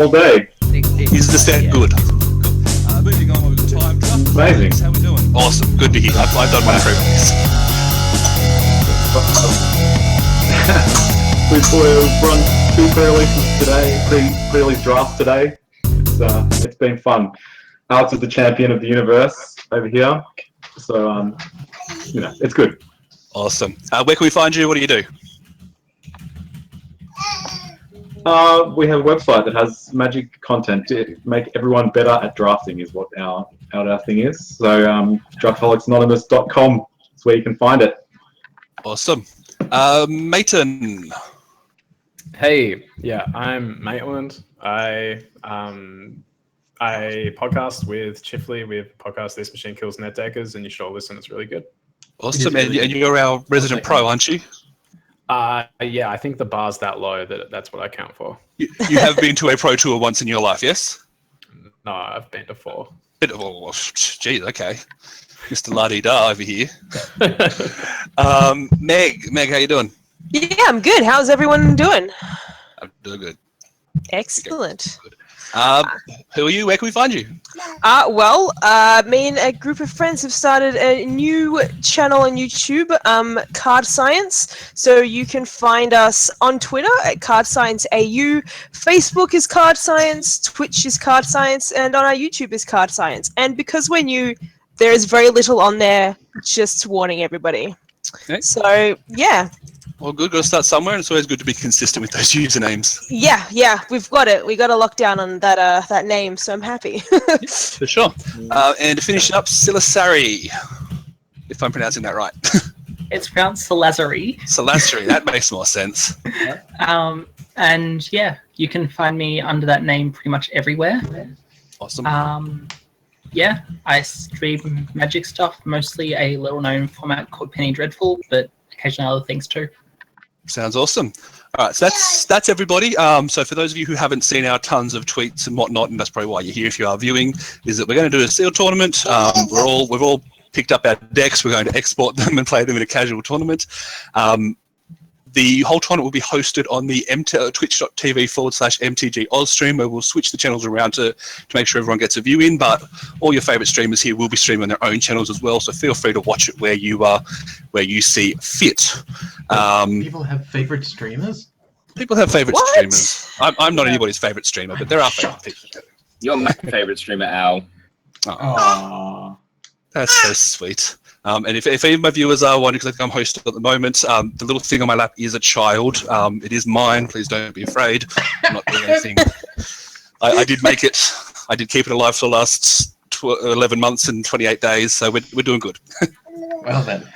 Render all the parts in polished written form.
all day. Is the set good? Moving on with the time draft. Amazing. How we doing? Awesome. Good to hear. I've done my pre-release. We've run 2 pre-releases today, pre-release drafts today. It's been fun. Alex is the champion of the universe over here, so it's good. Awesome. Where can we find you? What do you do? We have a website that has magic content to make everyone better at drafting is what our thing is. So draftaholics.com is where you can find it. Awesome. Maiten. Hey, yeah, I'm Maitland. I podcast with Chifley. We have a podcast, This Machine Kills Net Deckers, and you should all listen. It's really good. Awesome. And you're our resident pro, aren't you? Yeah, I think the bar's that low that's what I count for. You have been to a pro tour once in your life, yes? No, I've been to 4. Oh, geez, okay. Mr. La-di-da over here. Meg, how you doing? Yeah, I'm good. How's everyone doing? I'm doing good. Excellent. Good. Who are you? Where can we find you? Me and a group of friends have started a new channel on YouTube, Card Science. So you can find us on Twitter at Card Science AU, Facebook is Card Science, Twitch is Card Science, and on our YouTube is Card Science. And because we're new, there is very little on there, just warning everybody. Okay. So, yeah. Well, good. Got to start somewhere, and it's always good to be consistent with those usernames. Yeah, we've got it. We got a lockdown on that name, so I'm happy. For sure. And to finish up, Silasari, if I'm pronouncing that right. It's pronounced Salazari. Salazari, that makes more sense. And yeah, you can find me under that name pretty much everywhere. Awesome. Yeah, I stream magic stuff, mostly a little-known format called Penny Dreadful, but occasionally other things too. Sounds awesome. All right, so that's everybody. So for those of you who haven't seen our tons of tweets and whatnot, and that's probably why you're here if you are viewing, is that we're going to do a sealed tournament. We've all picked up our decks. We're going to export them and play them in a casual tournament. The whole tournament will be hosted on the twitch.tv/MTG AUSTREAM, where we'll switch the channels around to make sure everyone gets a view in, but all your favourite streamers here will be streaming on their own channels as well, so feel free to watch it where you see fit. People have favourite streamers? People have favourite streamers. I'm not anybody's favourite streamer, but there are favourite people. You're my favourite streamer, Al. Aww. That's so sweet. And if any of my viewers are wondering, because I think I'm hosting at the moment, the little thing on my lap is a child. It is mine. Please don't be afraid. I'm not doing anything. I did make it. I did keep it alive for the last 11 months and 28 days, so we're doing good. Well then.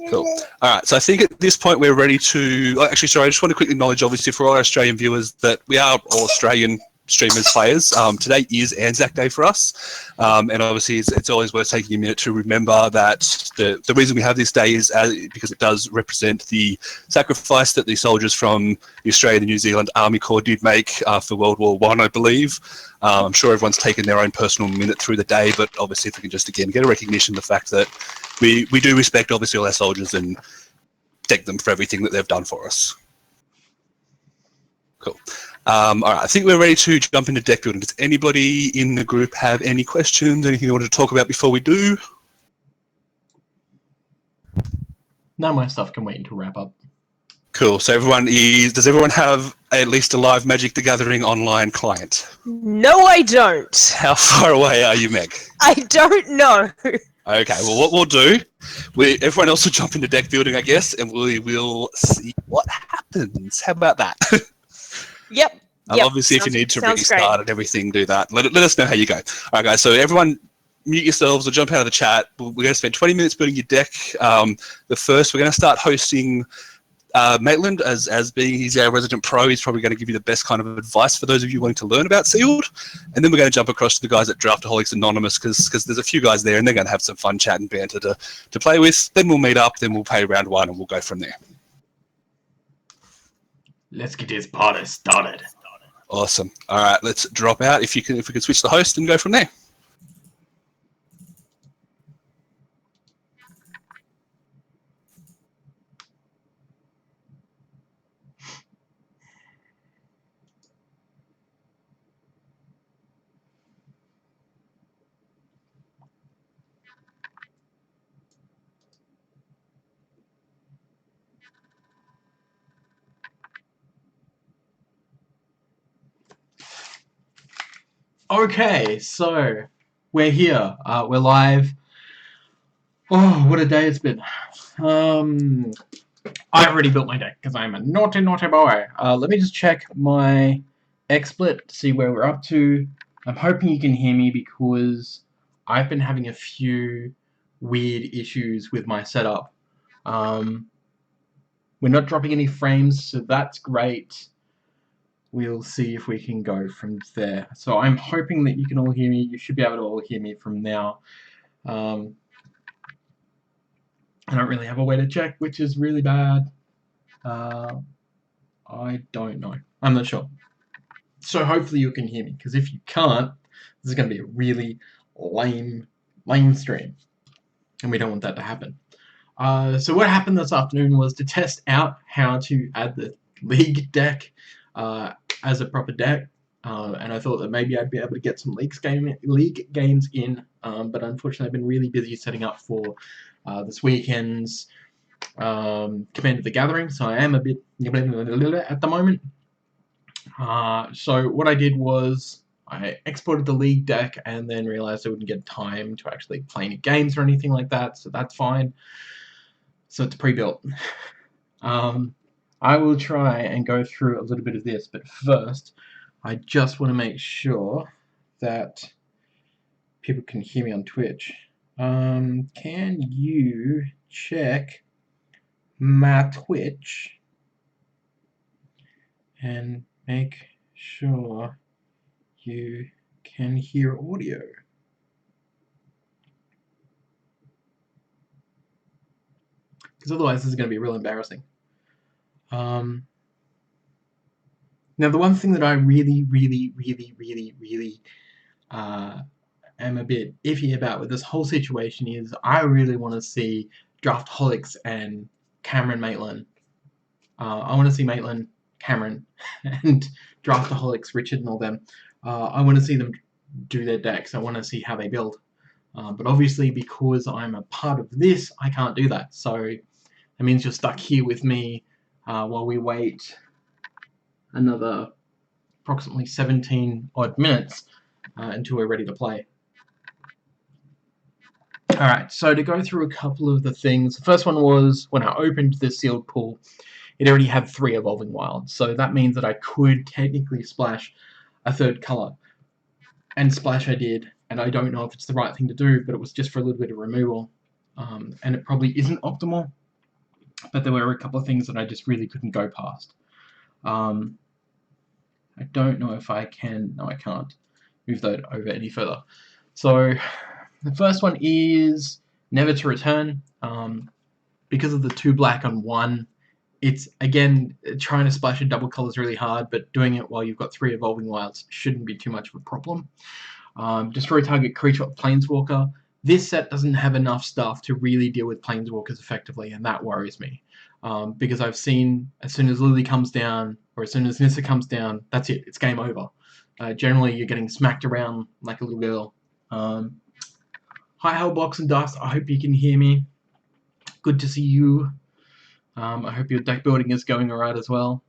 Cool. All right, so I think at this point we're ready to... Actually, sorry, I just want to quickly acknowledge, obviously, for all our Australian viewers, that we are all Australian streamers, players. Today is Anzac Day for us, and obviously it's always worth taking a minute to remember that the reason we have this day is because it does represent the sacrifice that the soldiers from the Australian and New Zealand Army Corps did make for World War I believe. I'm sure everyone's taken their own personal minute through the day, but obviously if we can just again get a recognition of the fact that we do respect obviously all our soldiers and thank them for everything that they've done for us. Cool. All right, I think we're ready to jump into deck building. Does anybody in the group have any questions, anything you want to talk about before we do? No, my stuff can wait until wrap up. Cool, so does everyone have at least a live Magic the Gathering online client? No, I don't. How far away are you, Meg? I don't know. Okay, well what we'll do, everyone else will jump into deck building, I guess, and we will see what happens. How about that? Yep. Obviously, if you need to restart and everything, do that. Let us know how you go. All right, guys. So everyone, mute yourselves or jump out of the chat. We're going to spend 20 minutes building your deck. We're going to start hosting Maitland as being he's our resident pro. He's probably going to give you the best kind of advice for those of you wanting to learn about sealed. And then we're going to jump across to the guys at Draftaholics Anonymous because there's a few guys there and they're going to have some fun chat and banter to play with. Then we'll meet up. Then we'll play round one and we'll go from there. Let's get this party started. Awesome. All right, let's drop out. If we can switch the host and go from there. Okay, so we're here. We're live. Oh, what a day it's been. I already built my deck because I'm a naughty, naughty boy. Let me just check my XSplit to see where we're up to. I'm hoping you can hear me because I've been having a few weird issues with my setup. We're not dropping any frames, so that's great. We'll see if we can go from there. So I'm hoping that you can all hear me. You should be able to all hear me from now. I don't really have a way to check, which is really bad. I don't know. I'm not sure. So hopefully you can hear me, because if you can't, this is going to be a really lame stream. And we don't want that to happen. So what happened this afternoon was to test out how to add the League deck as a proper deck. And I thought that maybe I'd be able to get some League games in, but unfortunately I've been really busy setting up for this weekend's Commander the Gathering, so I am a bit at the moment. So what I did was I exported the League deck and then realized I wouldn't get time to actually play any games or anything like that, so that's fine. So it's pre-built. I will try and go through a little bit of this, but first I just want to make sure that people can hear me on Twitch. Can you check my Twitch and make sure you can hear audio? Because otherwise this is going to be real embarrassing. Now the one thing that I really am a bit iffy about with this whole situation is I really want to see Draftaholics and Cameron Maitland. I want to see Maitland, Cameron, and Draftaholics, Richard and all them. I want to see them do their decks. I want to see how they build. But obviously because I'm a part of this, I can't do that. So that means you're stuck here with me while we wait another approximately 17 odd minutes until we're ready to play. Alright, so to go through a couple of the things, the first one was when I opened the sealed pool, it already had 3 Evolving Wilds, so that means that I could technically splash a third colour. And splash I did, and I don't know if it's the right thing to do, but it was just for a little bit of removal. And it probably isn't optimal, but there were a couple of things that I just really couldn't go past. I don't know if I can, no I can't move that over any further. So the first one is Never to Return. Because of the 2 black on 1, it's again trying to splash a double color is really hard, but doing it while you've got 3 Evolving Wilds shouldn't be too much of a problem. Destroy target creature or planeswalker. This set doesn't have enough stuff to really deal with planeswalkers effectively, and that worries me. Because I've seen as soon as Lily comes down, or as soon as Nissa comes down, that's it, it's game over. Generally you're getting smacked around like a little girl. Hi Hellbox and Dust, I hope you can hear me. Good to see you. I hope your deck building is going alright as well.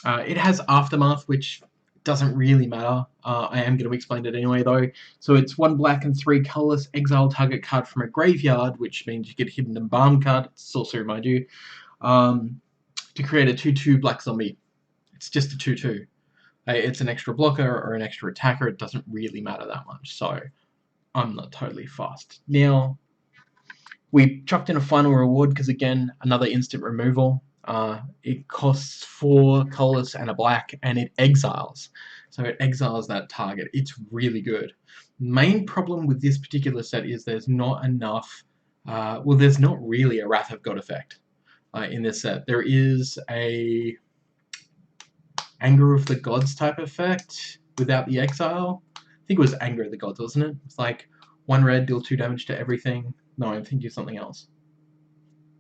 It has Aftermath, which doesn't really matter. I am going to explain it anyway though. So it's 1 black and 3 colorless, exile target card from a graveyard, which means you get a Hidden Embalm card, it's sorcery mind you, to create a 2/2 black zombie. It's just a 2/2. It's an extra blocker or an extra attacker, it doesn't really matter that much, so I'm not totally fussed. Now, we chucked in a final reward because again, another instant removal. It costs 4 colorless and a black, and it exiles. So it exiles that target. It's really good. Main problem with this particular set is there's not enough, well there's not really a Wrath of God effect in this set. There is a Anger of the Gods type effect without the exile. I think it was Anger of the Gods, wasn't it? It's like 1 red, deal 2 damage to everything. No, I'm thinking of something else.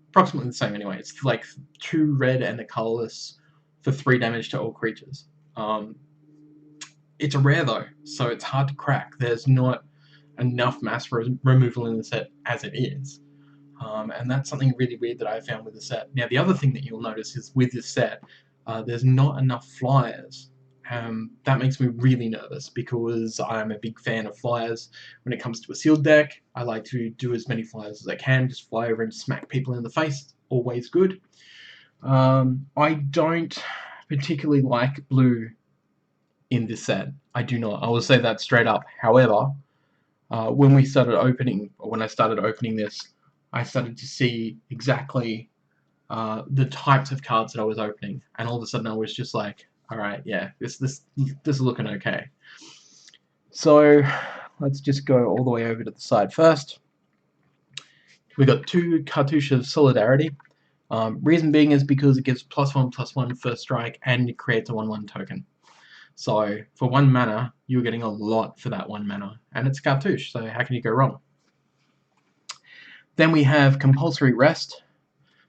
Approximately the same anyway. It's like 2 red and a colorless for 3 damage to all creatures. It's a rare though, so it's hard to crack. There's not enough mass removal in the set as it is. And that's something really weird that I found with the set. Now the other thing that you'll notice is with this set, there's not enough flyers That makes me really nervous because I'm a big fan of flyers. When it comes to a sealed deck, I like to do as many flyers as I can, just fly over and smack people in the face, always good. I don't particularly like blue in this set. I do not. I will say that straight up. However, when I started opening this, I started to see exactly the types of cards that I was opening, and all of a sudden I was just like, all right, yeah, this is looking okay. So let's just go all the way over to the side first. We got 2 Cartouche of Solidarity. Reason being is because it gives +1/+1 first strike, and it creates a 1/1 token. So for 1 mana, you're getting a lot for that 1 mana, and it's Cartouche, so how can you go wrong? Then we have Compulsory Rest.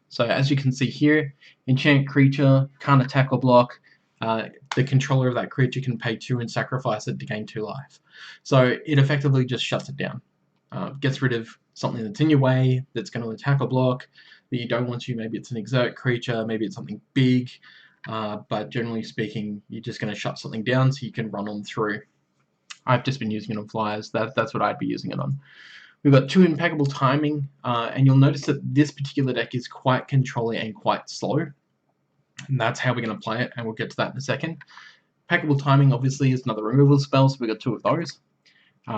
So as you can see here, enchant creature, can't attack or block. The controller of that creature can pay 2 and sacrifice it to gain 2 life. So it effectively just shuts it down. Gets rid of something that's in your way, that's going to attack or block, that you don't want to. Maybe it's an exert creature, maybe it's something big, but generally speaking, you're just going to shut something down so you can run on through. I've just been using it on flyers. That's what I'd be using it on. We've got 2 Impeccable Timing, and you'll notice that this particular deck is quite controlling and quite slow. And that's how we're going to play it, and we'll get to that in a second. Impeccable Timing, obviously, is another removal spell, so we've got 2 of those.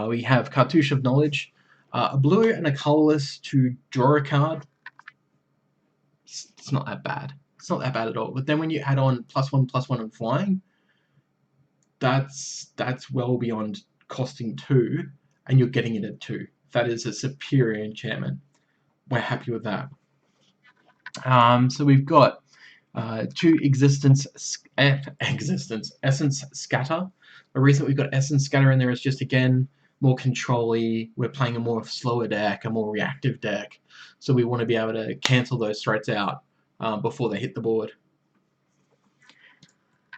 We have Cartouche of Knowledge, a blue and a colorless to draw a card. It's not that bad. It's not that bad at all. But then when you add on +1/+1 and flying, that's well beyond costing 2, and you're getting it at 2. That is a superior enchantment. We're happy with that. So we've got 2 Essence Scatter. The reason we've got Essence Scatter in there is just, again, more control-y. We're playing a more slower deck, a more reactive deck. So we want to be able to cancel those threats out before they hit the board.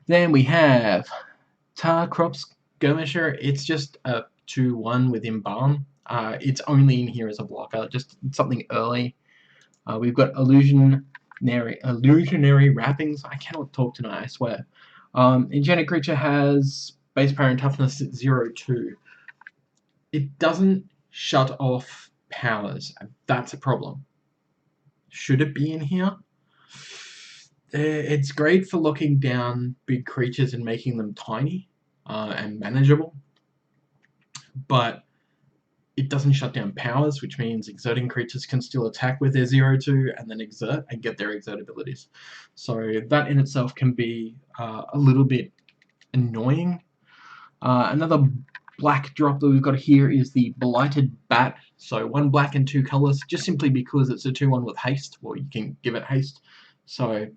Then we have Tar Crops Skirmisher. It's just a 2/1 with Embalm. It's only in here as a blocker, just something early. We've got Illusionary Wrappings. I cannot talk tonight, I swear. Enchanted creature has base power and toughness at 0/2. It doesn't shut off powers. That's a problem. Should it be in here? It's great for locking down big creatures and making them tiny and manageable, but it doesn't shut down powers, which means exerting creatures can still attack with their 0/2 and then exert and get their exert abilities. So that in itself can be a little bit annoying. Another black drop that we've got here is the Blighted Bat. So 1 black and 2 colors, just simply because it's a 2/1 with haste. Well, you can give it haste. So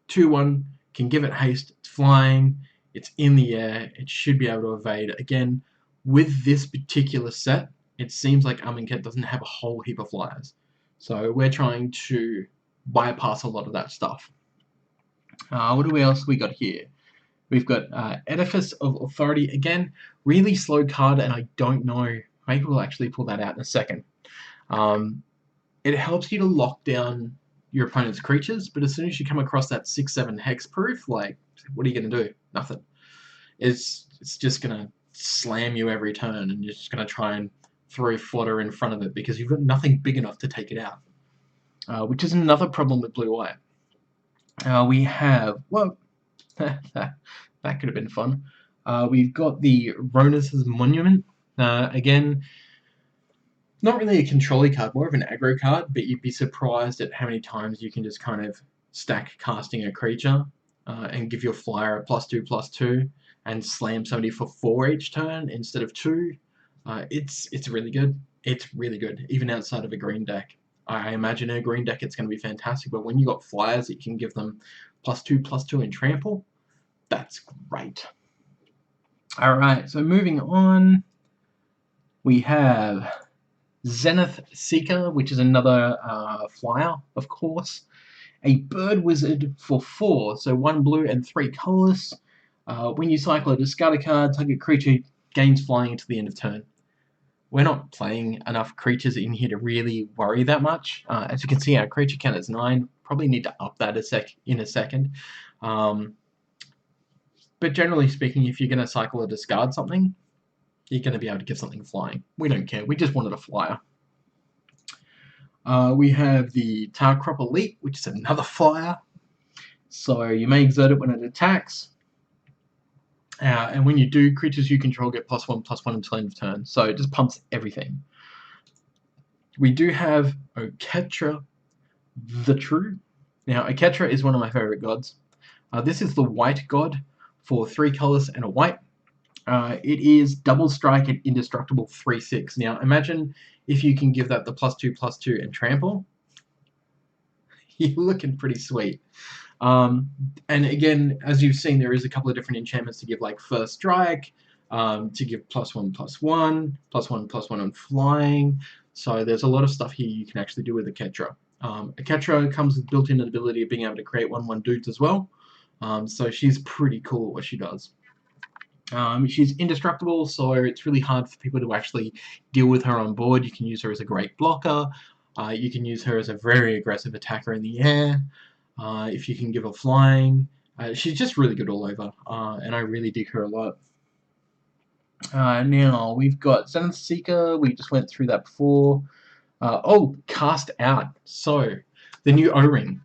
2/1 can give it haste. It's flying. It's in the air. It should be able to evade. Again, with this particular set, it seems like Amonkhet doesn't have a whole heap of flyers. So we're trying to bypass a lot of that stuff. What else we got here? We've got Edifice of Authority. Again, really slow card, and I don't know. Maybe we'll actually pull that out in a second. It helps you to lock down your opponent's creatures, but as soon as you come across that 6/7 hexproof, like, what are you going to do? Nothing. It's just going to slam you every turn, and you're just going to try and throw fodder in front of it because you've got nothing big enough to take it out, which is another problem with blue-white. We have, well, that could have been fun. We've got the Ronus' Monument. Again, not really a control card, more of an aggro card, but you'd be surprised at how many times you can just kind of stack casting a creature and give your flyer a +2/+2 and slam somebody for 4 each turn instead of 2. It's really good. It's really good, even outside of a green deck. I imagine in a green deck it's going to be fantastic, but when you got flyers that you can give them +2/+2 and trample, that's great. Alright, so moving on, we have Zenith Seeker, which is another flyer, of course. A Bird Wizard for 4, so 1 blue and 3 colorless. When you cycle or discard a card, target creature gains flying until the end of turn. We're not playing enough creatures in here to really worry that much. As you can see, our creature count is 9. Probably need to up that in a second. But generally speaking, if you're going to cycle or discard something, you're going to be able to give something flying. We don't care. We just wanted a flyer. We have the Tar Crop Elite, which is another flyer. So you may exert it when it attacks. And when you do, creatures you control get +1/+1 until end of turn. So it just pumps everything. We do have Oketra the True. Now, Oketra is one of my favorite gods. This is the white god for 3 colors and a white. It is double strike and indestructible 3/6. Now, imagine if you can give that the +2/+2 and trample. You're looking pretty sweet. And again, as you've seen, there is a couple of different enchantments to give, like First Strike, to give +1/+1, +1/+1 on flying. So there's a lot of stuff here you can actually do with Oketra. Oketra comes with built-in ability of being able to create 1/1 dudes as well. So she's pretty cool at what she does. She's indestructible, so it's really hard for people to actually deal with her on board. You can use her as a great blocker. You can use her as a very aggressive attacker in the air. If you can give her flying. She's just really good all over, and I really dig her a lot. Now, we've got Zenith Seeker. We just went through that before. Oh, Cast Out. So, the new O-Ring,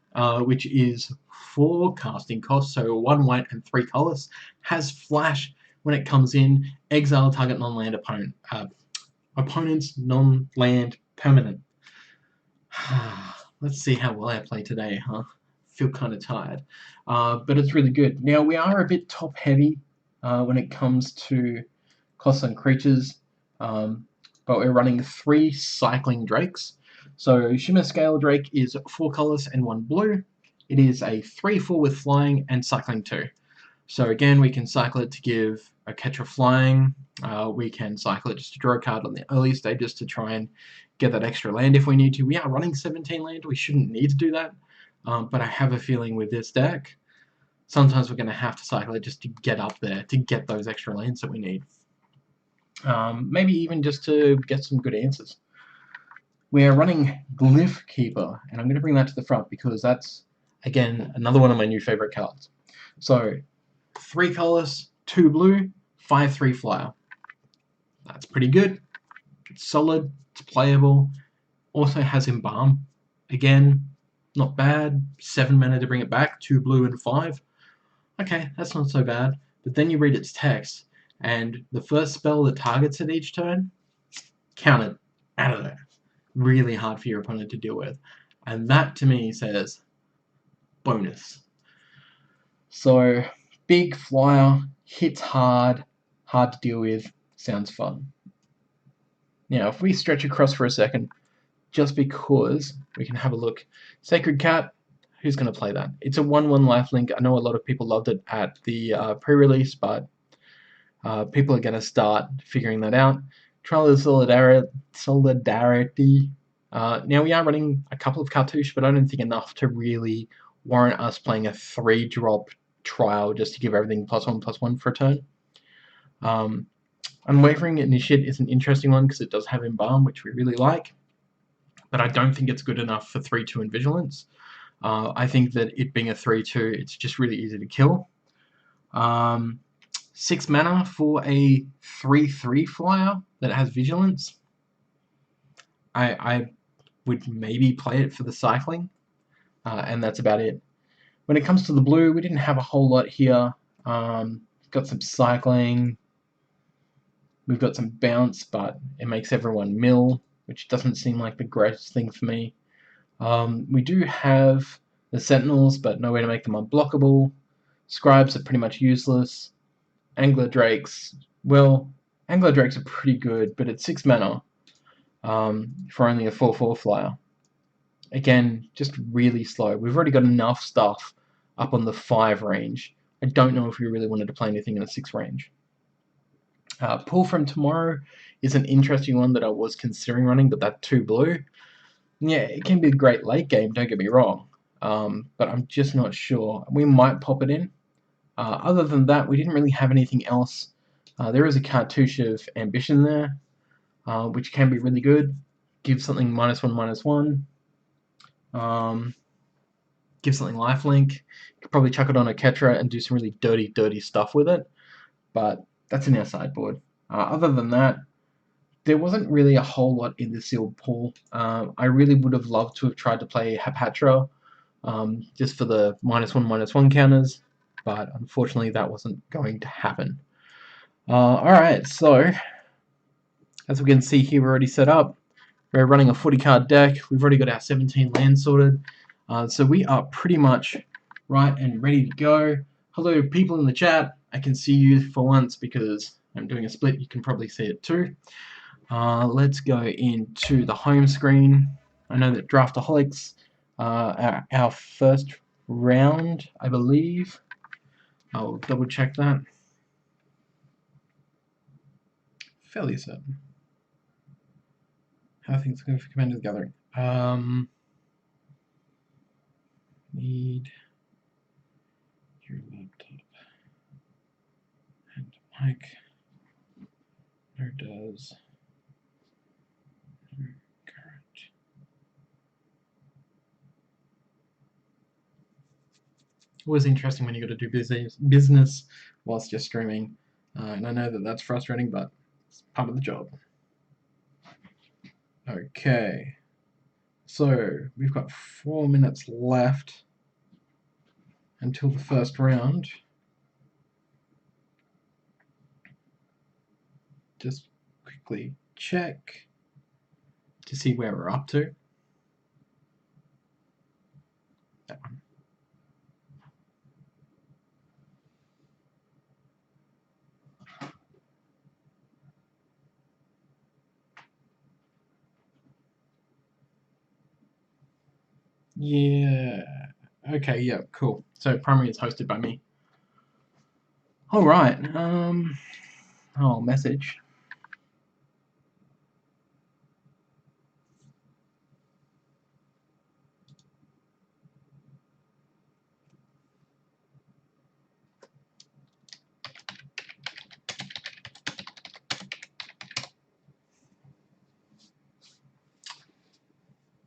which is 4 casting costs, so 1 white and 3 colors, has Flash when it comes in. Exile target non-land opponent. Opponent's non-land permanent. Let's see how well I play today, huh? Feel kind of tired. But it's really good. Now, we are a bit top-heavy when it comes to costs on creatures, but we're running 3 Cycling Drakes. So Shimmer Scale Drake is 4 colors and 1 blue. It is a 3/4 with flying and cycling 2. So again, we can cycle it to give Oketra flying. We can cycle it just to draw a card on the early stages to try and get that extra land if we need to. We are running 17 land. We shouldn't need to do that. But I have a feeling with this deck, sometimes we're going to have to cycle it just to get up there, to get those extra lands that we need. Maybe even just to get some good answers. We are running Glyph Keeper, and I'm going to bring that to the front because that's, again, another one of my new favorite cards. So, 3 colors, 2 blue, 5/3 flyer. That's pretty good. It's solid, it's playable. Also has Embalm. Again, not bad. 7 mana to bring it back, 2 blue and 5. Okay, that's not so bad. But then you read its text, and the first spell that targets it each turn, count it out of there. Really hard for your opponent to deal with. And that, to me, says bonus. So, big flyer, hits hard, hard to deal with, sounds fun. Now, if we stretch across for a second, just because we can have a look. Sacred Cat, who's going to play that? It's a 1/1 lifelink. I know a lot of people loved it at the pre-release, but people are going to start figuring that out. Trial of Solidarity. Now, we are running a couple of cartouche, but I don't think enough to really warrant us playing a 3-drop trial just to give everything +1/+1 for a turn. Unwavering Initiate is an interesting one because it does have Embalm, which we really like, but I don't think it's good enough for 3/2 and Vigilance. I think that it being a 3/2, it's just really easy to kill. 6 mana for a 3/3 flyer that has Vigilance. I would maybe play it for the cycling, and that's about it. When it comes to the blue, we didn't have a whole lot here. Got some cycling. We've got some bounce, but it makes everyone mill, which doesn't seem like the greatest thing for me. We do have the Sentinels, but no way to make them unblockable. Scribes are pretty much useless. Angler Drakes, well, Angler Drakes are pretty good, but it's 6 mana for only a 4/4 flyer. Again, just really slow. We've already got enough stuff up on the 5 range. I don't know if we really wanted to play anything in a 6 range. Pull from Tomorrow is an interesting one that I was considering running, but that 2 blue, yeah, it can be a great late game, don't get me wrong, but I'm just not sure. We might pop it in. Other than that, we didn't really have anything else. There is a cartouche of Ambition there, which can be really good. Give something -1/-1. give something lifelink. Could probably chuck it on a Ketra and do some really dirty stuff with it. But that's in our sideboard. Other than that, there wasn't really a whole lot in the sealed pool. I really would have loved to have tried to play Hapatra just for the -1/-1 counters, but unfortunately that wasn't going to happen. Alright, so as we can see here, we're already set up. We're running a 40 card deck. We've already got our 17 lands sorted. So we are pretty much right and ready to go. Hello people in the chat. I can see you for once because I'm doing a split. You can probably see it too. Let's go into the home screen. I know that Draftaholics, our first round, I believe. I'll double check that. Fairly certain. How are things going for Commander of the Gathering? Need your laptop and mic. No does. No current. Always interesting when you got to do business whilst you're streaming, and I know that that's frustrating, but it's part of the job. Okay, so we've got 4 minutes left until the first round. Just quickly check to see where we're up to. That one. Yeah. Okay, yeah, cool. So primary is hosted by me. Alright, oh, message.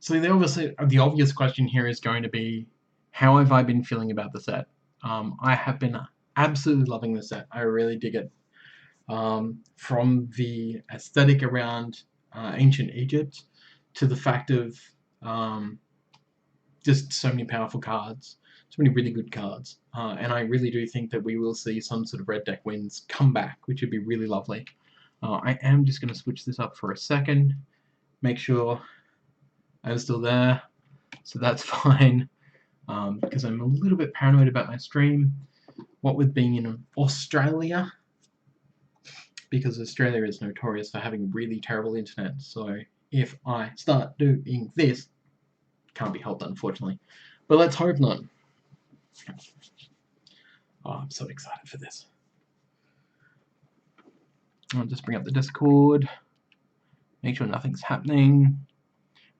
So the obvious question here is going to be, how have I been feeling about the set? I have been absolutely loving the set. I really dig it. From the aesthetic around ancient Egypt to the fact of just so many powerful cards, so many really good cards, and I really do think that we will see some sort of red deck wins come back, which would be really lovely. I am just going to switch this up for a second, make sure I'm still there, so that's fine, because I'm a little bit paranoid about my stream, what with being in Australia, because Australia is notorious for having really terrible internet, so if I start doing this, can't be helped unfortunately, but let's hope not. Oh, I'm so excited for this. I'll just bring up the Discord, make sure nothing's happening,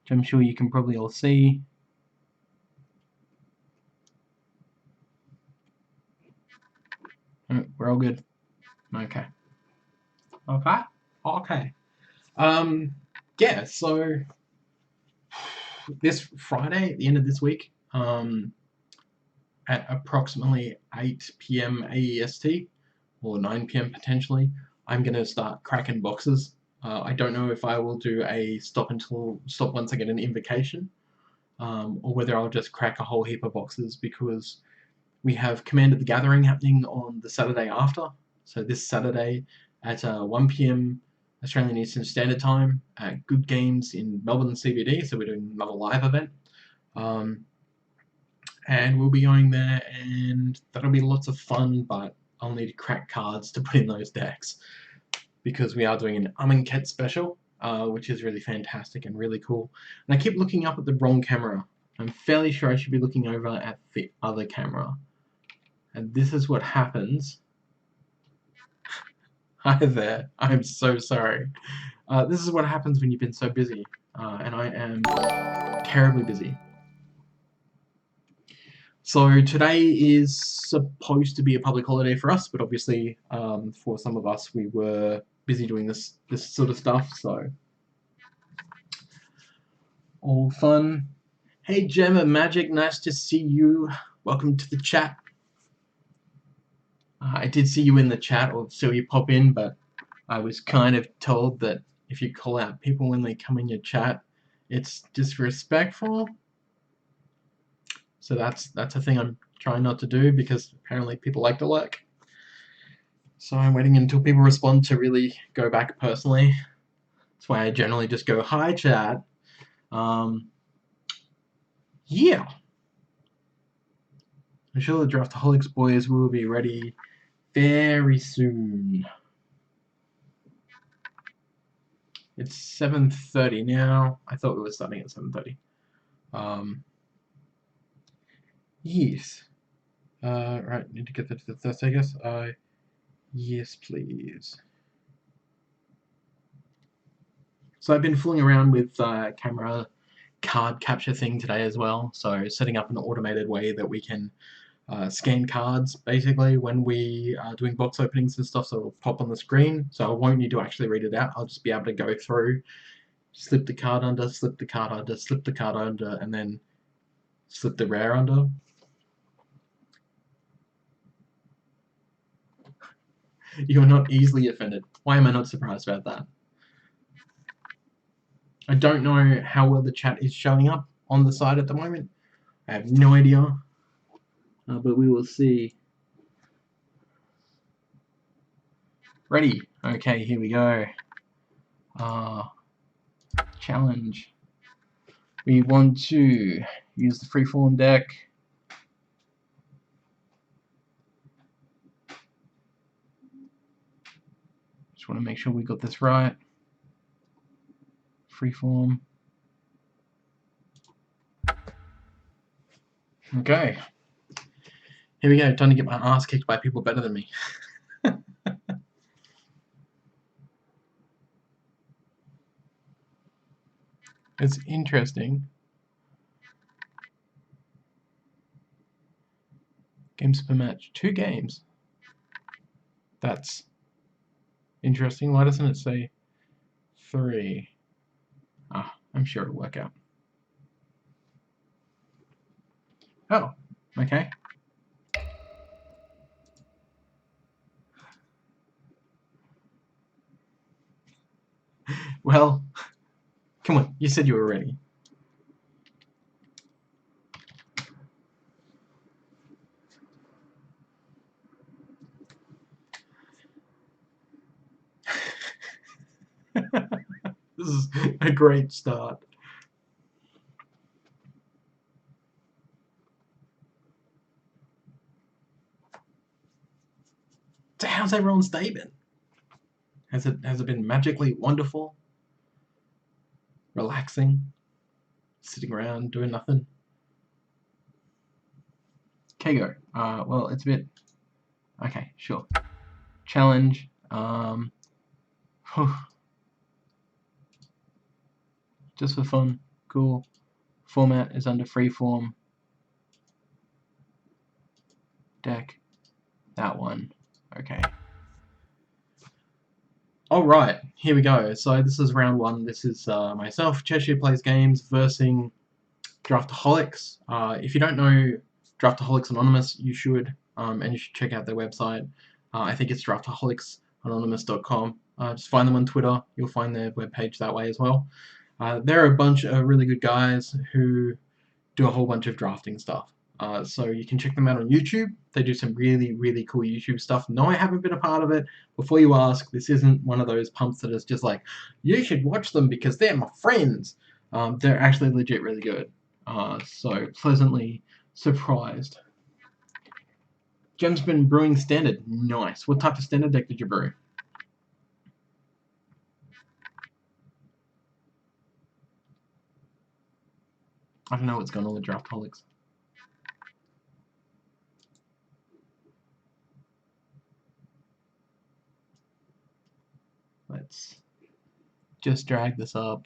which I'm sure you can probably all see. We're all good. Okay. Okay. Yeah, so this Friday, at the end of this week, at approximately 8 PM AEST, or 9 PM potentially, I'm going to start cracking boxes. I don't know if I will do a stop once I get an invocation, or whether I'll just crack a whole heap of boxes, because we have Command of the Gathering happening on the Saturday after. So this Saturday at 1 PM Australian Eastern Standard Time at Good Games in Melbourne CBD. So we're doing another live event. And we'll be going there, and that'll be lots of fun, but I'll need to crack cards to put in those decks, because we are doing an Amonkhet special, which is really fantastic and really cool. And I keep looking up at the wrong camera. I'm fairly sure I should be looking over at the other camera. And this is what happens. Hi there. I'm so sorry. This is what happens when you've been so busy. And I am terribly busy. So today is supposed to be a public holiday for us, but obviously for some of us we were busy doing this sort of stuff, so all fun Hey Gemma Magic, nice to see you. Welcome to the chat. I did see you in the chat, or saw you pop in, but I was kind of told that if you call out people when they come in your chat, it's disrespectful. So that's a thing I'm trying not to do, because apparently people like to lurk. So I'm waiting until people respond to really go back personally. That's why I generally just go, hi chat. Yeah. I'm sure the Draftaholics boys will be ready very soon. It's 7:30 now. I thought we were starting at 7:30. Yes. Right, need to get that to the test, I guess. Yes, please. So I've been fooling around with camera card capture thing today as well. So setting up an automated way that we can scan cards basically when we are doing box openings and stuff, so it'll pop on the screen. So I won't need to actually read it out. I'll just be able to go through, slip the card under, slip the card under, slip the card under, and then slip the rare under. You're not easily offended. Why am I not surprised about that? I don't know how well the chat is showing up on the side at the moment. I have no idea, but we will see. Ready? Okay, here we go. Challenge. We want to use the freeform deck. Just want to make sure we got this right. Freeform. Okay. Here we go. Time to get my ass kicked by people better than me. It's interesting. Games per match. 2 games. That's interesting. Why doesn't it say 3? Ah, I'm sure it'll work out. Oh, okay. Well, come on, you said you were ready. This is a great start. So how's everyone's day been? Has it been magically wonderful? Relaxing? Sitting around doing nothing? Okay, go. Well, it's a bit... Okay, sure. Challenge. Just for fun. Cool. Format is under freeform. Deck. That one. Okay. Alright, here we go. So this is round 1. This is myself, Cheshire Plays Games, versus Draftaholics. If you don't know Draftaholics Anonymous, you should, and you should check out their website. I think it's draftaholics.anonymous.com. Just find them on Twitter. You'll find their webpage that way as well. They're a bunch of really good guys who do a whole bunch of drafting stuff. So you can check them out on YouTube. They do some really, really cool YouTube stuff. No, I haven't been a part of it. Before you ask, this isn't one of those pumps that is just like, you should watch them because they're my friends. They're actually legit really good. So pleasantly surprised. Gem's been brewing standard. Nice. What type of standard deck did you brew? I don't know what's going on with Draftaholics. Let's just drag this up.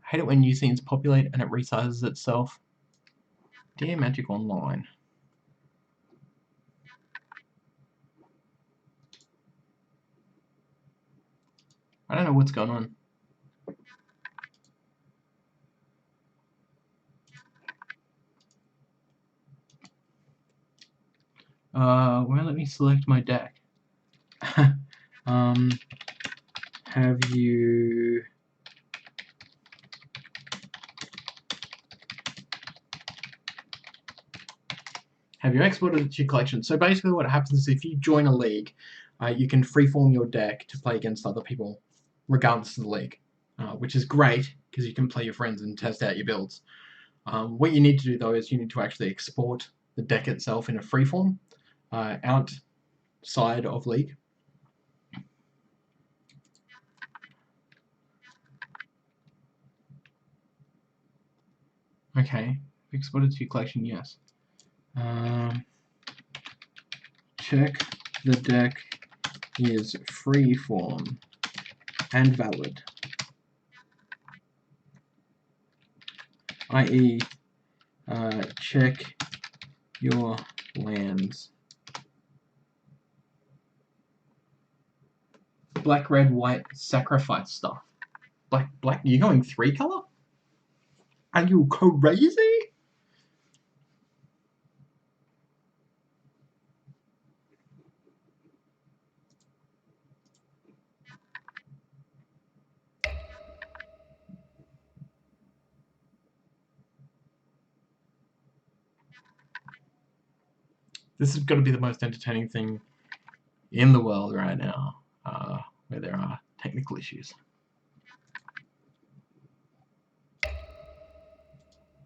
I hate it when new scenes populate and it resizes itself. Dear Magic Online. I don't know what's going on. Well, let me select my deck. Have you... Have you exported it to your collection? So basically what happens is if you join a league, you can freeform your deck to play against other people, regardless of the league, which is great because you can play your friends and test out your builds. What you need to do though is you need to actually export the deck itself in a freeform outside of league. Okay, exported to your collection, yes. Check the deck is freeform and valid, i.e. Check your lands. Black, red, white, sacrifice stuff. Black, you going 3 color? Are you crazy? This has got to be the most entertaining thing in the world right now, where there are technical issues.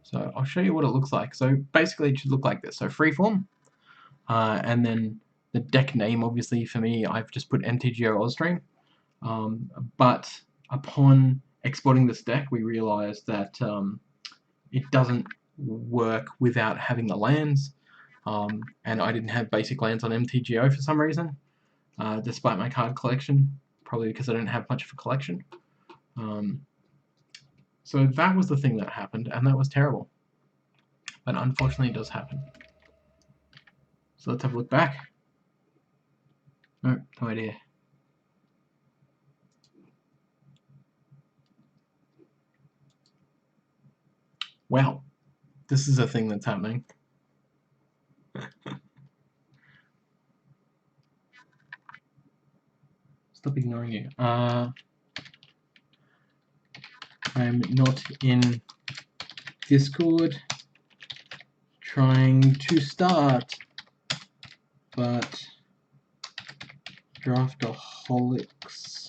So I'll show you what it looks like. So basically it should look like this. So freeform, and then the deck name, obviously for me, I've just put MTGO AUSTREAM. But upon exporting this deck, we realized that it doesn't work without having the lands. And I didn't have basic lands on MTGO for some reason, despite my card collection, probably because I didn't have much of a collection. So that was the thing that happened, and that was terrible. But unfortunately it does happen. So let's have a look back. No idea. Well, this is a thing that's happening. Stop ignoring you. I'm not in Discord trying to start, but draftaholics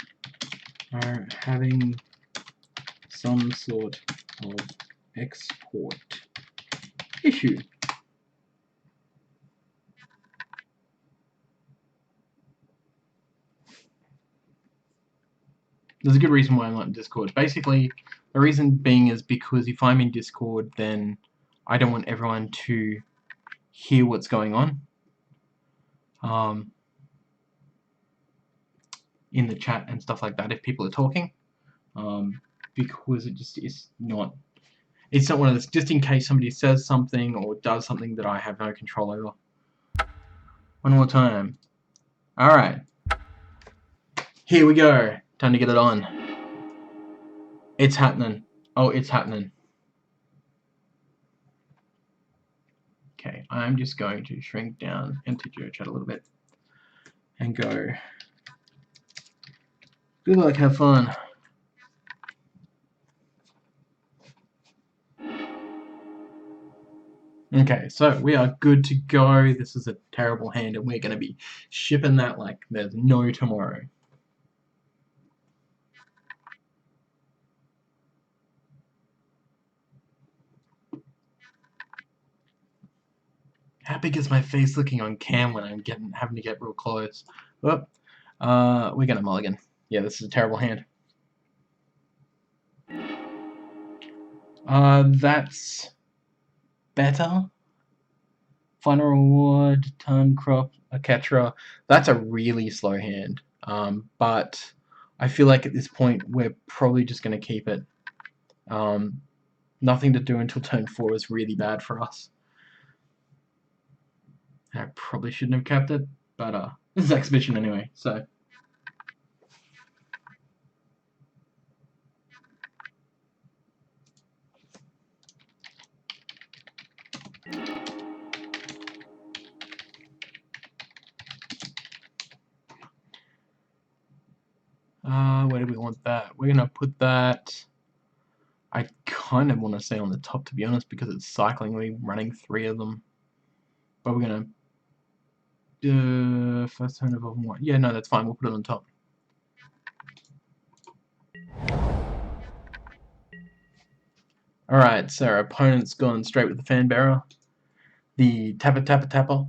are having some sort of export issue. There's a good reason why I'm not in Discord. Basically, the reason being is because if I'm in Discord, then I don't want everyone to hear what's going on in the chat and stuff like that if people are talking, because it just is not. It's not one of those, just in case somebody says something or does something that I have no control over. One more time. Alright. Here we go. Time to get it on. It's happening. Oh, it's happening. Okay, I'm just going to shrink down MTGO chat a little bit and go. Good luck, have fun. Okay, so we are good to go. This is a terrible hand, and we're going to be shipping that like there's no tomorrow. How big is my face looking on cam when I'm having to get real close? Whoop. We're gonna mulligan. Yeah, this is a terrible hand. That's better. Final reward, turn crop, a Ketra. That's a really slow hand. But I feel like at this point we're probably just gonna keep it. Nothing to do until turn 4 is really bad for us. I probably shouldn't have kept it, but this is exhibition anyway, so. Where do we want that? We're gonna put that. I kind of want to say on the top, to be honest, because it's cycling. We're running 3 of them, but we're gonna first turn evolving one. Yeah, no, that's fine. We'll put it on top. All right, so our opponent's gone straight with the fan bearer, the tapper tapper tapper.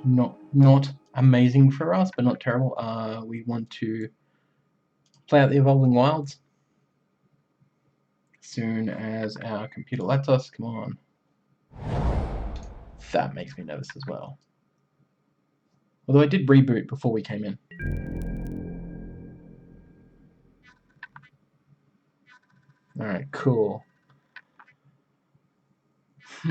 Not amazing for us, but not terrible. We want to play out the evolving wilds as soon as our computer lets us. Come on. That makes me nervous as well. Although I did reboot before we came in. Alright, cool. So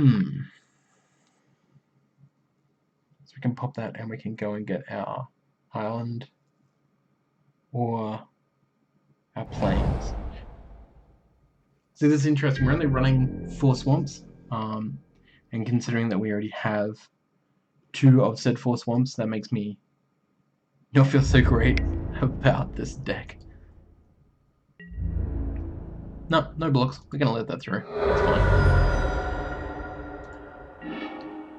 we can pop that and we can go and get our island or our plains. So this is interesting. We're only running 4 swamps, and considering that we already have 2 of said 4 swamps, that makes me not feel so great about this deck. No blocks. We're gonna let that through. That's fine.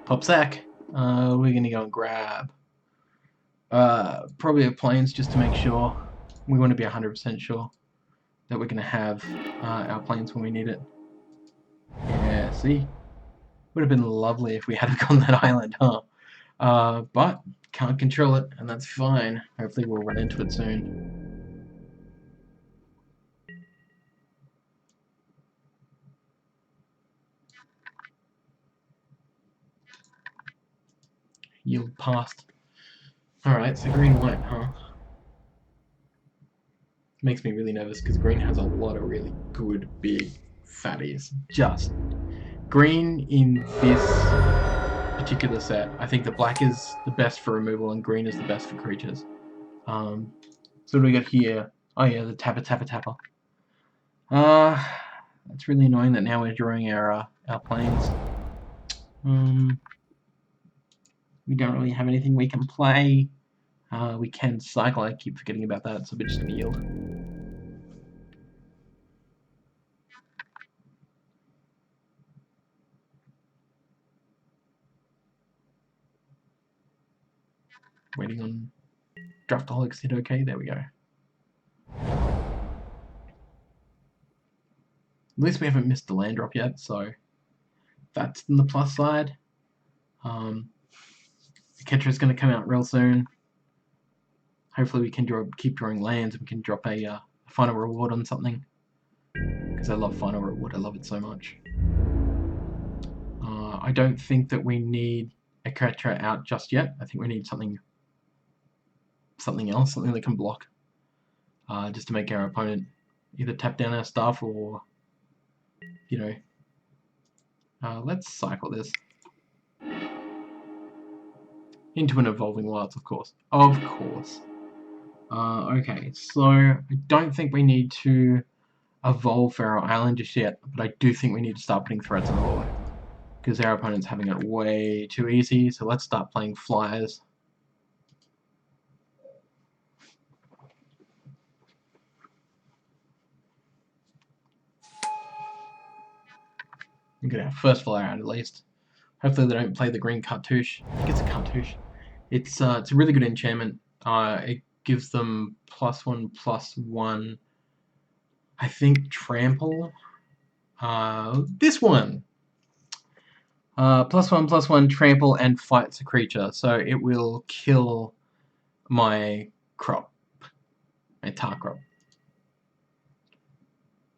Pop sack. We're gonna go and grab probably a plains just to make sure. We want to be 100% sure that we're gonna have our plains when we need it. Yeah, see? Would have been lovely if we had gone that island, huh? But can't control it, and that's fine. Hopefully we'll run into it soon. Yield past. Alright, so green-white, huh? Makes me really nervous because green has a lot of really good big fatties. Just green in this particular set. I think the black is the best for removal and green is the best for creatures. So what do we got here? Oh yeah, the tapper tapper tapper. It's really annoying that now we're drawing our planes. We don't really have anything we can play. We can cycle. I keep forgetting about that, so we're just gonna yield. Waiting on Draftaholics hit okay. There we go. At least we haven't missed the land drop yet, so that's on the plus side. The catcher is going to come out real soon. Hopefully we can keep drawing lands and we can drop a final reward on something. Because I love final reward, I love it so much. I don't think that we need a catcher out just yet. I think we need something else, something that can block. Just to make our opponent either tap down our stuff or, you know, let's cycle this into an evolving wilds, of course. Of course. Okay, so I don't think we need to evolve for our island just yet, but I do think we need to start putting threats on the board because our opponent's having it way too easy. So let's start playing flyers. Get our first flyer out at least. Hopefully they don't play the green cartouche. I think it's a cartouche. It's a really good enchantment. It gives them +1/+1. I think trample. This one. +1/+1 trample and fights a creature, so it will kill my crop, my tar crop.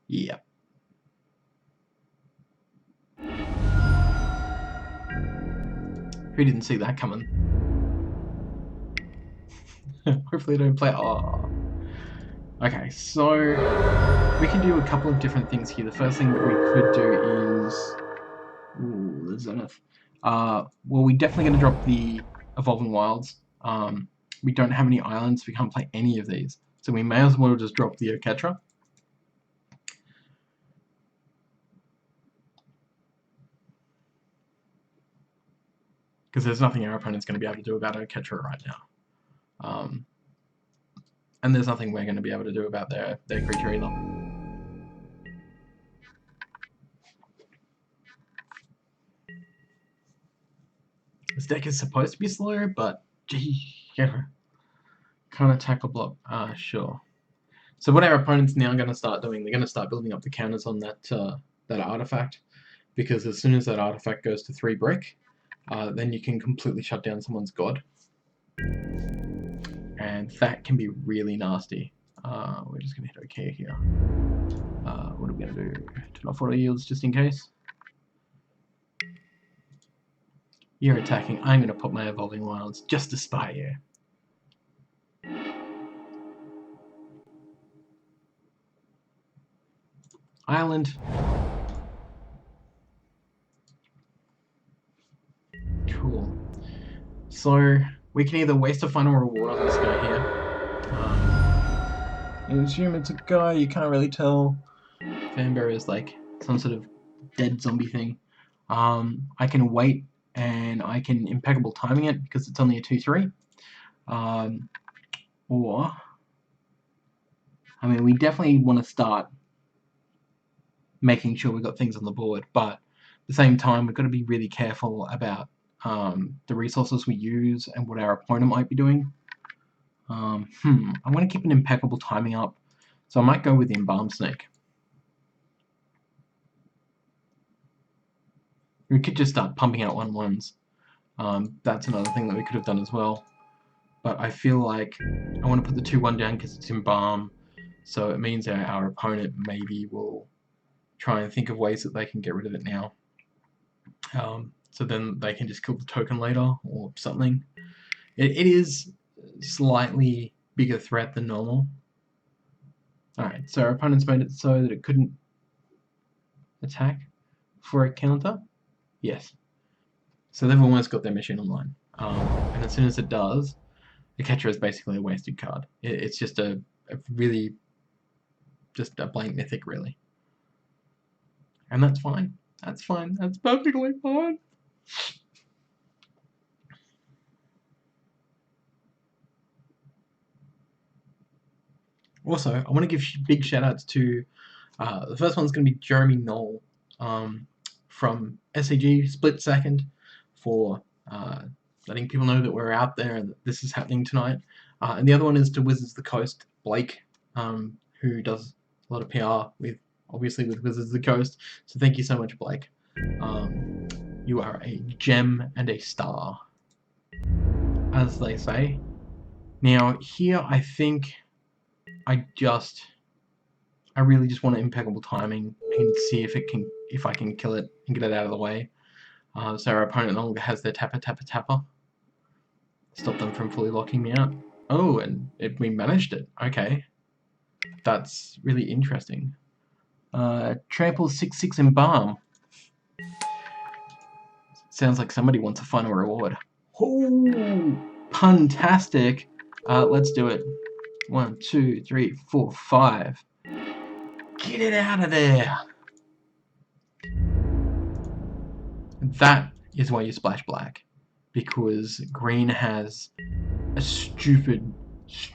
Yeah. Who didn't see that coming? Hopefully they don't play. Oh. Okay, so we can do a couple of different things here. The first thing that we could do is, ooh, the Zenith. Well, we're definitely going to drop the Evolving Wilds. We don't have any islands. We can't play any of these, so we may as well just drop the Oketra. Because there's nothing our opponent's going to be able to do about Oketra right now. And there's nothing we're going to be able to do about their creature either. This deck is supposed to be slow, but gee, yeah. Can't attack or block. Sure. So what our opponent's now going to start doing, they're going to start building up the counters on that that artifact, because as soon as that artifact goes to 3 brick, then you can completely shut down someone's god, and that can be really nasty. We're just going to hit OK here. What are we going to do? Turn off auto yields just in case. You're attacking. I'm going to put my Evolving Wilds just to spite you. Island. Cool. So we can either waste a final reward on this guy here. You assume it's a guy, you can't really tell. Fanbearer is like some sort of dead zombie thing. I can wait and I can impeccable timing it because it's only a 2/3. Or I mean, we definitely want to start making sure we've got things on the board, but at the same time we've got to be really careful about the resources we use and what our opponent might be doing. I'm going to keep an impeccable timing up, so I might go with the Embalm Snake. We could just start pumping out 1/1s. That's another thing that we could have done as well, but I feel like I want to put the 2/1 down because it's Embalm, so it means our opponent maybe will try and think of ways that they can get rid of it now. So then they can just kill the token later or something. It is slightly bigger threat than normal. Alright, so our opponent's made it so that it couldn't attack for a counter. Yes. So they've almost got their mission online. And as soon as it does, the catcher is basically a wasted card. It's just a really, just a blank mythic really. And that's fine. That's fine. That's perfectly fine. Also, I want to give big shout outs to the first one's going to be Jeremy Knoll from SCG Split Second for letting people know that we're out there and that this is happening tonight. And the other one is to Wizards of the Coast, Blake, who does a lot of PR obviously with Wizards of the Coast. So thank you so much, Blake. You are a gem and a star, as they say. Now here I think I really just want impeccable timing and see if I can kill it and get it out of the way. So our opponent no longer has their tapper. Stop them from fully locking me out. Oh, and we managed it. Okay. That's really interesting. Trample 6/6 Embalm. Sounds like somebody wants a final reward. Oh, puntastic. Let's do it. 1, 2, 3, 4, 5. Get it out of there. That is why you splash black, because green has a stupid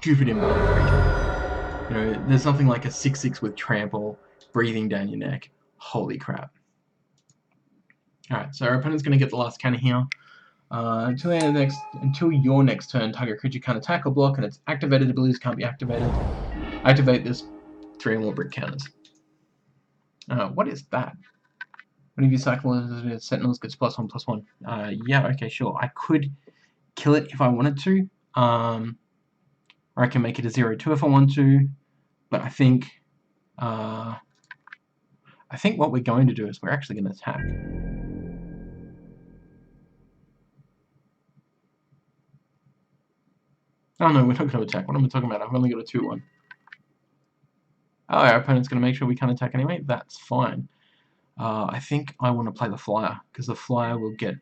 Embalm creature. You know, there's nothing like a 6/6 with trample breathing down your neck. Holy crap. Alright, so our opponent's going to get the last counter here. Until your next turn, target creature can't attack or block, and its activated abilities can't be activated. Activate this 3 or more brick counters. What is that? Whenever you cycle Sentinels gets +1/+1. Yeah, okay, sure. I could kill it if I wanted to. Or I can make it a 0/2 if I want to. But I think what we're going to do is we're actually going to attack. Oh no, we're not going to attack. What am I talking about? I've only got a 2/1. Oh, our opponent's going to make sure we can't attack anyway. That's fine. I think I want to play the flyer, because the flyer will get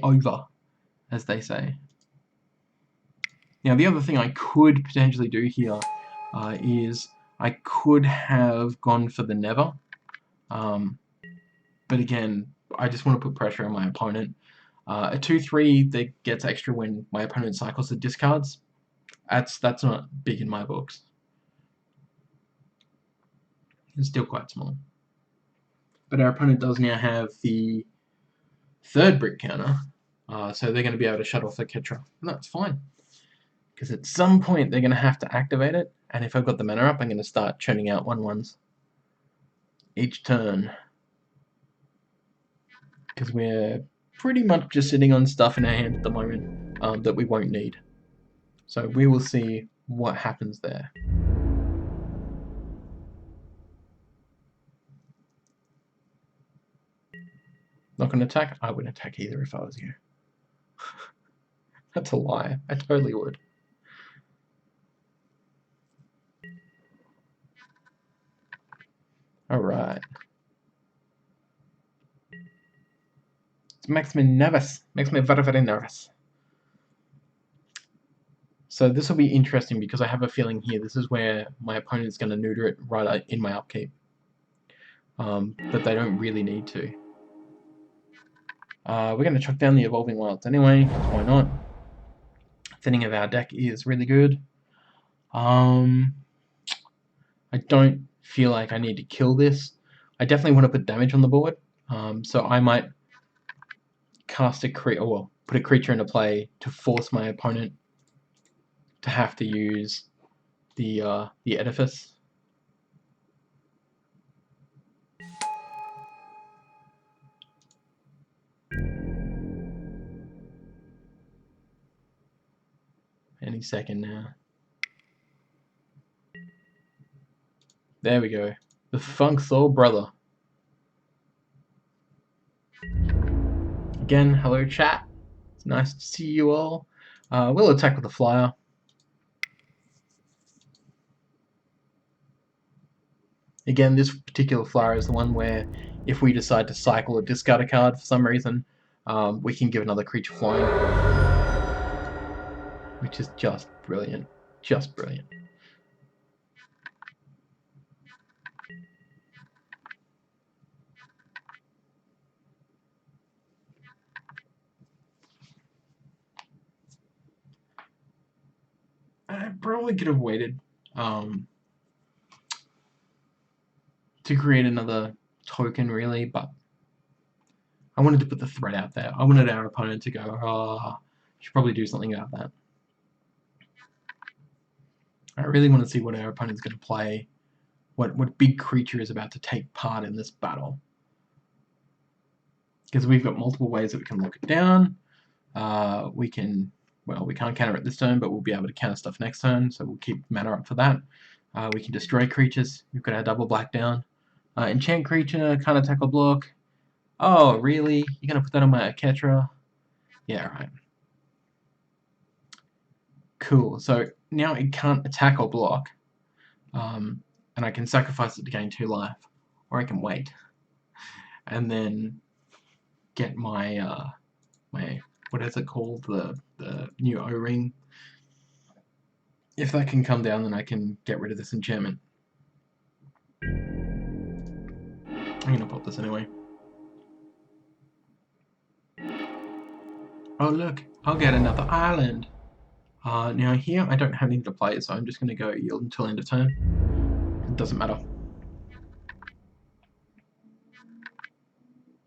over, as they say. Now, the other thing I could potentially do here is I could have gone for the Never. But again, I just want to put pressure on my opponent. A 2/3 that gets extra when my opponent cycles the discards. That's not big in my books. It's still quite small. But our opponent does now have the 3rd brick counter, so they're going to be able to shut off the Ketra. And that's fine. Because at some point they're going to have to activate it, and if I've got the mana up, I'm going to start churning out 1/1s each turn. Because we're pretty much just sitting on stuff in our hand at the moment that we won't need. So we will see what happens there. Not going to attack? I wouldn't attack either if I was you. That's a lie. I totally would. Alright. It makes me nervous. Makes me very, very nervous. So this will be interesting because I have a feeling here this is where my opponent is going to neuter it right in my upkeep. But they don't really need to. We're going to chuck down the Evolving Wilds anyway, because why not? Thinning of our deck is really good. I don't feel like I need to kill this. I definitely want to put damage on the board, so I might cast a put a creature into play to force my opponent to have to use the edifice. Any second now. There we go. The Funk Soul Brother. Again, hello chat. It's nice to see you all. We'll attack with a flyer. Again, this particular flyer is the one where if we decide to cycle or discard a card for some reason, we can give another creature flying. Which is just brilliant. Just brilliant. I probably could have waited to create another token, really, but I wanted to put the threat out there. I wanted our opponent to go, oh, should probably do something about that. I really want to see what our opponent's going to play, what big creature is about to take part in this battle. Because we've got multiple ways that we can lock it down. We can, well, we can't counter it this turn, but we'll be able to counter stuff next turn, so we'll keep mana up for that. We can destroy creatures. We've got our double black down. Enchant creature, can't attack or block. Oh, really? You're going to put that on my Ketra? Yeah, right. Cool. So now it can't attack or block. And I can sacrifice it to gain 2 life. Or I can wait. And then get my, what is it called? The new O-ring. If that can come down, then I can get rid of this enchantment. I'm going to pop this anyway. Oh look, I'll get another island. Now here I don't have anything to play, so I'm just going to go yield until end of turn. It doesn't matter.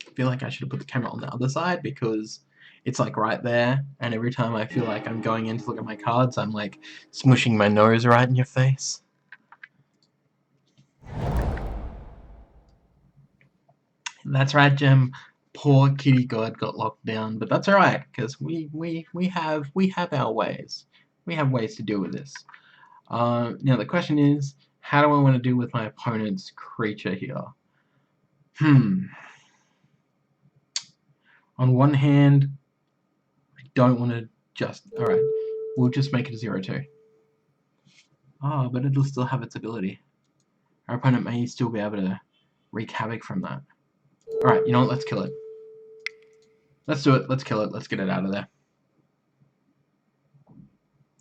I feel like I should have put the camera on the other side because it's like right there, and every time I feel like I'm going in to look at my cards, I'm like smushing my nose right in your face. That's right, Jim. Poor kitty god got locked down, but that's alright, because we have our ways. We have ways to deal with this. Now the question is, how do I want to deal with my opponent's creature here? On one hand, I don't want to just... Alright, we'll just make it a 0/2. Oh, but it'll still have its ability. Our opponent may still be able to wreak havoc from that. Alright, you know what, let's kill it. Let's do it, let's kill it, let's get it out of there.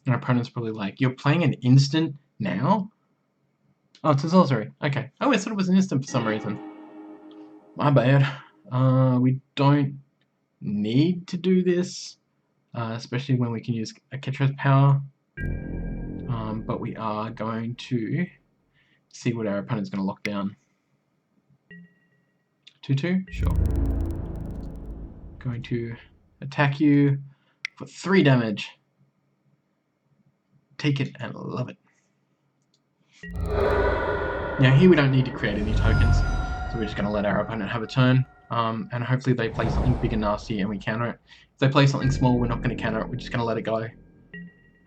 And our opponent's probably like, you're playing an instant now? Oh, it's a sorcery. Okay. I always thought it was an instant for some reason. My bad. We don't need to do this, especially when we can use a Ketra's power. but we are going to see what our opponent's going to lock down. 2-2? Sure. Going to attack you for 3 damage. Take it and love it. Now here we don't need to create any tokens, so we're just going to let our opponent have a turn, and hopefully they play something big and nasty and we counter it. If they play something small, we're not going to counter it, we're just going to let it go.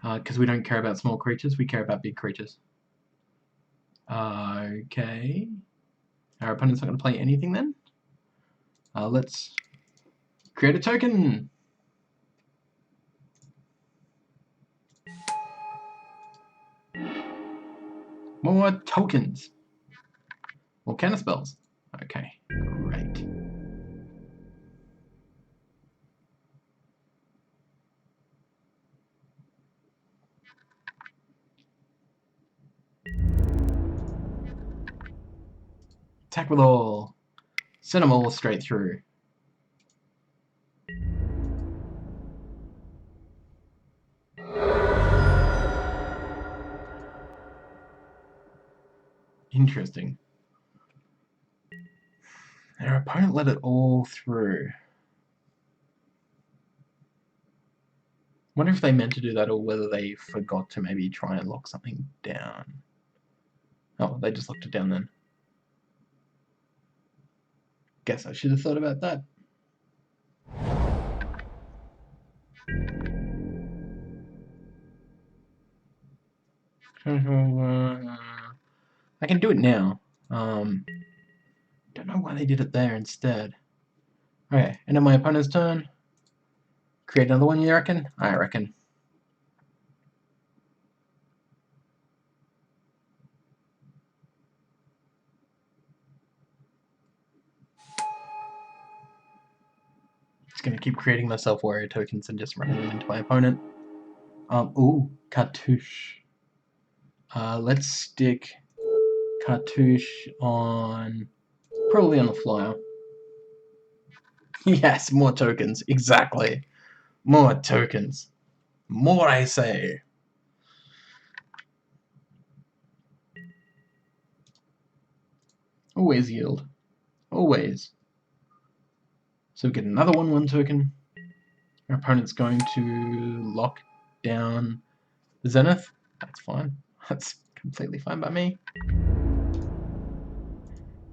Because we don't care about small creatures, we care about big creatures. Okay. Our opponent's not going to play anything then. Let's create a token! More tokens! More counter spells. Okay, great. Attack with all. Send them all straight through. Interesting. Our opponent let it all through. Wonder if they meant to do that or whether they forgot to maybe try and lock something down. Oh, they just locked it down then. Guess I should have thought about that. I can do it now. Don't know why they did it there instead. Okay, end of my opponent's turn. Create another one, you reckon? I reckon. Just gonna keep creating myself warrior tokens and just running them into my opponent. Ooh, cartouche. Let's stick cartouche on, probably on the flyer. Yes, more tokens, exactly. More tokens. More, I say. Always yield. Always. So we get another 1/1 token. Our opponent's going to lock down the Zenith. That's fine. That's completely fine by me.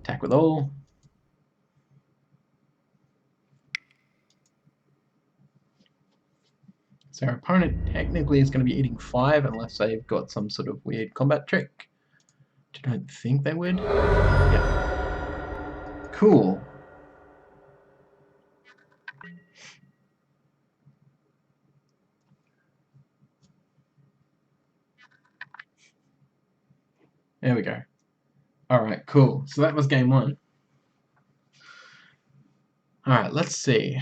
Attack with all. So our opponent technically is going to be eating 5 unless they've got some sort of weird combat trick. Which I don't think they would. Yeah. Cool. There we go. Alright, cool. So that was game 1. Alright, let's see.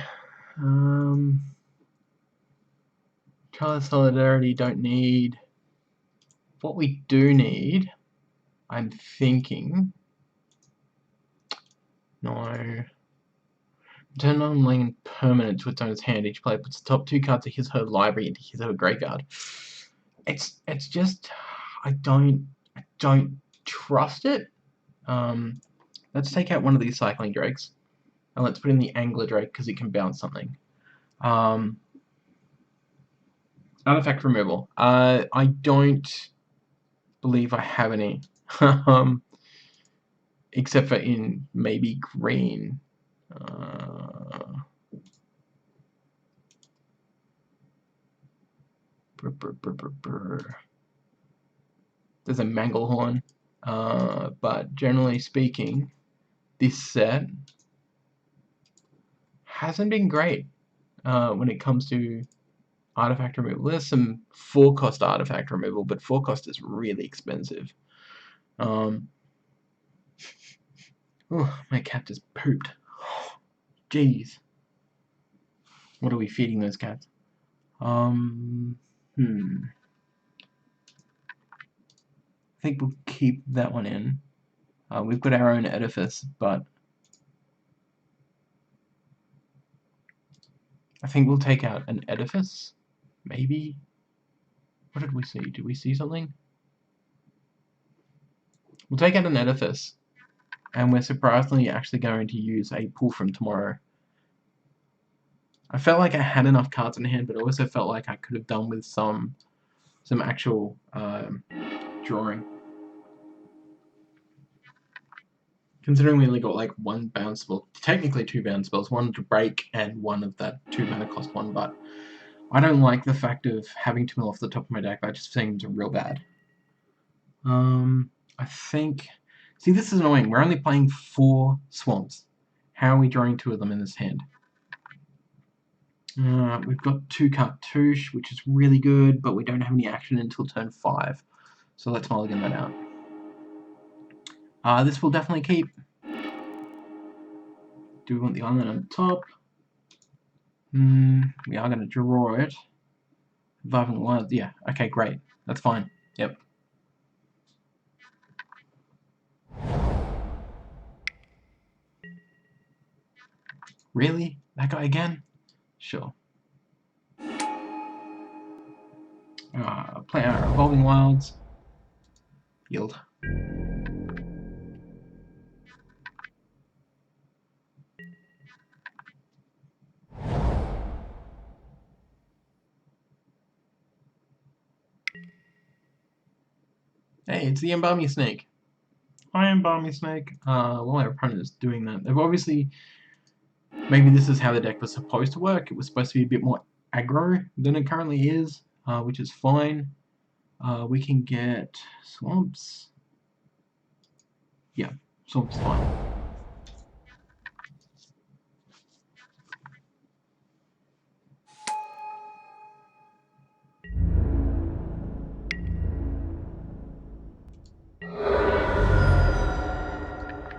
Color Solidarity don't need. What we do need, I'm thinking. No. Turn on Lane permanent to its owner's hand. Each player puts the top 2 cards of his or her library into his or her graveyard. It's just I don't trust it. Let's take out one of these cycling drakes. And let's put in the angler drake because it can bounce something. Artifact removal. I don't believe I have any. Except for in maybe green. There's a Manglehorn. But generally speaking, this set hasn't been great when it comes to artifact removal. There's some 4-cost artifact removal, but 4-cost is really expensive. Oh, my cat just pooped. Jeez. What are we feeding those cats? I think we'll keep that one in. We've got our own edifice, but I think we'll take out an edifice. Maybe. What did we see? Did we see something? We'll take out an edifice, and we're surprisingly actually going to use a pull from tomorrow. I felt like I had enough cards in hand, but I also felt like I could have done with some actual drawing. Considering we only got like one bounce spell, technically two bounce spells, one to break and one of that 2 mana cost one, but I don't like the fact of having to mill off the top of my deck. That just seems real bad. I think... See, this is annoying. We're only playing 4 swamps. How are we drawing 2 of them in this hand? We've got 2 cartouche, which is really good, but we don't have any action until turn 5. So let's mulligan that out. This will definitely keep. Do we want the island on top? We are going to draw it. Reviving Wild, yeah, okay, great. That's fine. Yep. Really? That guy again? Sure. Play our Evolving Wilds. Yield. Hey, it's the Embalming Snake. Hi, Embalming Snake. Well, our opponent is doing that. They've obviously... Maybe this is how the deck was supposed to work. It was supposed to be a bit more aggro than it currently is, which is fine. We can get Swamps. Yeah, Swamps fine.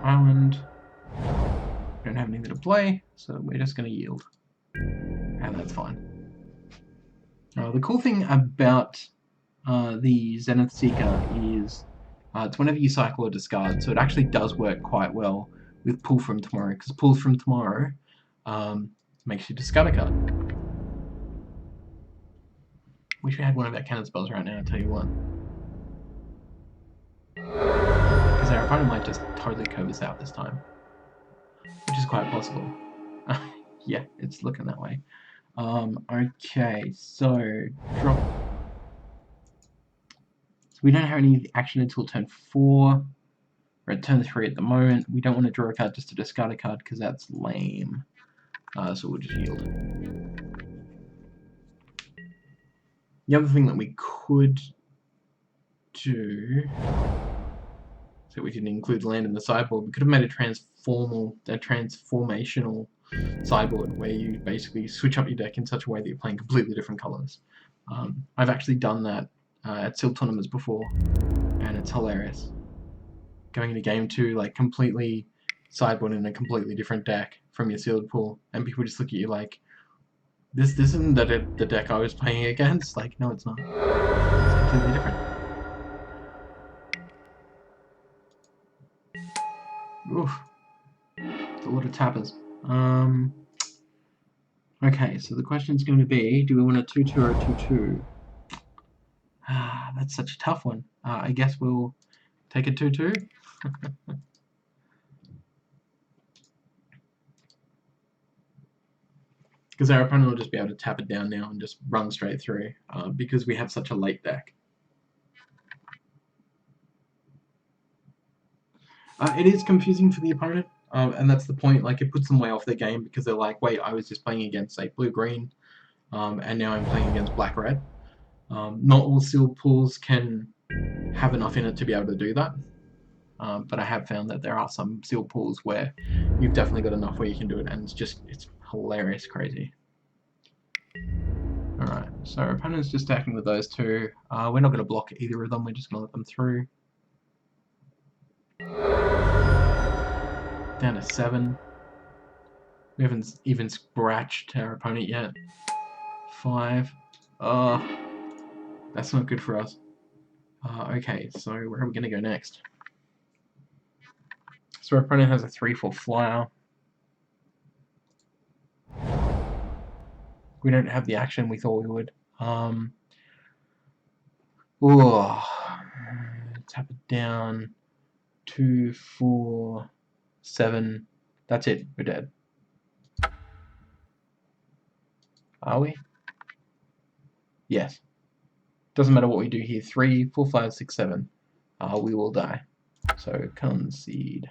Island. We don't have anything to play, so we're just going to yield. And that's fine. The cool thing about the Zenith Seeker is it's whenever you cycle or discard, so it actually does work quite well with Pull from Tomorrow, because Pull from Tomorrow makes you discard a card. Wish we had one of our cannon spells right now, I'll tell you what. Because our opponent might just totally curve us out this time. Which is quite possible. Yeah, it's looking that way. Okay, so drop. So we don't have any action until turn 4. We're at turn 3 at the moment. We don't want to draw a card just to discard a card because that's lame. So we'll just yield. The other thing that we could do, so we didn't include land in the sideboard, we could have made a transformational sideboard where you basically switch up your deck in such a way that you're playing completely different colours. I've actually done that at Sealed tournaments before, and it's hilarious. Going into game 2, like completely sideboard in a completely different deck from your sealed pool, and people just look at you like, this isn't the deck I was playing against. Like, no, it's not. It's completely different. Oof. It's a lot of tappers. Okay, so the question's going to be, do we want a 2-2 or a 2-2? That's such a tough one. I guess we'll take a 2-2. Because our opponent will just be able to tap it down now and just run straight through, because we have such a late deck. It is confusing for the opponent, and that's the point. Like, it puts them way off their game because they're like, wait, I was just playing against, say, blue-green, and now I'm playing against black-red. Not all sealed pools can have enough in it to be able to do that, but I have found that there are some sealed pools where you've definitely got enough where you can do it, and it's hilarious crazy. Alright, so our opponent's just stacking with those two. We're not going to block either of them, we're just going to let them through. Down to 7. We haven't even scratched our opponent yet. 5. Oh, that's not good for us. Okay, so where are we going to go next? So our opponent has a 3/4 flyer. We don't have the action we thought we would. Tap it down. 2, 4, 7. That's it. We're dead. Are we? Yes. Doesn't matter what we do here. 3, 4, 5, 6, 7. We will die. So concede.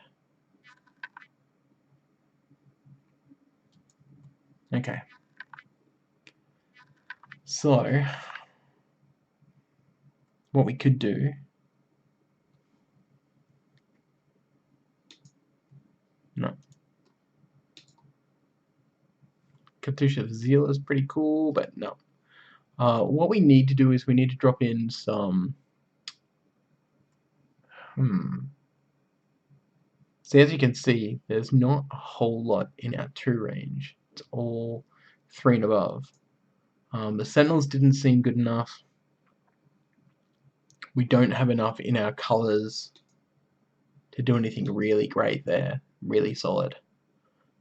Okay. So what we could do. No. Katusha of Zeal is pretty cool, but no. What we need to do is we need to drop in some. So as you can see, there's not a whole lot in our 2 range. It's all 3 and above. The Sentinels didn't seem good enough. We don't have enough in our colours to do anything really great there, really solid.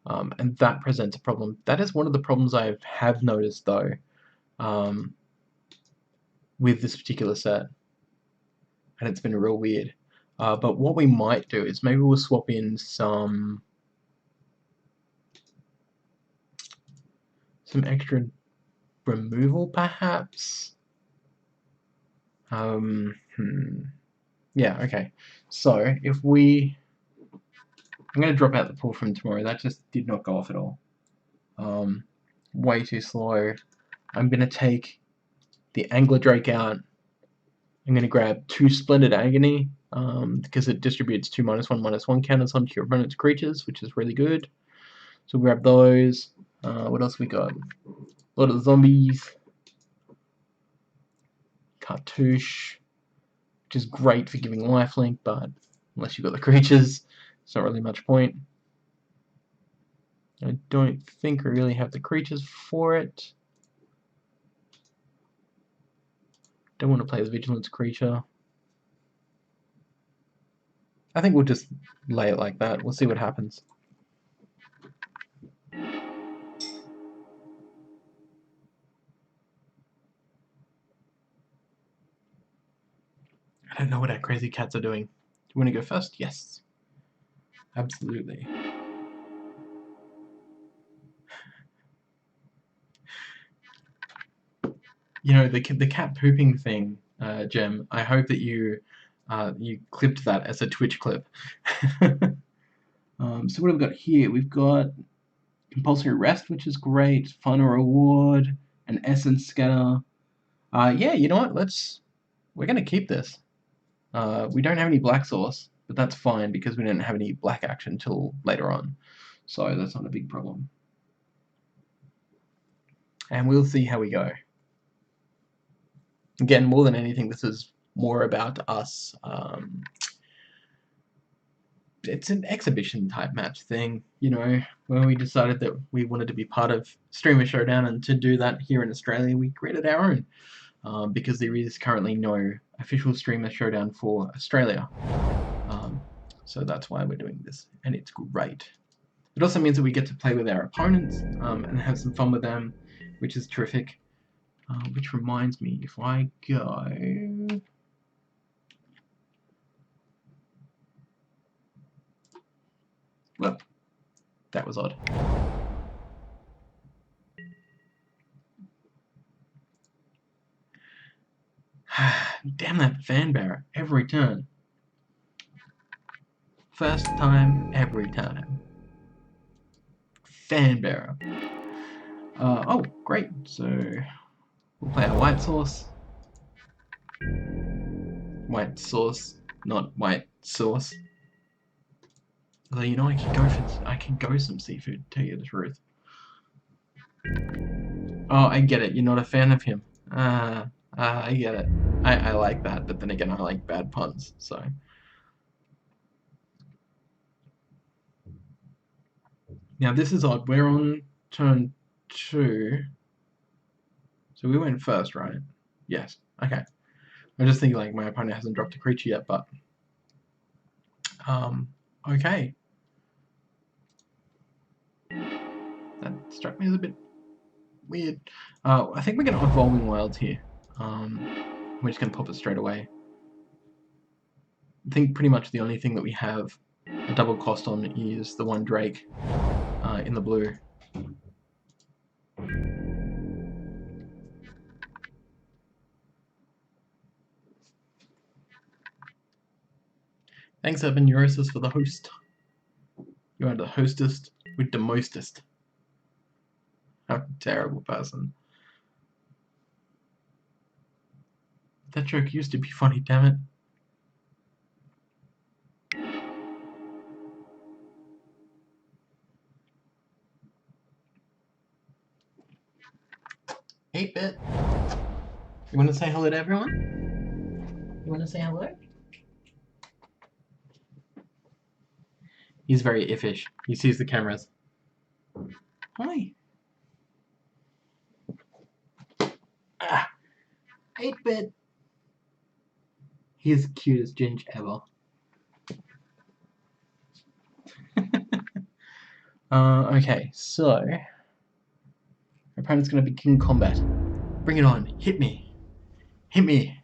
And that presents a problem. That is one of the problems I have noticed though, with this particular set. And it's been real weird. But what we might do is maybe we'll swap in some extra removal perhaps. Yeah, okay. So if we, I'm going to drop out the pull from tomorrow. That just did not go off at all. Way too slow. I'm going to take the Angler Drake out. I'm going to grab 2 Splendid Agony, because it distributes 2 -1/-1 counters onto your opponent's creatures, which is really good. So we'll grab those. What else we got? A lot of zombies. Cartouche, which is great for giving lifelink, but unless you've got the creatures, it's not really much point. I don't think we really have the creatures for it. Don't want to play as Vigilance creature. I think we'll just lay it like that. We'll see what happens. I don't know what our crazy cats are doing. Do you want to go first? Yes. Absolutely. You know, the cat pooping thing, Gem, I hope that you clipped that as a Twitch clip. So what have we got here? We've got Compulsory Rest, which is great, Final Reward, an Essence Scatter. Yeah, you know what? We're going to keep this. We don't have any black source, but that's fine because we didn't have any black action till later on. So that's not a big problem. And we'll see how we go. Again, more than anything, this is more about us. It's an exhibition type match thing, you know, where we decided that we wanted to be part of Streamer Showdown, and to do that here in Australia, we created our own, because there is currently no official Streamer Showdown for Australia. So that's why we're doing this, and it's great. It also means that we get to play with our opponents and have some fun with them, which is terrific. Which reminds me, if I go... Well, that was odd. Damn that fan bearer, every turn. First time, every time. Fan bearer. Oh, great. So we'll play our white sauce. White sauce, not white sauce. Although, you know, I can go some seafood, to tell you the truth. Oh, I get it. You're not a fan of him. I get it. I like that, but then again, I like bad puns, so. Now, this is odd. We're on turn 2. So we went first, right? Yes. Okay. I'm just thinking, like, my opponent hasn't dropped a creature yet, but... okay. That struck me as a bit weird. I think we're going to Evolving Wilds here. We're just going to pop it straight away. I think pretty much the only thing that we have a double cost on is the one Drake in the blue. Thanks, Urban Neurosis, for the host. You are the hostest with the mostest. I'm a terrible person. That joke used to be funny, damn it. Hey, Bit. You want to say hello to everyone? You want to say hello? He's very iffish. He sees the cameras. Hi. Ah, 8-bit. He is the cutest Ginge ever. Okay, so our opponent's gonna begin combat. Bring it on. Hit me. Hit me.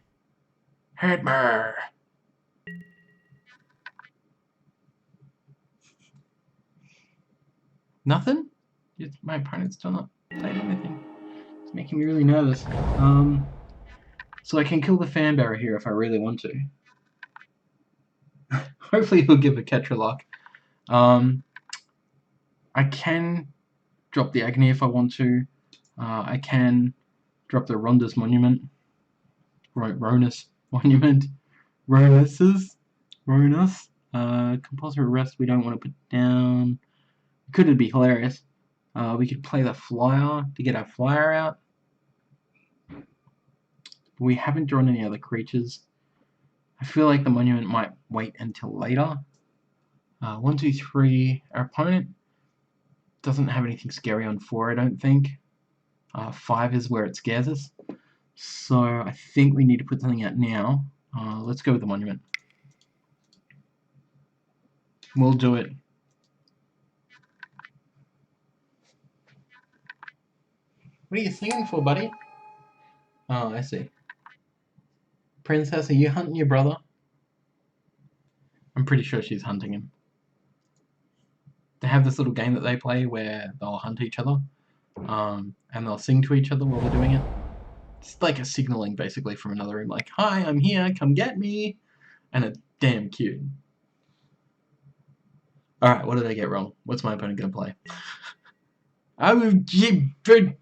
Hit me. Nothing? My opponent's still not playing anything. It's making me really nervous. So I can kill the fan bearer here if I really want to. Hopefully he'll give a Ketra luck. I can drop the Agony if I want to. I can drop the Ronda's Monument. Ronus Monument. Ronus. Compulsory Arrest we don't want to put down. Could it be hilarious? We could play the Flyer to get our Flyer out. We haven't drawn any other creatures. I feel like the Monument might wait until later. 1, 2, 3. Our opponent doesn't have anything scary on 4, I don't think. 5 is where it scares us. So I think we need to put something out now. Let's go with the Monument. We'll do it. What are you singing for, buddy? Oh, I see. Princess, are you hunting your brother? I'm pretty sure she's hunting him. They have this little game that they play where they'll hunt each other, and they'll sing to each other while they're doing it. It's like a signaling, basically, from another room, like, "Hi, I'm here, come get me!" And it's damn cute. Alright, what did I get wrong? What's my opponent gonna play? I will give it.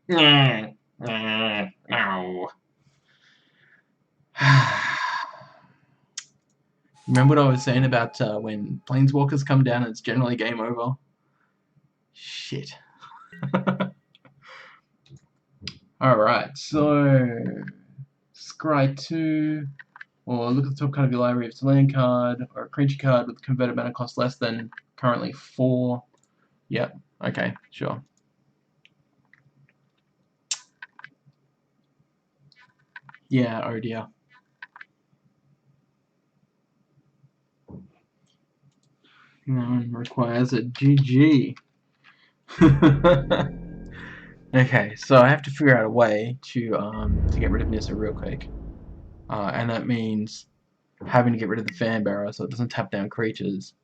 No. Remember what I was saying about when planeswalkers come down, it's generally game over? Shit. Alright, so scry 2, or look at the top card of your library if it's a land card, or a creature card with converted mana cost less than currently 4. Yep, okay, sure. Yeah, oh dear. One requires a GG. Okay, so I have to figure out a way to get rid of Nissa real quick. And that means having to get rid of the fan bearer so it doesn't tap down creatures.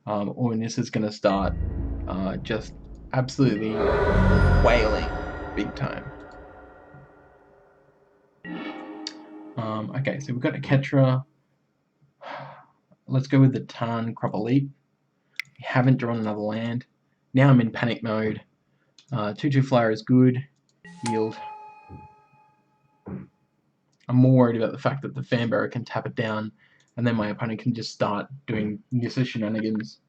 Or Nissa's gonna start just absolutely wailing big time. Okay, so we've got a Ketra. Let's go with the Tarn Crop Elite. We haven't drawn another land. Now I'm in panic mode. 2/2 flyer is good. Yield. I'm more worried about the fact that the fan bearer can tap it down, and then my opponent can just start doing Nissa shenanigans.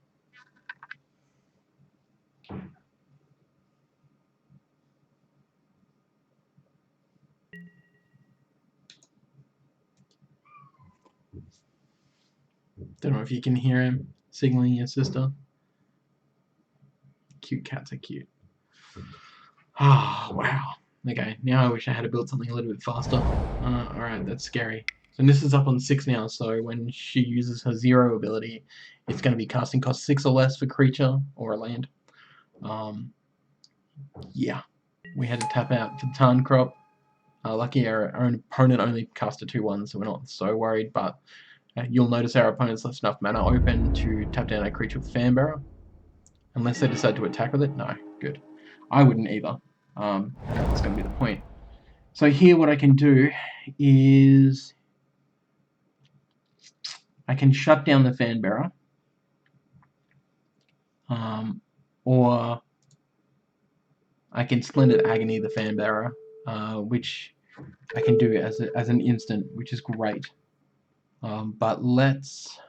Don't know if you can hear him signaling your sister. Cute cats are cute. Oh, wow. Okay, now I wish I had to build something a little bit faster. Alright, that's scary. So this is up on 6 now, so when she uses her 0 ability, it's going to be casting cost 6 or less for creature or a land. Yeah, we had to tap out for Tarn Crop. Lucky our own opponent only cast a 2/1, so we're not so worried, but you'll notice our opponent's left enough mana open to tap down a creature with Fanbearer. Unless they decide to attack with it. No, good. I wouldn't either. That's going to be the point. So here what I can do is I can shut down the Fanbearer. Or I can Splendid Agony the Fanbearer, which I can do as an instant, which is great. But let's...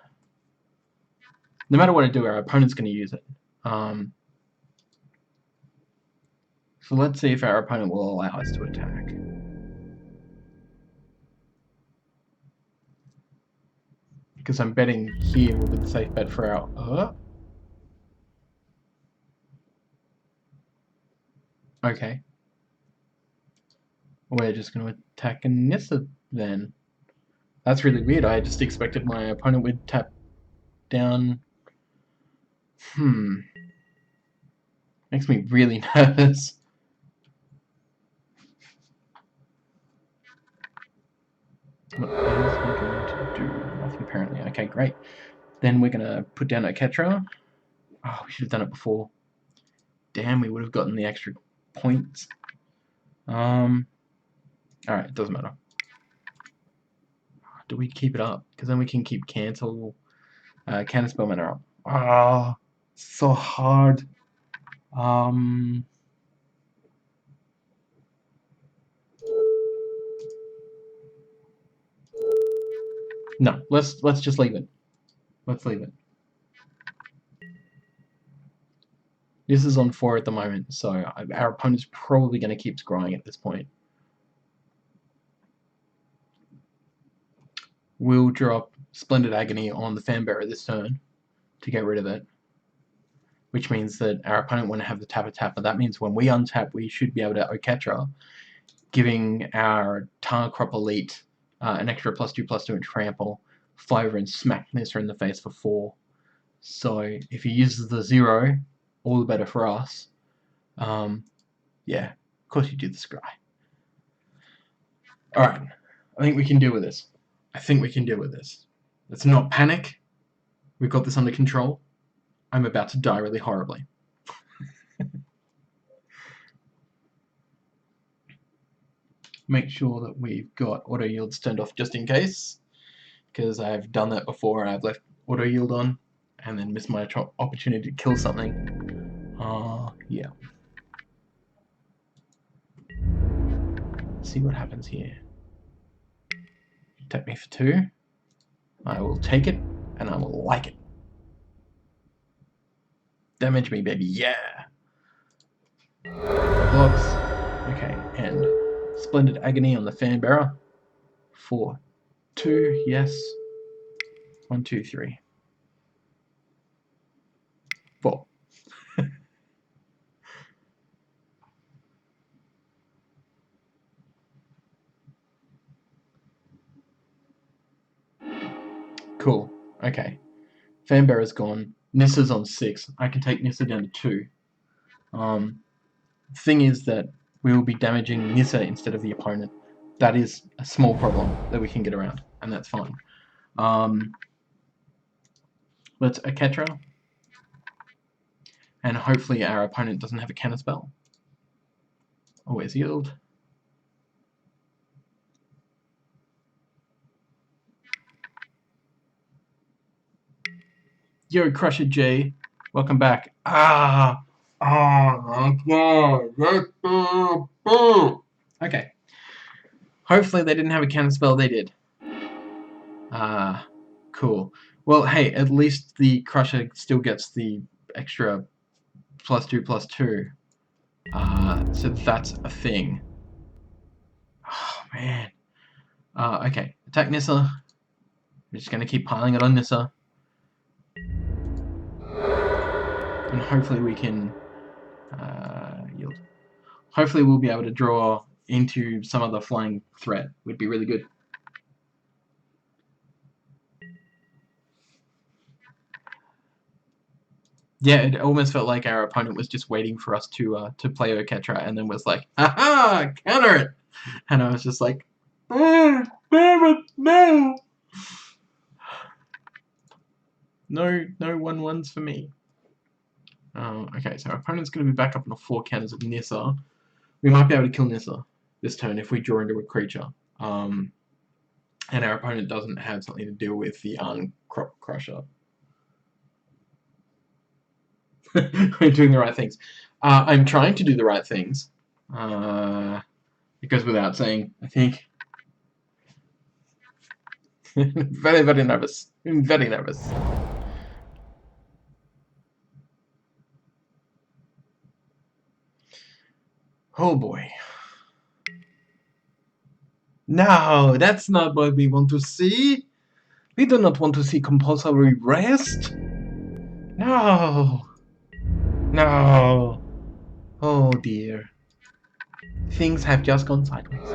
No matter what I do, our opponent's going to use it. So let's see if our opponent will allow us to attack. Because I'm betting here will be the safe bet for our... Okay. We're just going to attack Nissa then. That's really weird. I just expected my opponent would tap down... Makes me really nervous. What is he going to do? Nothing apparently. Okay, great. Then we're going to put down Oketra. Oh, we should have done it before. Damn, we would have gotten the extra points. Alright, it doesn't matter. Do we keep it up? Because then we can keep counterspell mana up. Ah, so hard. No, let's just leave it. Let's leave it. This is on 4 at the moment, so our opponent's probably going to keep scrying at this point. We'll drop Splendid Agony on the Fanbearer this turn to get rid of it, which means that our opponent won't have the Tapper. That means when we untap, we should be able to Oketra, giving our Tarkrop Elite an extra +2/+2 and trample, fly over and smack Nissa in the face for 4. So if he uses the 0, all the better for us. Yeah, of course you do the scry. Alright, I think we can deal with this. Let's not panic. We've got this under control. I'm about to die really horribly. Make sure that we've got auto yield turned off just in case, because I've done that before and I've left auto yield on and then missed my opportunity to kill something. Yeah. Let's see what happens here. Tap me for 2. I will take it and I will like it. Damage me, baby, yeah! Blocks. Okay, and Splendid Agony on the Fanbearer. 4, 2, yes. 1, 2, 3. 4. Cool. Okay. Fanbearer's gone. Nissa's on 6. I can take Nissa down to 2. Thing is that we will be damaging Nissa instead of the opponent. That is a small problem that we can get around, and that's fine. Let's Oketra. And hopefully our opponent doesn't have a counterspell. Always yield. Yo, Crusher J, welcome back. Oh my god. Okay. Hopefully they didn't have a counterspell. They did. Cool. Well, hey, at least the Crusher still gets the extra +2/+2. So that's a thing. Oh, man. Okay. Attack Nissa. We're just going to keep piling it on Nissa. And hopefully we can yield. Hopefully we'll be able to draw into some other flying threat. Would be really good. Yeah, it almost felt like our opponent was just waiting for us to play Oketra and then was like, aha! Counter it! And I was just like, damn it, no! No 1-1s for me. Okay, so our opponent's going to be back up on the 4 counters of Nissa. We might be able to kill Nissa this turn if we draw into a creature. And our opponent doesn't have something to deal with the Crop Crusher. We're doing the right things. I'm trying to do the right things. It goes without saying, I think. Very, very nervous. I'm very nervous. Oh boy. No, that's not what we want to see. We do not want to see compulsory rest. No. No. Oh dear. Things have just gone sideways.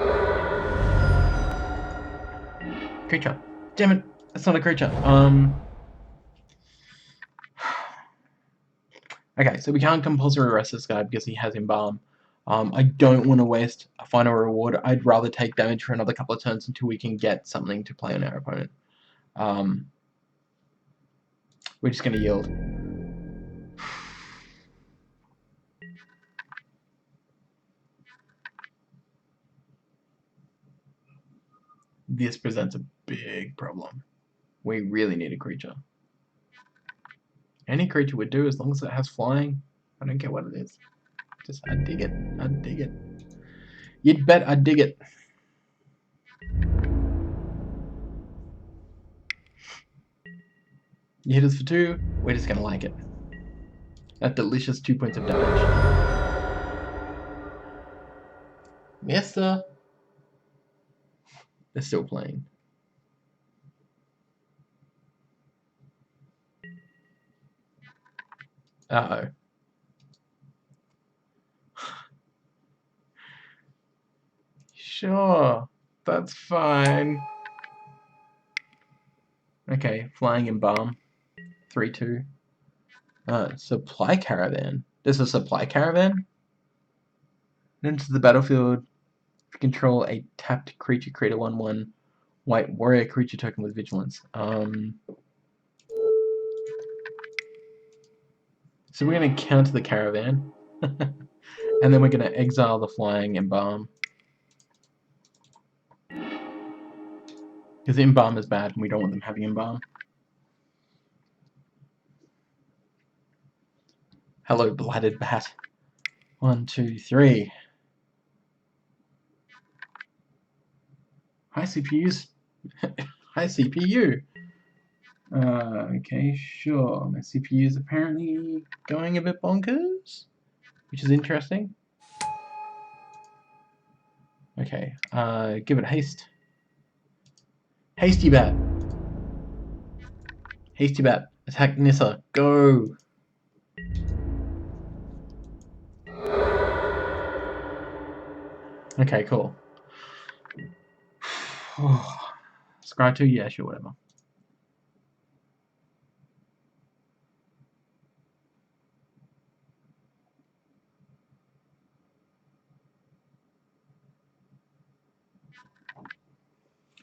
Creature. Damn it. That's not a creature. Okay, so we can't compulsory arrest this guy because he has Embalm. I don't want to waste a final reward. I'd rather take damage for another couple of turns until we can get something to play on our opponent. We're just going to yield. This presents a big problem. We really need a creature. Any creature would do as long as it has flying. I don't care what it is. Just, I dig it. I dig it. You'd bet I dig it. You hit us for 2, we're just gonna like it. That delicious 2 points of damage. Mister. They're still playing. Uh-oh. Sure, that's fine. Okay, Flying Embalm. 3-2. Supply Caravan. There's a Supply Caravan? Enter the battlefield. Control a tapped creature, create a 1/1 white warrior creature token with vigilance. So we're going to counter the caravan. And then we're going to exile the Flying Embalm. Because Embalm is bad and we don't want them having Embalm. Hello, Blighted Bat. 1, 2, 3. Hi, CPUs. Hi, CPU. Okay, sure. My CPU is apparently going a bit bonkers, which is interesting. Okay, give it haste. Hasty Bat. Hasty Bat. Attack Nissa. Go. Okay, cool. Scry 2? Yeah, sure, whatever.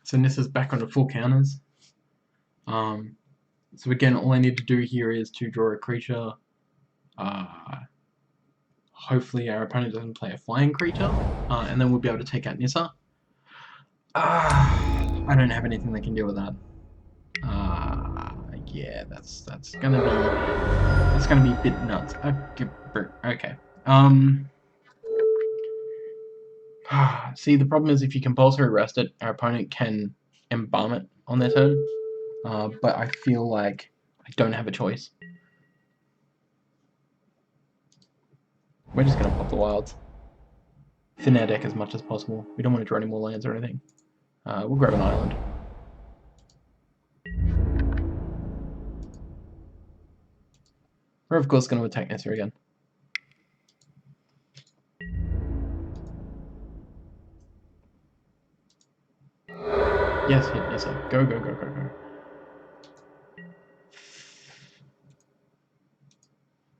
So Nissa's back on the full counters. So again, all I need to do here is to draw a creature. Hopefully our opponent doesn't play a flying creature, and then we'll be able to take out Nissa. I don't have anything that can deal with that. Yeah, that's gonna be a bit nuts. Okay. See, the problem is if you compulsory arrest it, our opponent can embalm it on their turn. But I feel like I don't have a choice. We're just gonna pop the wilds. Thin our deck as much as possible. We don't want to draw any more lands or anything. We'll grab an island. We're of course going to attack Nissa again. Yes, hit Nissa. Go, go, go, go, go.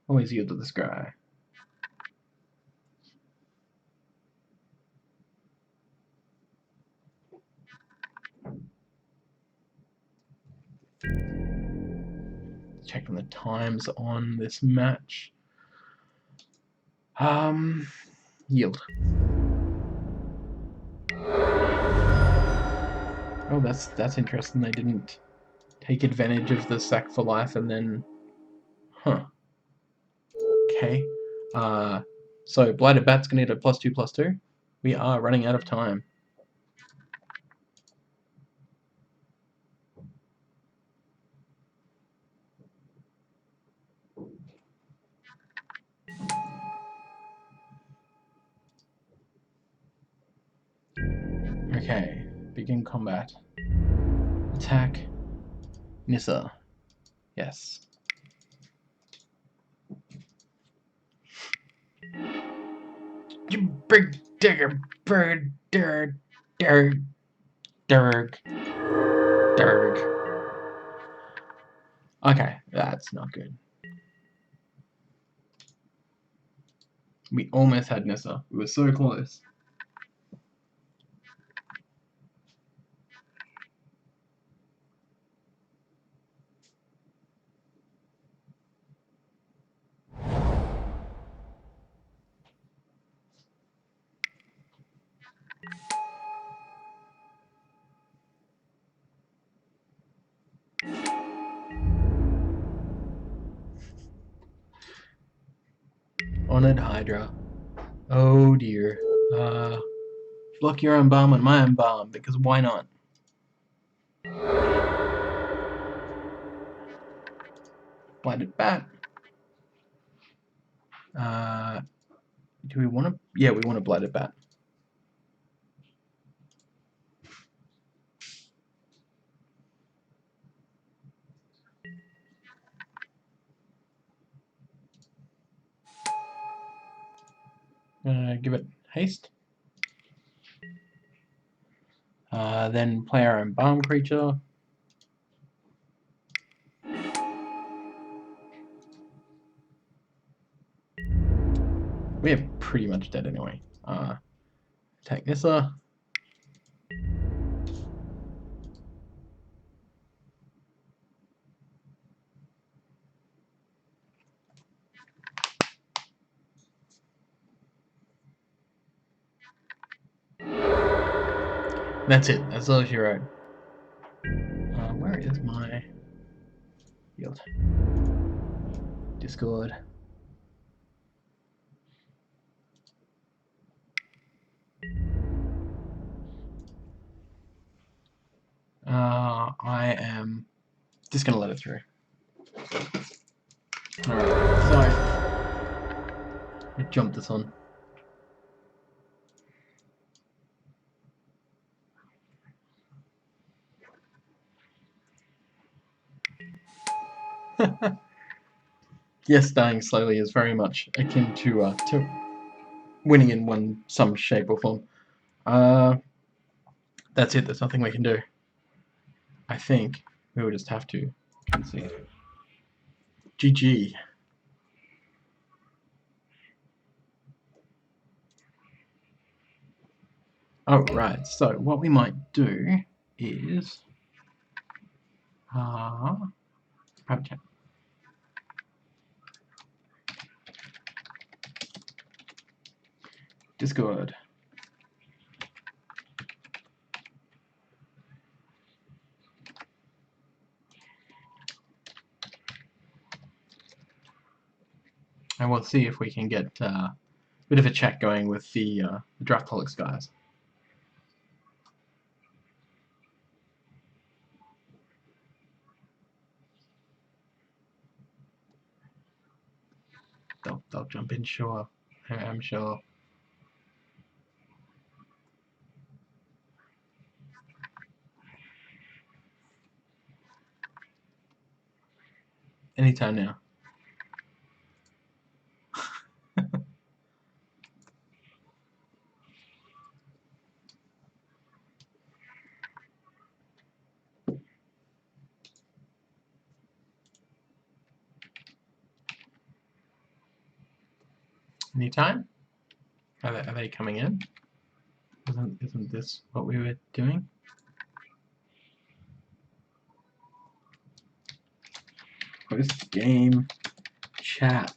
Always yield to this guy. Checking the times on this match. Yield. Oh, that's interesting. They didn't take advantage of the sack for life and then... Huh. Okay. So Blighted Bat's gonna get a +2/+2. We are running out of time. Okay. Begin combat. Attack. Nissa. Yes. You big digger bird, Derg. Okay, that's not good. We almost had Nissa. We were so close. Honored Hydra. Oh dear. Block your own bomb and my own bomb, because why not? Blighted Bat. Do we want to? Yeah, we want a Blighted Bat. Give it haste. Then play our own bomb creature. We are pretty much dead anyway. Attack Nissa. That's it. That's all she wrote. Where is my yield? Discord. I am just gonna let it through. Alright, so I jumped this on. Yes, dying slowly is very much akin to winning in some shape or form. That's it. There's nothing we can do. I think we will just have to concede. GG. Alright, so what we might do is private chat. Discord. And we'll see if we can get a bit of a chat going with the Draftaholics guys. They'll jump in, sure. I'm sure. Anytime now. Anytime? Are they coming in? Isn't this what we were doing? Post-game chat.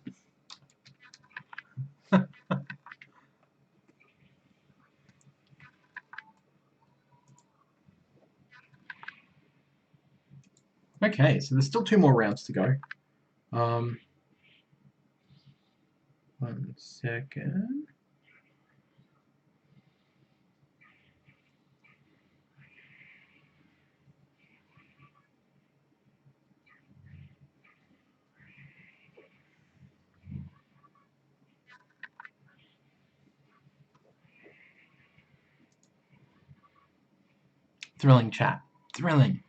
Okay, so there's still 2 more rounds to go. 1 second. Thrilling chat. Thrilling.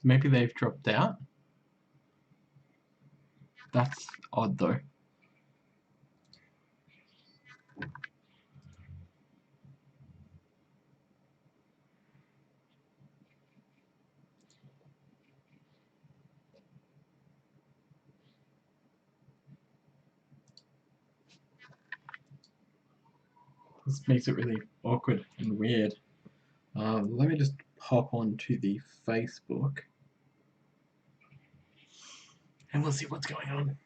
Maybe they've dropped out. That's odd though. This makes it really awkward and weird. Let me just hop onto the Facebook and we'll see what's going on.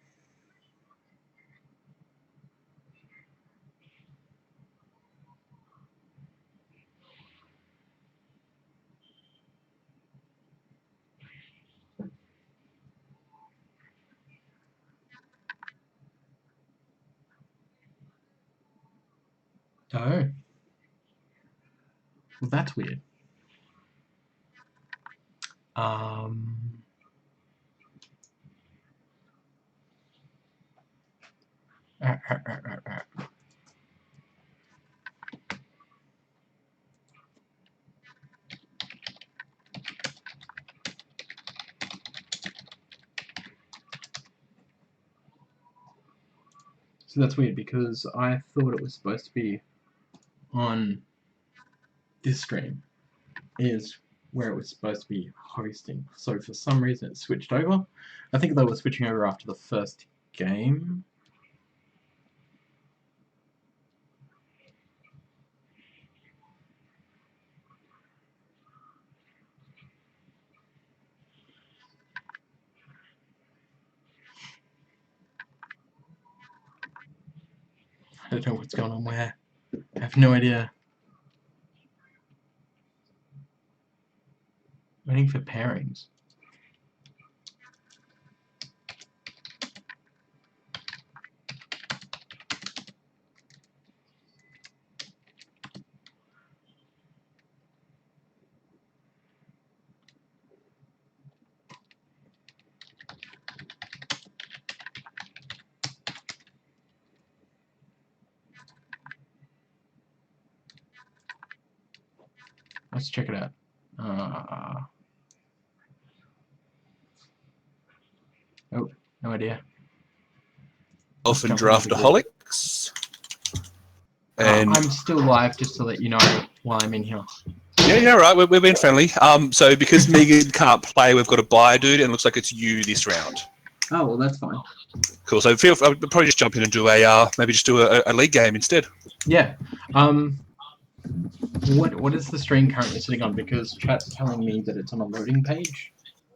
Oh. Well, that's weird. So that's weird because I thought it was supposed to be on this stream is where it was supposed to be hosting. So for some reason it switched over. I think they were switching over after the first game. I don't know what's going on where. I have no idea. Waiting for pairings. Let's check it out. Oh, no idea. Often Draftaholics. And I'm still live, just to let you know while I'm in here. yeah, right. We're being friendly. So because Megan can't play, we've got a buy, dude, and it looks like it's you this round. Oh well, that's fine. Cool. So I'll probably just jump in and do maybe just do a league game instead. Yeah. What is the stream currently sitting on? Because chat's telling me that it's on a loading page.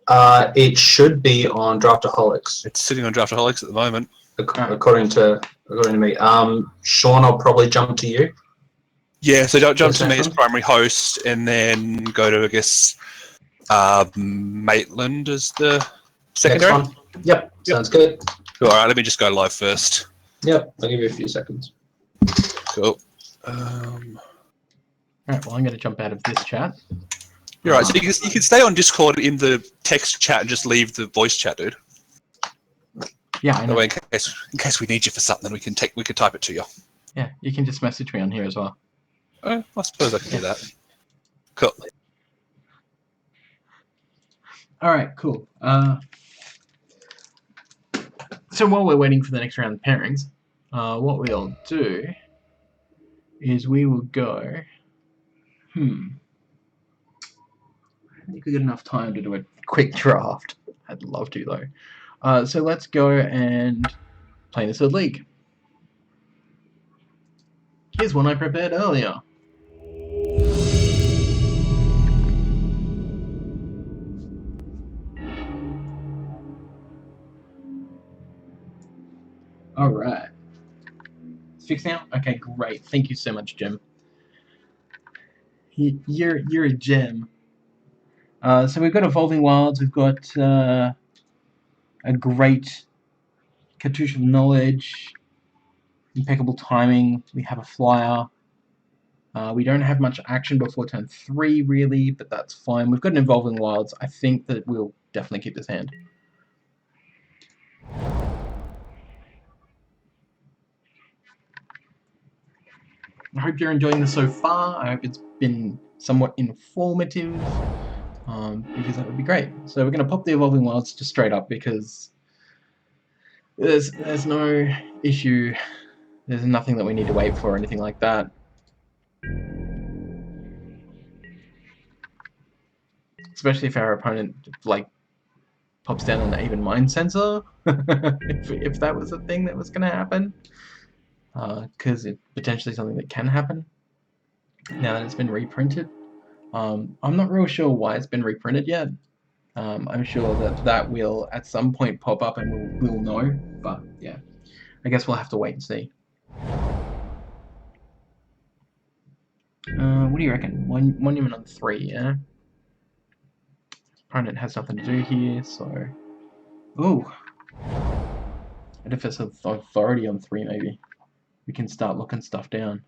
It should be on Draftaholics. It's sitting on Draftaholics at the moment. According to me. Sean, I'll probably jump to you. Yeah, so jump to me as primary host, and then go to, I guess, Maitland as the secondary. Next one. Yep, sounds good. Cool, all right, let me just go live first. Yep, I'll give you a few seconds. Cool. Alright, well I'm going to jump out of this chat. You're right, so you can stay on Discord in the text chat and just leave the voice chat, dude. Yeah, I know. That way, in case we need you for something, we can type it to you. Yeah, you can just message me on here as well. I suppose I can do that. Cool. Alright, cool. So while we're waiting for the next round of pairings, what we'll do is we will go... I don't think we get enough time to do a quick draft. I'd love to, though. So let's go and play in the third league. Here's one I prepared earlier. Alright. It's fixed now? Okay, great. Thank you so much, Jim. You're a gem. So we've got Evolving Wilds, we've got a great Cartouche of Knowledge, impeccable timing, we have a flyer. We don't have much action before turn 3 really, but that's fine. We've got an Evolving Wilds. I think that we'll definitely keep this hand. I hope you're enjoying this so far. I hope it's been somewhat informative, because that would be great. So we're going to pop the Evolving Wilds just straight up because there's no issue. There's nothing that we need to wait for or anything like that. Especially if our opponent like pops down an even mind sensor, if that was a thing that was going to happen, because it's potentially something that can happen now that it's been reprinted. I'm not real sure why it's been reprinted yet. I'm sure that will at some point pop up and we'll know, but yeah, I guess we'll have to wait and see. What do you reckon? Monument on 3, yeah? Opponent has nothing to do here, so... Ooh! Edifice of Authority on 3, maybe. We can start locking stuff down.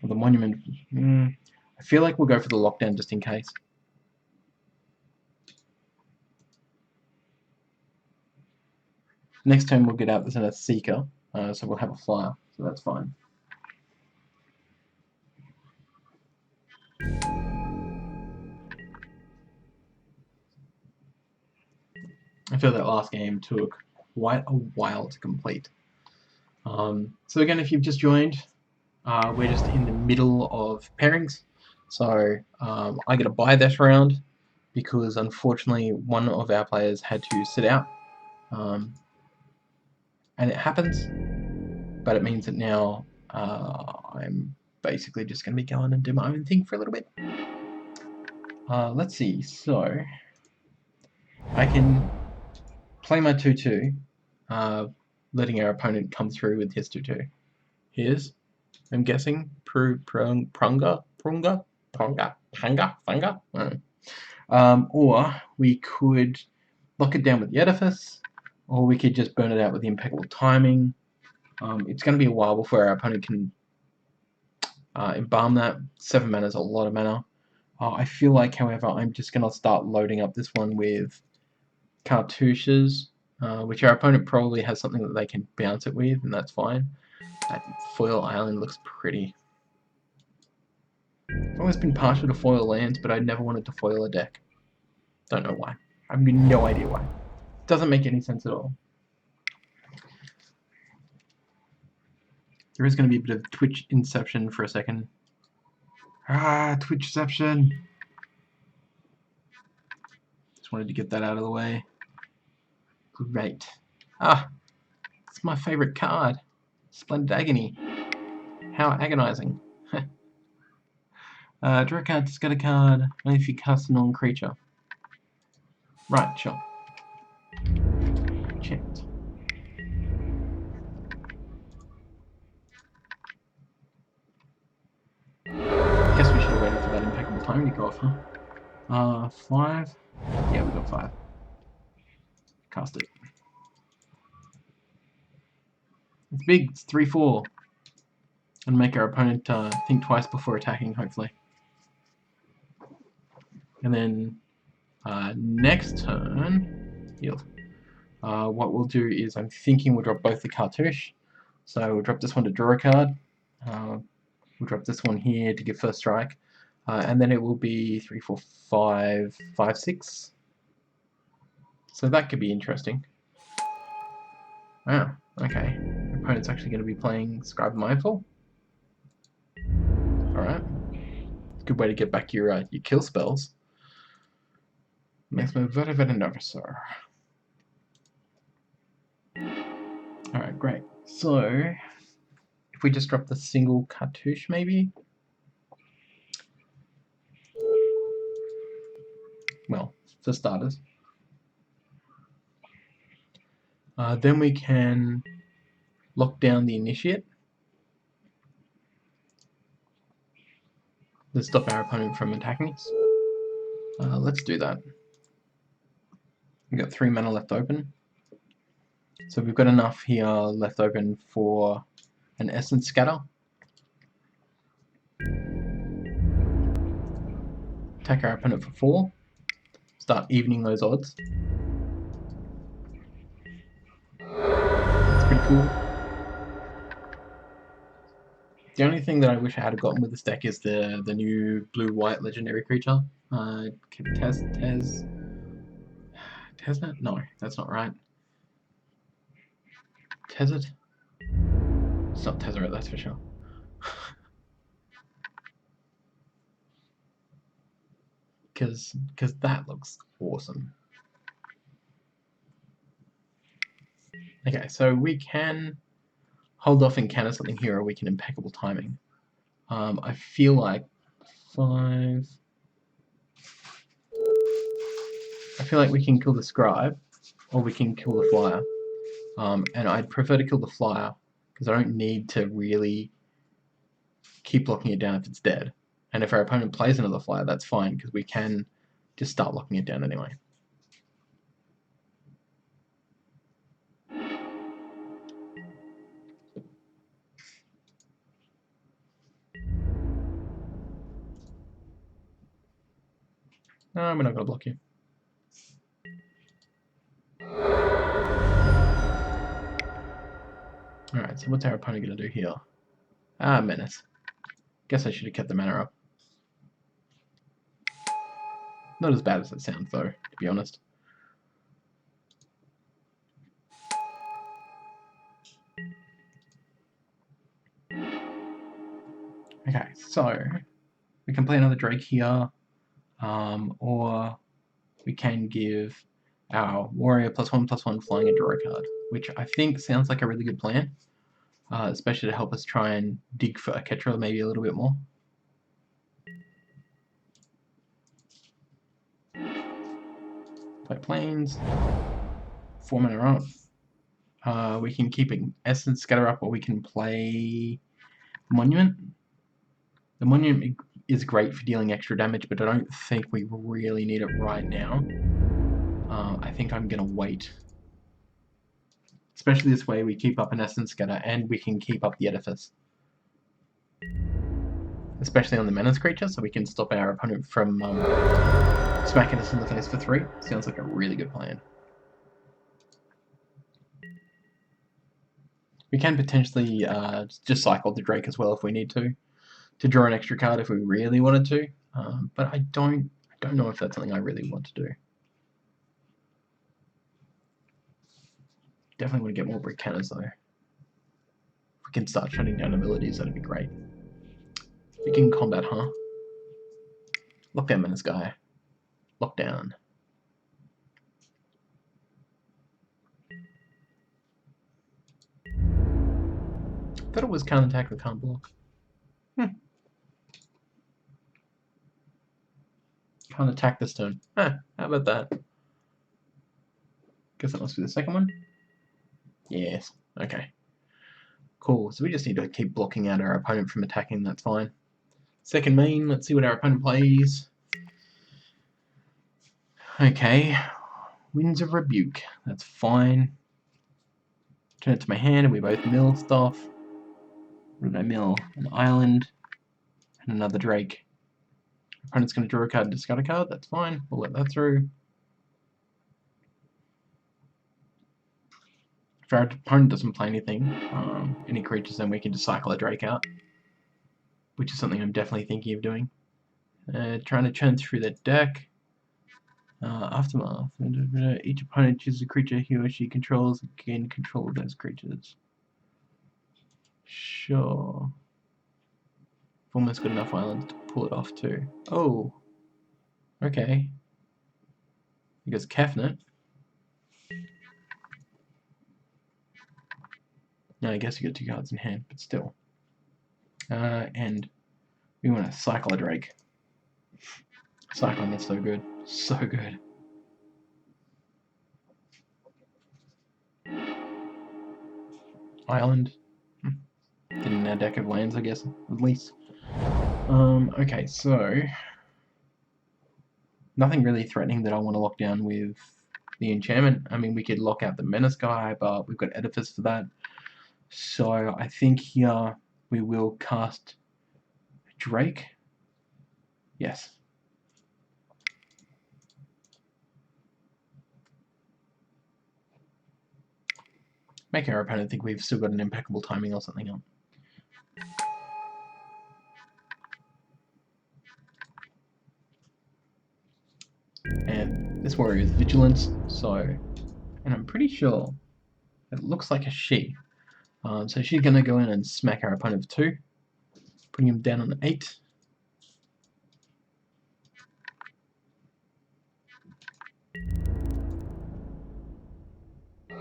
Well, the Monument... I feel like we'll go for the lockdown just in case. Next turn we'll get out as a Seeker, so we'll have a flyer, so that's fine. I feel that last game took quite a while to complete. So again, if you've just joined, we're just in the middle of pairings. So I get a bye this round because unfortunately one of our players had to sit out. And it happens, but it means that now I'm basically just going to be going and do my own thing for a little bit. Let's see, so I can play my 2-2, letting our opponent come through with his 2-2. Here's, I'm guessing, Prunga. Or we could lock it down with the Edifice, or we could just burn it out with the impeccable timing. It's going to be a while before our opponent can embalm that. 7 mana is a lot of mana. I feel like, however, I'm just going to start loading up this one with cartouches, which our opponent probably has something that they can bounce it with, and that's fine. That foil island looks pretty. I've always been partial to foil lands, but I never wanted to foil a deck. Don't know why. I've got no idea why. Doesn't make any sense at all. There is going to be a bit of Twitch inception for a second. Twitchception. Just wanted to get that out of the way. Great. It's my favorite card. Splendid Agony. How agonizing. Draw a card, discard a card, only if you cast a non-creature. Right, sure. Checked. Guess we should have waited for that impeccable timing to go off, huh? 5. Yeah, we got 5. Cast it. It's big, it's 3/4. And make our opponent think twice before attacking, hopefully. And then next turn, yield. What we'll do is, I'm thinking we'll drop both the cartouche. So we'll drop this one to draw a card. We'll drop this one here to give first strike. And then it will be 3, 4, 5, 5, 6. So that could be interesting. Wow, okay. Your opponent's actually going to be playing Scribe Mindful. Alright. Good way to get back your kill spells. Maximum Vertivenavisor. Alright, great. So, if we just drop the single cartouche, maybe? Well, for starters. Then we can lock down the initiate. To stop our opponent from attacking us. Let's do that. We've got 3 mana left open. So we've got enough here left open for an Essence Scatter. Attack our opponent for 4. Start evening those odds. It's pretty cool. The only thing that I wish I had gotten with this deck is the new blue-white legendary creature. Tesnet? No, that's not right. Tezzet? It's not Tezzeret, that's for sure. Because that looks awesome. Okay, so we can hold off and counter something here, or we can impeccable timing. I feel like 5... I feel like we can kill the scribe, or we can kill the flyer. And I'd prefer to kill the flyer, because I don't need to really keep locking it down if it's dead. And if our opponent plays another flyer, that's fine, because we can just start locking it down anyway. No, we're not going to block you. Alright, so what's our opponent going to do here? Ah, Menace. Guess I should have kept the mana up. Not as bad as it sounds, though, to be honest. Okay, so we can play another Drake here, or we can give our warrior +1/+1 flying a draw card, which I think sounds like a really good plan, especially to help us try and dig for a Ketra maybe a little bit more. Play planes, 4 mana up. We can keep an Essence Scatter up, or we can play Monument. The Monument is great for dealing extra damage, but I don't think we really need it right now. I think I'm going to wait. Especially this way we keep up an Essence Scatter, and we can keep up the Edifice. Especially on the Menace creature, so we can stop our opponent from smacking us in the face for 3. Sounds like a really good plan. We can potentially just cycle the Drake as well if we need to draw an extra card if we really wanted to. But I don't know if that's something I really want to do. Definitely want to get more brick cannons though. If we can start shutting down abilities, that'd be great. We can combat, huh? Lockdown Menace guy. Lockdown. Thought it was can't attack or can't block. Can't attack this turn. How about that? Guess that must be the second one. Yes. Okay. Cool. So we just need to keep blocking out our opponent from attacking. That's fine. Second main. Let's see what our opponent plays. Okay. Winds of Rebuke. That's fine. Turn it to my hand and we both mill stuff. What did I mill? An island and another Drake. Opponent's going to draw a card and discard a card. That's fine. We'll let that through. If our opponent doesn't play anything, any creatures, then we can just cycle a Drake out, which is something I'm definitely thinking of doing. Trying to churn through the deck. Aftermath. Each opponent chooses a creature he or she controls and gain control of those creatures. Sure. I've almost got enough islands to pull it off too. Oh. Okay. Because Kefnet. No, I guess you get 2 cards in hand, but still. And we want to cycle a Drake. Cycling is so good. So good. Island. Getting our deck of lands, I guess, at least. Okay, so nothing really threatening that I want to lock down with the enchantment. I mean, we could lock out the Menace guy, but we've got Edifice for that. So I think here we will cast Drake. Yes. Make our opponent think we've still got an impeccable timing or something else. And this warrior is Vigilance, so, and I'm pretty sure it looks like a she. So she's going to go in and smack our opponent for 2, putting him down on 8. I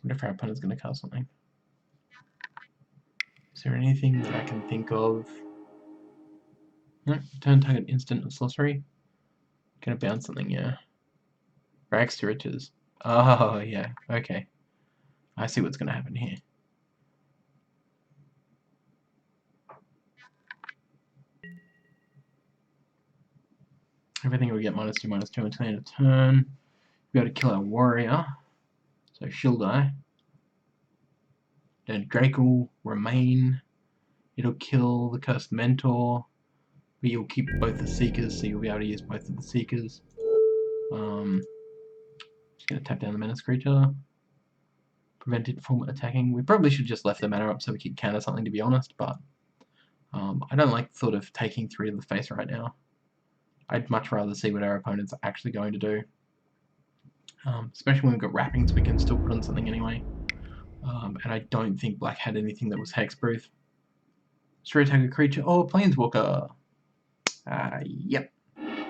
wonder if our opponent's going to cast something. Is there anything that I can think of? No, turn target instant or sorcery. Gonna bounce something, yeah. Rags to riches. Oh, yeah, okay. I see what's gonna happen here. Everything will get -2/-2 until the end of turn. We gotta kill our warrior. So she'll die. Then Drake will remain. It'll kill the Cursed Mentor. But you'll keep both the Seekers, so you'll be able to use both of the Seekers. Just gonna tap down the Menace creature. Prevent it from attacking. We probably should just left the mana up so we could counter something, to be honest, but I don't like the thought of taking 3 to the face right now. I'd much rather see what our opponents are actually going to do. Especially when we've got wrappings, we can still put on something anyway. And I don't think black had anything that was hexproof. Straight attack a creature. Oh, Planeswalker! Yep.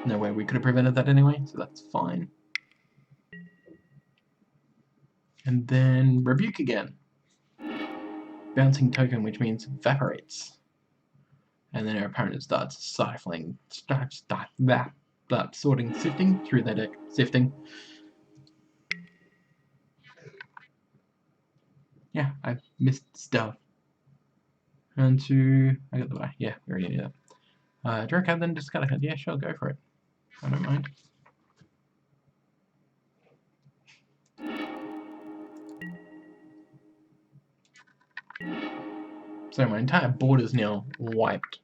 No way we could have prevented that anyway, so that's fine. And then Rebuke again. Bouncing token, which means evaporates. And then our opponent starts sifting, sorting, sifting through their deck. Sifting. Yeah, I missed stuff. And I got the buy. Yeah, we already knew that. Draw a card, then discard a card. Yeah, sure, go for it. I don't mind. So my entire board is now wiped.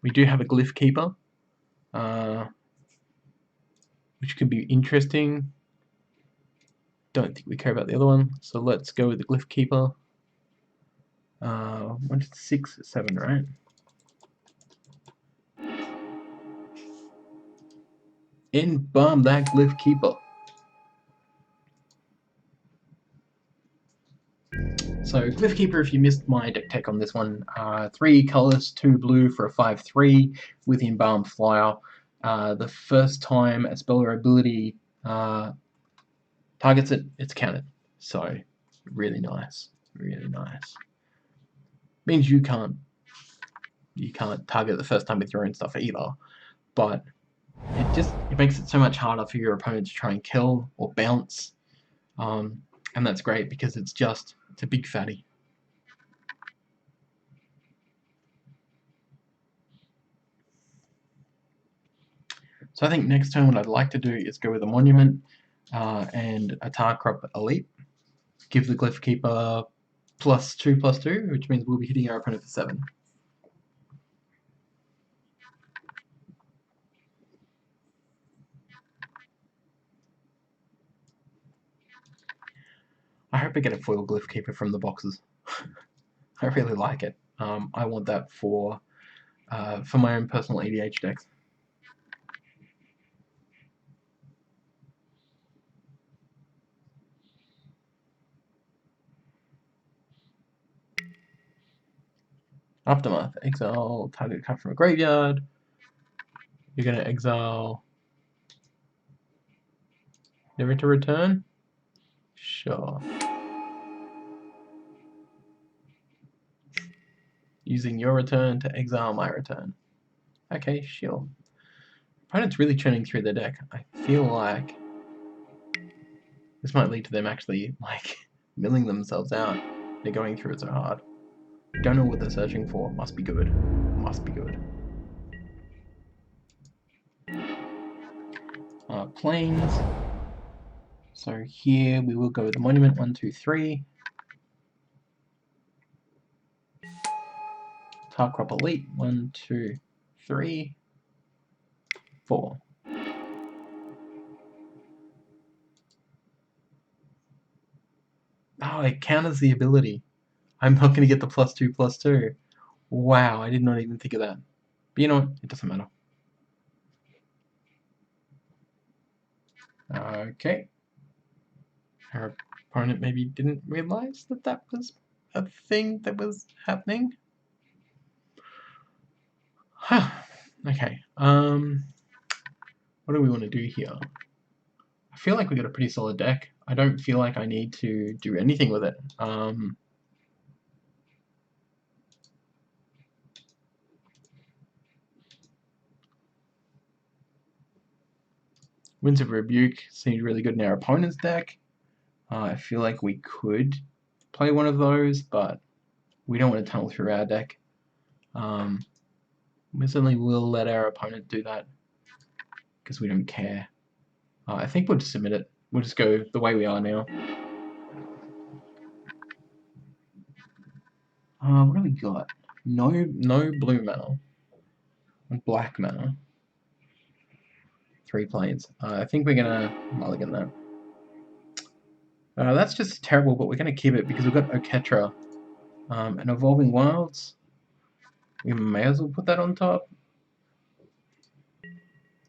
We do have a Glyph Keeper, which could be interesting. Don't think we care about the other one, so let's go with the Glyph Keeper. 1 to 6, 7, right? Embalm that Glyph Keeper. So Glyph Keeper, if you missed my deck tech on this one, 3 colors, 2 blue for a 5/3 with Embalm Flyer. The first time a spell or ability targets it, it's counted. So really nice, really nice. Means you can't target the first time with your own stuff either, but it makes it so much harder for your opponent to try and kill or bounce, and that's great because it's a big fatty. So I think next turn what I'd like to do is go with a Monument and a Tarkrop Elite. Give the Glyph Keeper +2/+2, which means we'll be hitting our opponent for 7. I hope I get a foil Glyph Keeper from the boxes. I really like it. I want that for my own personal EDH decks. Aftermath. Exile target card from a graveyard. You're going to exile Never to return? Sure. Using your return to exile my return. Okay, sure. Opponent's really churning through their deck. I feel like this might lead to them actually, like, milling themselves out. They're going through it so hard. Don't know what they're searching for. Must be good. Must be good. Planes. So here we will go with the monument. 1, 2, 3. Tarkrop Elite. 1, 2, 3, 4. Oh, it counters the ability. I'm not going to get the +2/+2. Wow, I did not even think of that. But you know what? It doesn't matter. Okay. Our opponent maybe didn't realize that that was a thing that was happening. Huh. Okay. What do we want to do here? I feel like we got a pretty solid deck. I don't feel like I need to do anything with it. Winds of Rebuke seems really good in our opponent's deck. I feel like we could play one of those, but we don't want to tunnel through our deck. We certainly will let our opponent do that because we don't care. I think we'll just submit it. We'll just go the way we are now. What do we got? No blue mana. Black mana. 3 planes. I think we're gonna mulligan that. That's just terrible, but we're gonna keep it because we've got Oketra and Evolving Wilds. We may as well put that on top.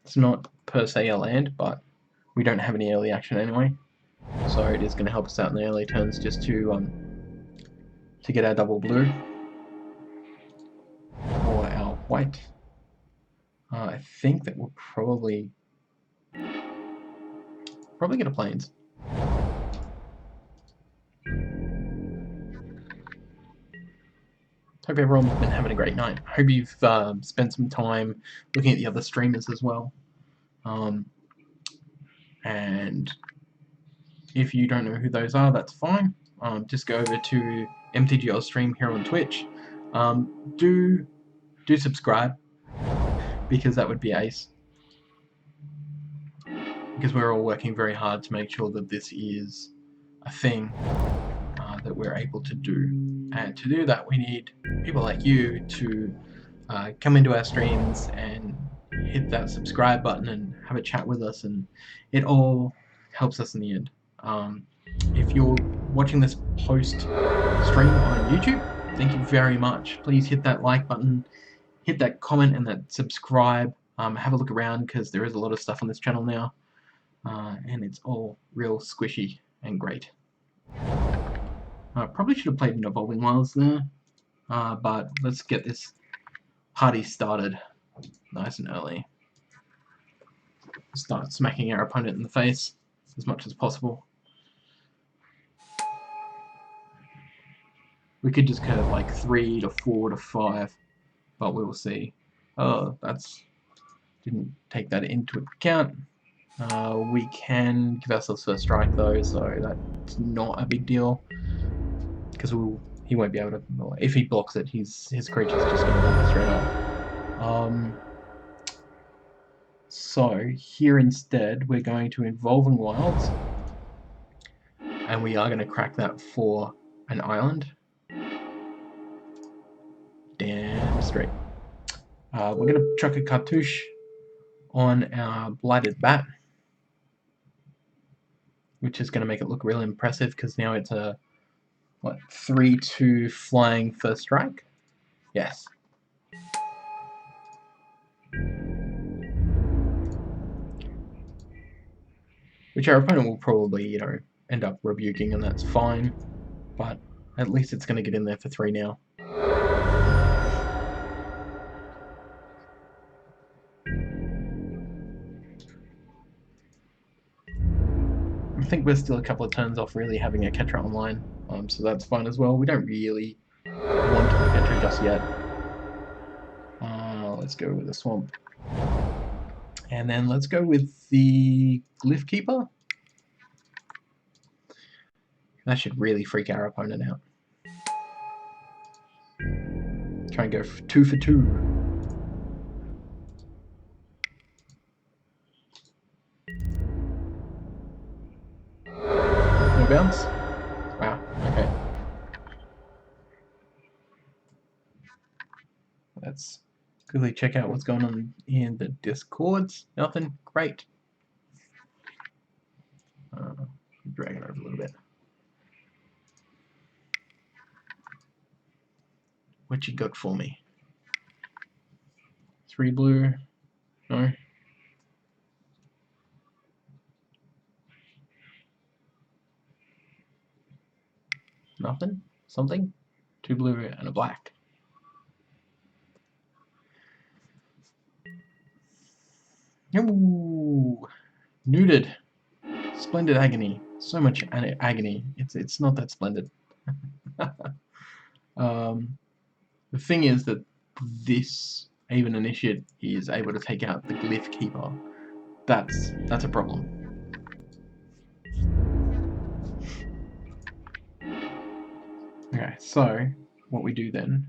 It's not per se a land, but we don't have any early action anyway, so it is going to help us out in the early turns just to get our double blue or our white. I think that we'll probably get a plains. Hope everyone's been having a great night. Hope you've spent some time looking at the other streamers as well. And if you don't know who those are, that's fine. Just go over to MTG AUSTREAM here on Twitch. Do subscribe, because that would be ace. Because we're all working very hard to make sure that this is a thing that we're able to do. And to do that, we need people like you to come into our streams and hit that subscribe button and have a chat with us, and it all helps us in the end. If you're watching this post stream on YouTube, thank you very much. Please hit that like button, hit that comment and that subscribe. Have a look around, because there is a lot of stuff on this channel now, and it's all real squishy and great. Probably should have played an Evolving Wilds there, but let's get this party started nice and early. Start smacking our opponent in the face as much as possible. We could just curve like 3 to 4 to 5, but we will see. Oh, didn't take that into account. We can give ourselves first strike though, so that's not a big deal, because he won't be able to. If he blocks it, his creature's just going to die straight up. So here instead, we're going to Evolving Wilds, and we are going to crack that for an island. Damn straight. We're going to chuck a cartouche on our Blighted Bat, which is going to make it look really impressive, because now it's a 3/2 flying first strike. Yes. Which our opponent will probably, end up rebuking, and that's fine. But at least it's going to get in there for 3 now. think we're still a couple of turns off really having a Ketra online, so that's fine as well. We don't really want a Ketra just yet. Let's go with the Swamp. And then let's go with the Glyph Keeper. That should really freak our opponent out. Try and go 2 for 2. No bounce? Wow, okay. Let's quickly check out what's going on in the Discords. Nothing? Great. Drag it over a little bit. What you got for me? 3 blue? No? Nothing? Something? 2 blue and a black. Ooh, neutered. Splendid agony. So much agony. It's not that splendid. The thing is that this Aven Initiate is able to take out the Glyph Keeper. That's a problem. Okay, so what we do then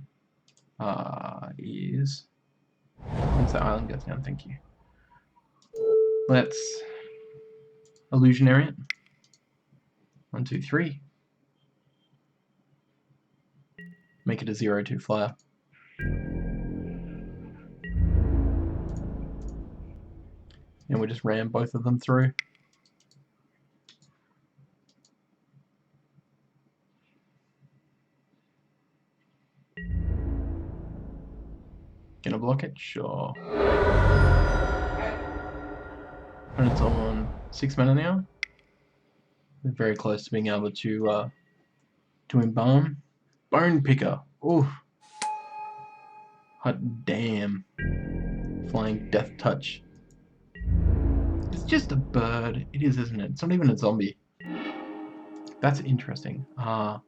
is once the island goes down, thank you. Let's Illusionary it. 1, 2, 3. Make it a 0/2 flyer. And we'll just ram both of them through. Gonna block it? Sure. And it's on 6 mana now. We're very close to being able to embalm. Bone Picker. Oof. Hot damn. Flying Death Touch. It's just a bird. It is, isn't it? It's not even a zombie. That's interesting. But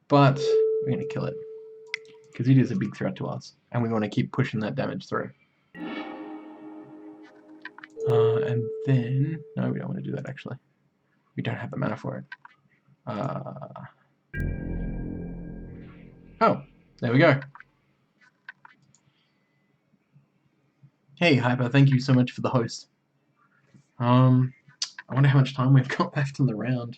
we're gonna kill it. Because it is a big threat to us. And we want to keep pushing that damage through. And then... No, we don't want to do that actually. We don't have the mana for it. Oh, there we go. Hey, Hyper, thank you so much for the host. I wonder how much time we've got left in the round.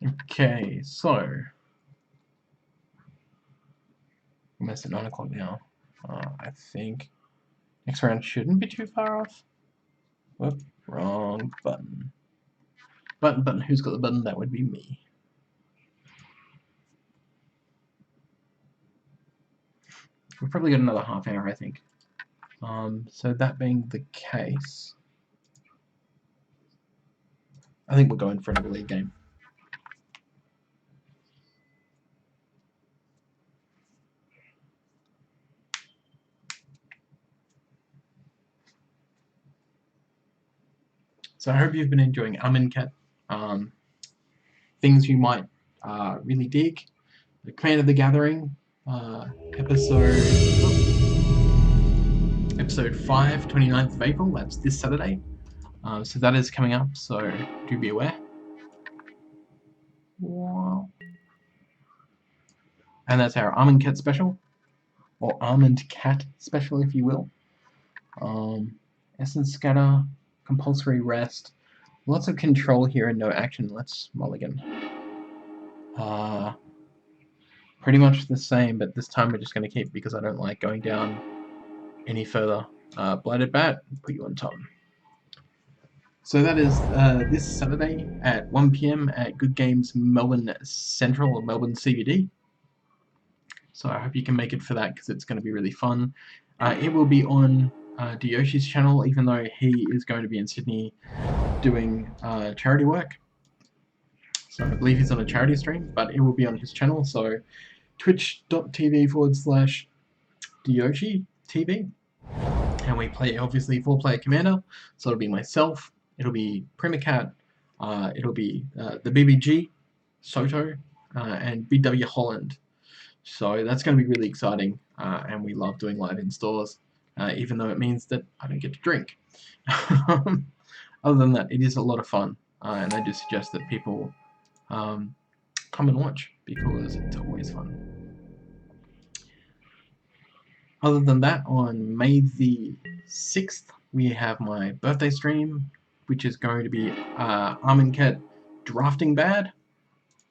Okay, so almost at 9 o'clock now. I think next round shouldn't be too far off. Whoop, wrong button. Button. Who's got the button? That would be me. We've probably got another half hour, I think. So that being the case, I think we're going for another league game. So I hope you've been enjoying Amonkhet. Things you might really dig. The Command of the Gathering, episode 5, 29th of April. That's this Saturday. So that is coming up, so do be aware. Wow. And that's our Amonkhet special, or Almond Cat special, if you will. Essence Scatter, Compulsory Rest, lots of control here and no action. Let's mulligan. Pretty much the same, but this time we're just going to keep because I don't like going down any further. Blighted Bat, put you on top. So that is this Saturday at 1 PM at Good Games Melbourne Central or Melbourne CBD. So I hope you can make it for that because it's going to be really fun. It will be on Diyoshi's channel, even though he is going to be in Sydney doing charity work. So I believe he's on a charity stream, but it will be on his channel. So twitch.tv/Diyoshi TV. And we play, obviously, 4-player commander. So it'll be myself, it'll be Primacat, it'll be the BBG, Soto, and BW Holland. So that's going to be really exciting, and we love doing live in stores, even though it means that I don't get to drink. Other than that, it is a lot of fun, and I do suggest that people come and watch, because it's always fun. Other than that, on May the 6th, we have my birthday stream, which is going to be Amonkhet Drafting Bad.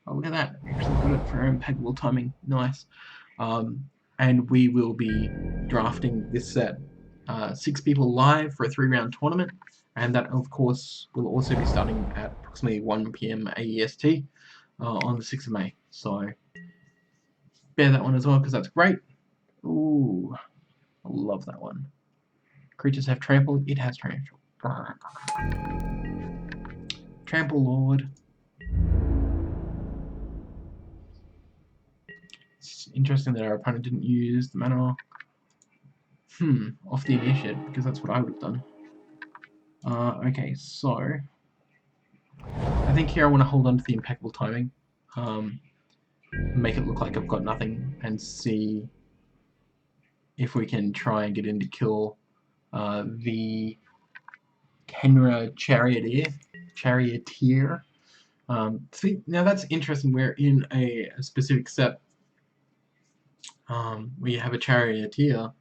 Oh, look at that. Actually got it for impeccable timing. Nice. And we will be drafting this set. 6 people live for a 3-round tournament. And that, of course, will also be starting at approximately 1 PM AEST on the 6th of May. So, bear that one as well, because that's great. Ooh, I love that one. Creatures have trample. It has trample. Trample Lord. It's interesting that our opponent didn't use the mana off the initiate, because that's what I would have done. Okay, so I think here I want to hold on to the impeccable timing. Make it look like I've got nothing, and see if we can try and get in to kill the Kenra Charioteer. See, now that's interesting. We're in a specific set where you have a Charioteer,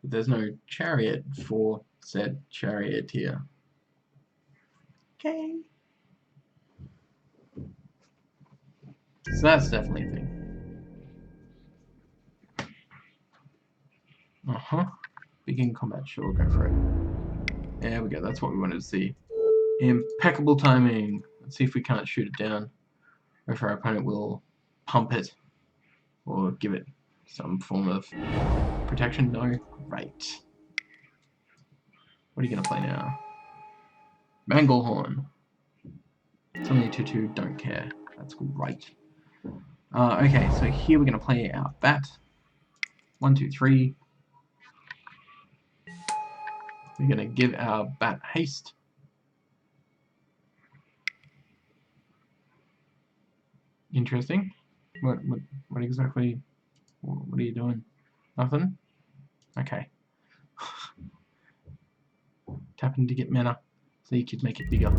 but there's no chariot for said Charioteer. Okay. So that's definitely a thing. Begin combat, sure, go for it. There we go, that's what we wanted to see. Impeccable timing. Let's see if we can't shoot it down, or if our opponent will pump it, or give it some form of protection. No? Right. What are you going to play now? Manglehorn. It's only a 2/2, don't care. That's great. Okay, so here we're going to play our bat. 1, 2, 3. We're going to give our bat haste. Interesting. What exactly? What are you doing? Nothing? Okay. Tapping to get mana, so you could make it bigger,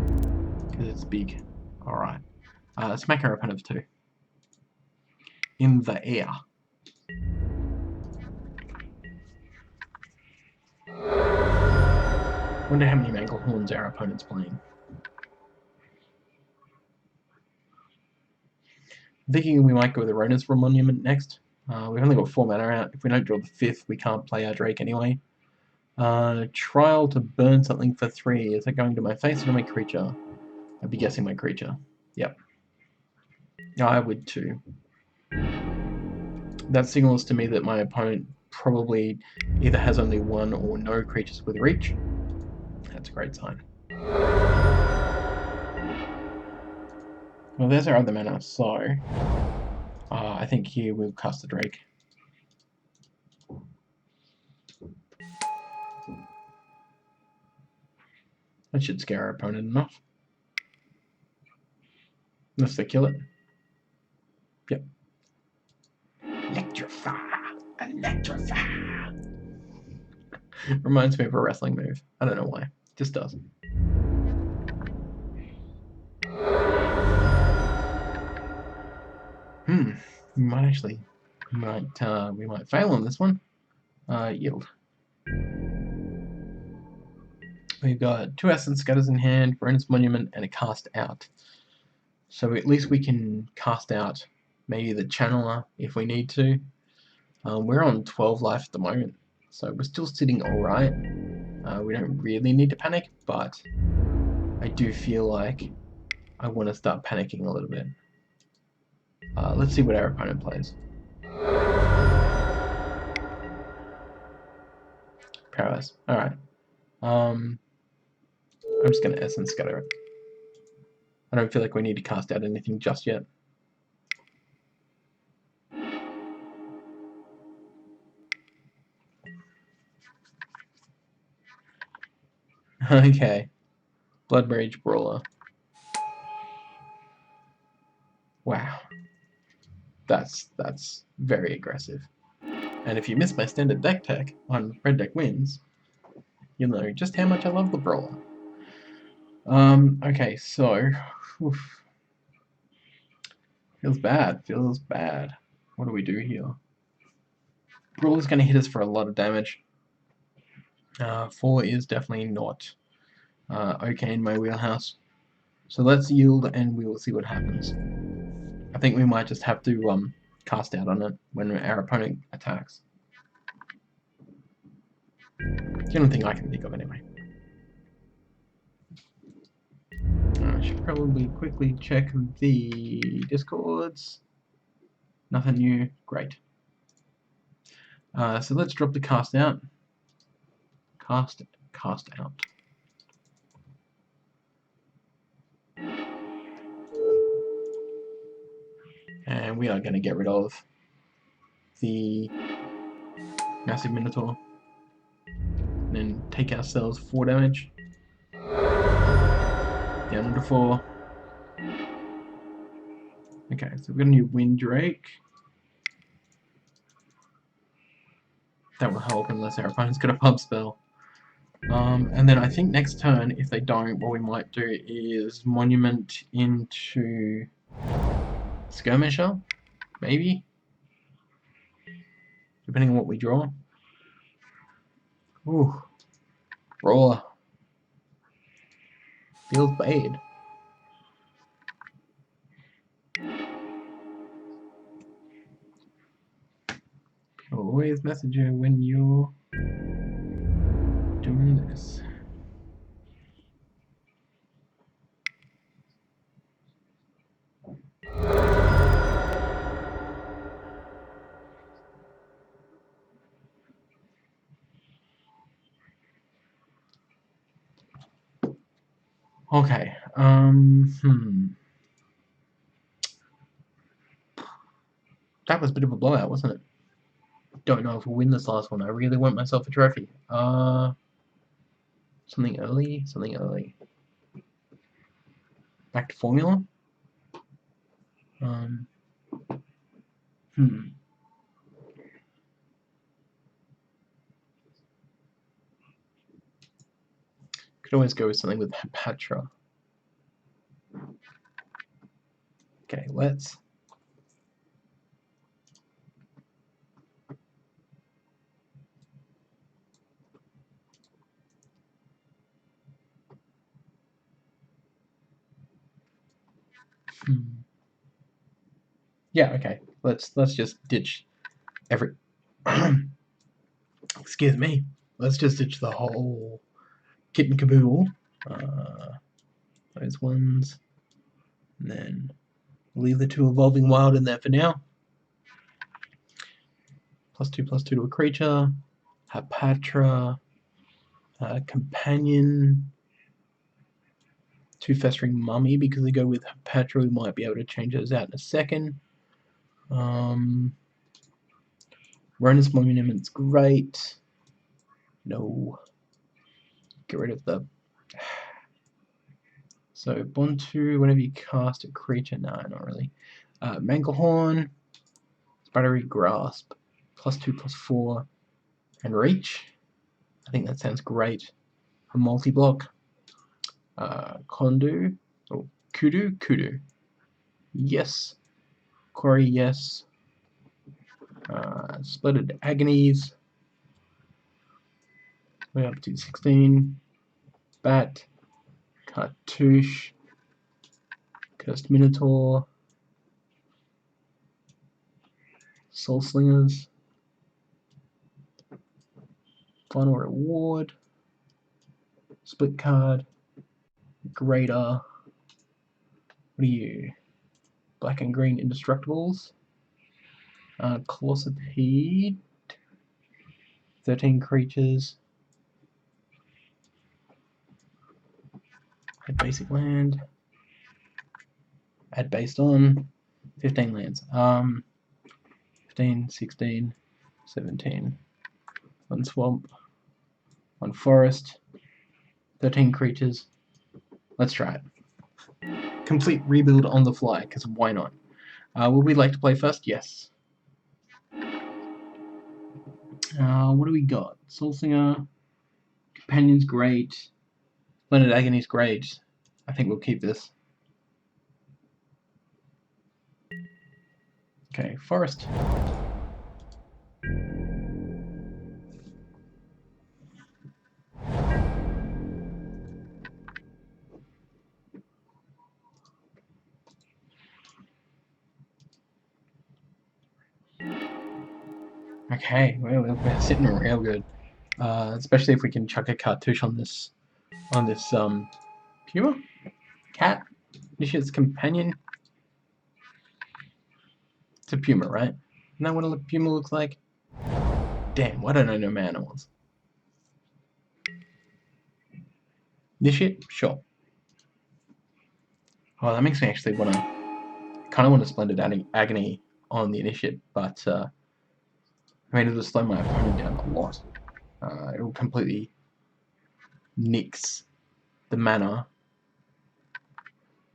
because it's big. Alright. Smack our opponent for 2. In the air. Wonder how many Manglehorns our opponent's playing. Thinking we might go with the Ronus Monument next. We've only got 4 mana out. If we don't draw the 5th, we can't play our Drake anyway. Trial to burn something for 3. Is that going to my face or to my creature? I'd be guessing my creature. Yep. I would too. That signals to me that my opponent probably either has only 1 or no creatures with reach. That's a great sign. Well, there's our other mana, so I think here we'll cast the Drake. That should scare our opponent enough. Unless they kill it. Yep. Electrify! Electrify! Reminds me of a wrestling move. I don't know why. It just does. We might actually, we might fail on this one. Yield. We've got 2 Essence Scatters in hand, Ronus Monument, and a Cast Out. So at least we can cast out maybe the Channeler if we need to. We're on 12 life at the moment, so we're still sitting alright. We don't really need to panic, but I do feel like I want to start panicking a little bit. Let's see what our opponent plays. Prowess. Alright. I'm just going to Essence Scatter it. I don't feel like we need to cast out anything just yet. Okay. Blood Rage Brawler. Wow. That's very aggressive. And if you miss my standard deck tech on Red Deck Wins, you'll know just how much I love the Brawler. Okay, so... Oof. Feels bad, feels bad. What do we do here? Brawler's going to hit us for a lot of damage. 4 is definitely not okay in my wheelhouse. So let's yield and we will see what happens. I think we might just have to cast out on it when our opponent attacks. The only thing I can think of anyway. I should probably quickly check the discords. Nothing new. Great. So let's drop the cast out. Cast out. And we are going to get rid of the Massive Minotaur. And then take ourselves 4 damage. Down into 4. Okay, so we're going to do Windrake. That will help unless our opponent's got a pump spell. And then I think next turn, if they don't, what we might do is Monument into Skirmisher, maybe? Depending on what we draw. Ooh. Brawler. Feels bad. Always message her when you're doing this. Okay, that was a bit of a blowout, wasn't it? Don't know if we'll win this last one. I really want myself a trophy. Something early, something early. Back to formula. Could always go with something with Patra. Okay, let's. Yeah, okay. Let's just ditch every. Excuse me. Let's just ditch the whole kit and caboodle. Those ones. And then leave the 2 Evolving Wild in there for now. +2/+2 to a creature. Hapatra. Companion. 2 Festering Mummy, because they go with Hapatra, we might be able to change those out in a second. Ronus Monument's great. No. Get rid of the... So, Bontu, whenever you cast a creature... No, not really. Manglehorn. Spidery Grasp. +2/+4. And Reach. I think that sounds great. A multi-block. Kondu. Oh, Kudu. Yes. Quarry, yes. Splitted Agonies. Way up to 16. Bat. Cartouche. Cursed Minotaur. Soul Slingers. Final Reward. Split card. Greater. What are you? Black and green Indestructibles. Colossipede. 13 creatures. Add basic land. Add based on 15 lands. 15, 16, 17. 1 swamp. 1 forest. 13 creatures. Let's try it. Complete rebuild on the fly, because why not? Would we like to play first? Yes. What do we got? Soul Singer. Companion's great. Splendid Agony's great. I think we'll keep this. Okay, forest. Okay, well, we're sitting real good. Especially if we can chuck a cartouche on this puma? Cat? Nish's companion? It's a puma, right? Isn't that what a puma looks like? Damn, why don't I know my animals? This shit? Sure. Oh, that makes me actually kind of want a Splendid Agony on the initiate, but I mean, it'll slow my opponent down a lot. It'll completely nix the mana,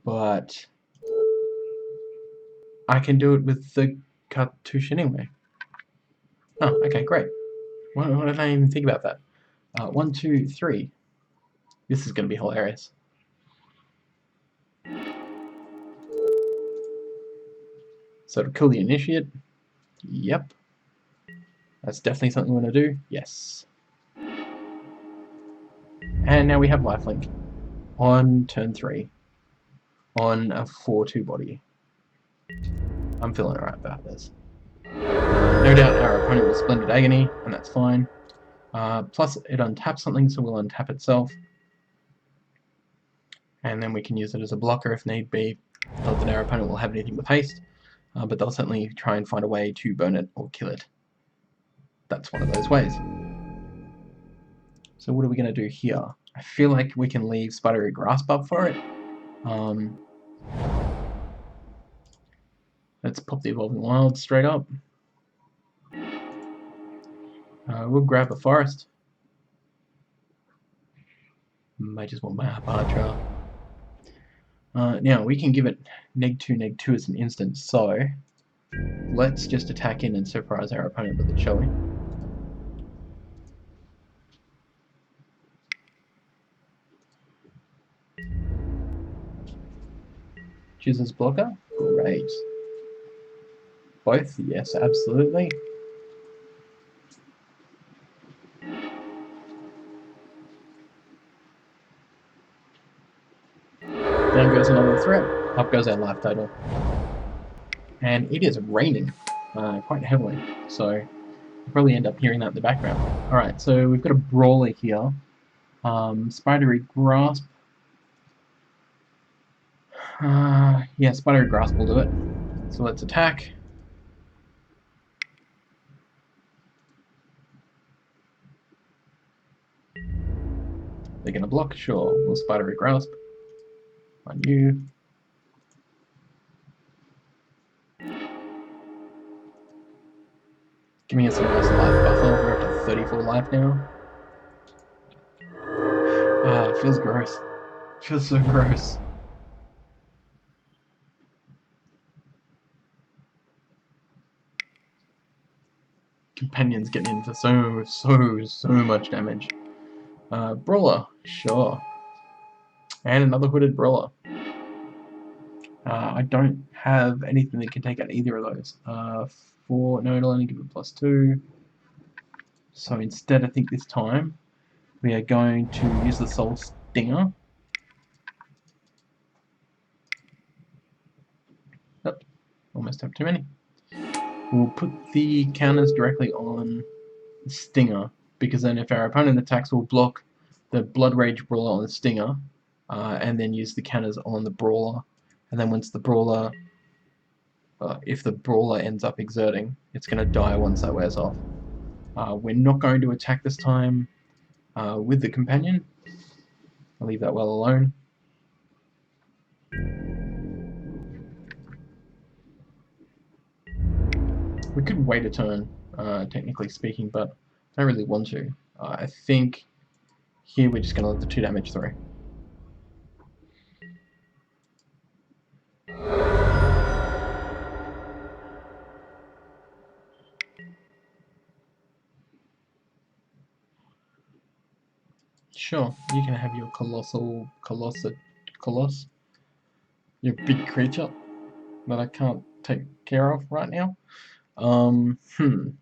but I can do it with the cartouche anyway. Oh, okay, great. Why did I even think about that? 1, 2, 3. This is going to be hilarious. So to kill the initiate, yep. That's definitely something we want to do, yes. And now we have lifelink on turn 3 on a 4/2 body. I'm feeling alright about this. No doubt our opponent will Splendid Agony, and that's fine. Plus it untaps something, so we'll untap itself. And then we can use it as a blocker if need be. Not that our opponent will have anything with haste, but they'll certainly try and find a way to burn it or kill it. That's one of those ways. So what are we going to do here? I feel like we can leave Spidery Grasp up for it. Let's pop the Evolving Wild straight up. We'll grab a forest. Might just want my Archer. Now we can give it -2/-2 as an instant, so let's just attack in and surprise our opponent with it, shall we? Chooses blocker? Great. Both? Yes, absolutely. Down goes another threat. Up goes our life total. And it is raining quite heavily, so you'll probably end up hearing that in the background. Alright, so we've got a brawler here. Spidery Grasp. Yeah, Spidery Grasp will do it. So let's attack. They're gonna block? Sure. We'll Spidery Grasp. On you. Giving us a nice life buffer. We're up to 34 life now. It feels gross. It feels so gross. Companion's getting in for so much damage. Brawler, sure. And another hooded brawler. I don't have anything that can take out either of those. No, it'll only give it +2. So instead, I think this time we are going to use the Soul Stinger. Yep, almost have too many. We'll put the counters directly on the Stinger, because then if our opponent attacks, we'll block the Blood Rage Brawler on the Stinger, and then use the counters on the Brawler. And then once the Brawler, if the Brawler ends up exerting, it's going to die once that wears off. We're not going to attack this time with the Companion. I'll leave that well alone. We could wait a turn, technically speaking, but I don't really want to. I think here we're just going to let the 2 damage through. Sure, you can have your coloss, your big creature that I can't take care of right now. What are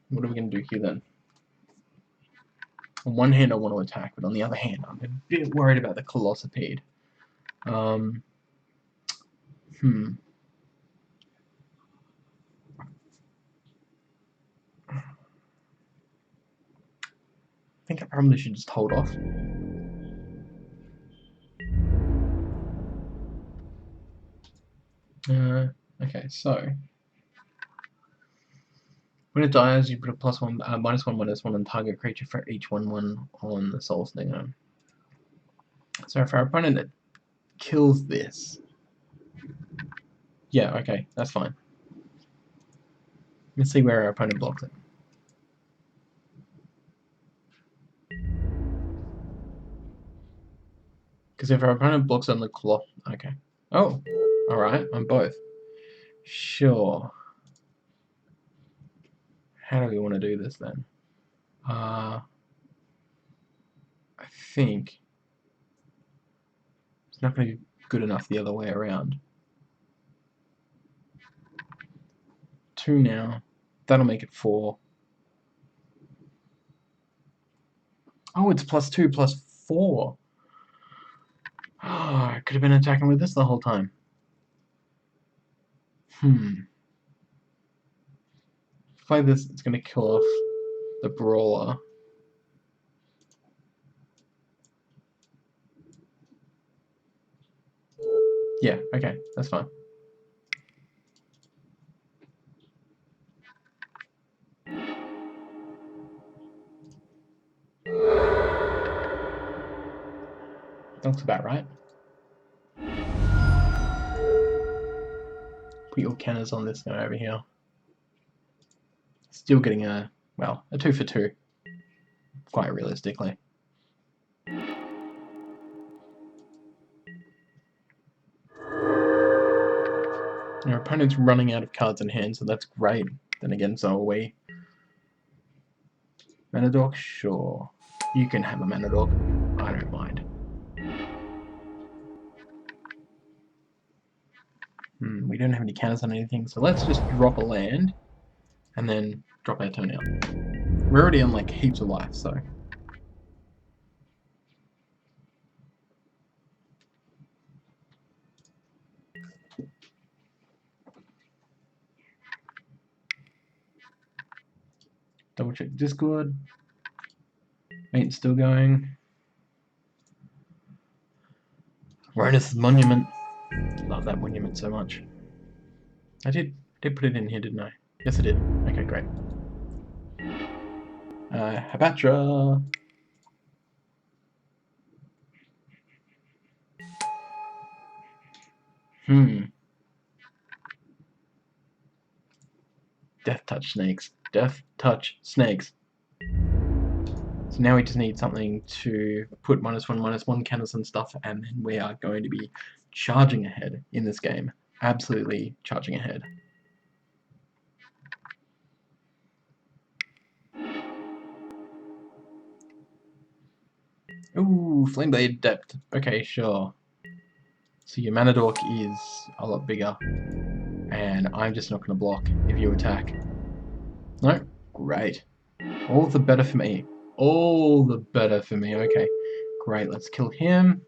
we going to do here then? On one hand I want to attack, but on the other hand I'm a bit worried about the Colossipede. I think I probably should just hold off. Okay, so when it dies, you put a +1, -1/-1 on target creature for each 1/1 on the Soul Slinger. So if our opponent kills this, yeah, okay, that's fine. Let's see where our opponent blocks it. Because if our opponent blocks on the cloth, okay. Oh, alright, on both. Sure. How do we want to do this then? I think it's not going to be good enough the other way around. 2 now. That'll make it 4. Oh, it's +2, +4. Oh, I could have been attacking with this the whole time. Play this, it's going to kill off the Brawler. Yeah, okay, that's fine. That's about right. Put your cannons on this guy over here. Still getting a 2 for 2, quite realistically. Your opponent's running out of cards in hand, so that's great. Then again, so are we. Manadork? Sure. You can have a Manadork. I don't mind. We don't have any counters on anything, so let's just drop a land and then drop our turn out. We're already on like heaps of life, so. Double check Discord. Mate's still going. Ronus' Monument. Love that monument so much. I did put it in here, didn't I? Yes, I did. Okay, great. Habatra. Death Touch Snakes. Death Touch Snakes. So now we just need something to put -1/-1 counters and stuff, and then we are going to be charging ahead in this game. Absolutely charging ahead. Ooh, Flameblade Depth. Okay, sure. So your Manadork is a lot bigger, and I'm just not going to block if you attack. No? Great. All the better for me. All the better for me. Okay, great. Let's kill him.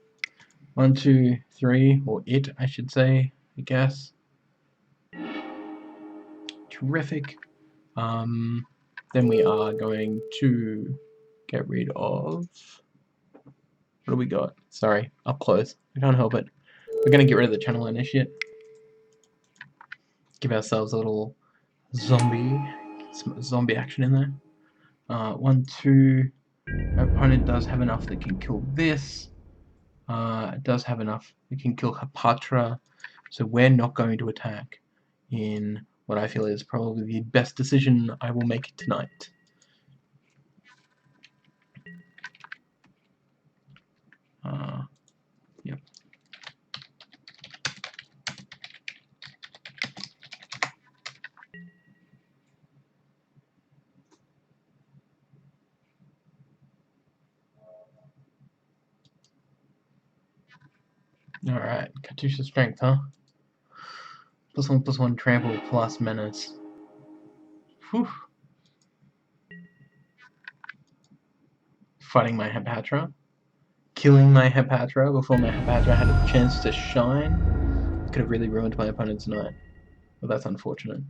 1, 2, 3, or it, I should say, I guess. Terrific. Then we are going to get rid of... What do we got? Sorry, up close. I can't help it. We're going to get rid of the Channel Initiate. Give ourselves a little zombie action in there. 1, 2. Our opponent does have enough that can kill this. It does have enough that can kill Hapatra. So we're not going to attack in what I feel is probably the best decision I will make tonight. Yep. Alright, Katusha strength, huh? +1/+1 trample plus menace. Whew. Fighting my Hepatra. Killing my Hepatra before my Hepatra had a chance to shine. Could have really ruined my opponent's night. But that's unfortunate.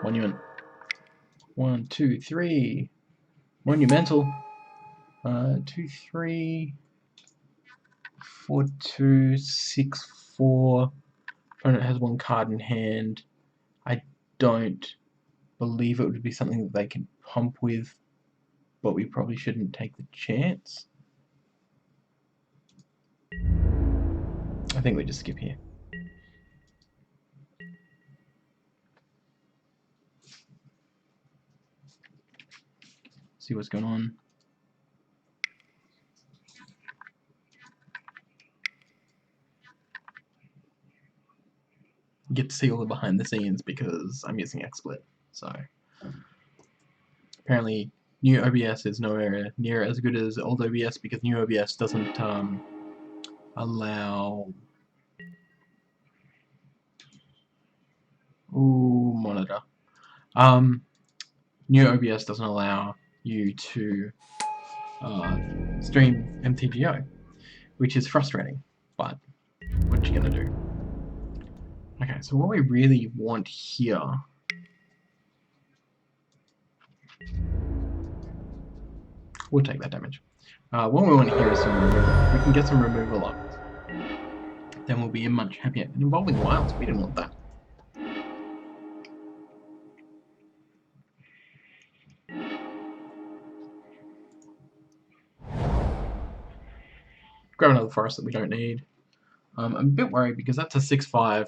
Monument. 1, 2, 3. Monumental. 2, 3. 4, 2, 6, 4. Opponent has 1 card in hand. I don't believe it would be something that they can pump with, but we probably shouldn't take the chance. I think we just skip here. See what's going on. Get to see all the behind the scenes because I'm using XSplit. So apparently new OBS is nowhere near as good as old OBS because new OBS doesn't allow monitor. New OBS doesn't allow you to stream MTGO, which is frustrating, but what you gonna do? Okay, so what we really want here we'll take that damage. What we want here is some removal. If we can get some removal up, then we'll be much happier. And involving wilds, we didn't want that. Grab another forest that we don't need. I'm a bit worried because that's a 6/5.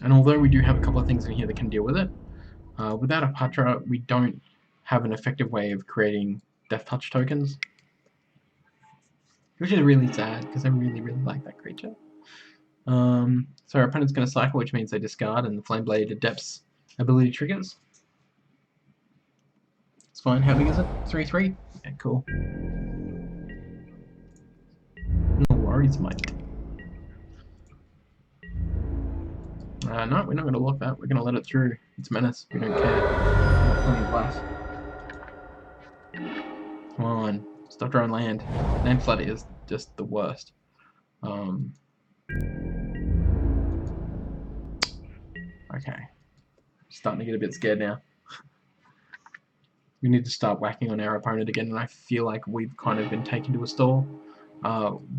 And although we do have a couple of things in here that can deal with it, without a Patra, we don't have an effective way of creating Death Touch tokens. Which is really sad, because I really, really like that creature. So our opponent's going to cycle, which means they discard, and the Flame Blade Adept's ability triggers. It's fine. How big is it? 3/3? Yeah, cool. No worries, mate. No, we're not going to block that. We're going to let it through. It's menace. We don't care. We've got plenty of life. Come on. Stop drawing land. Land flood is just the worst. Okay. Starting to get a bit scared now. We need to start whacking on our opponent again, and I feel like we've kind of been taken to a stall.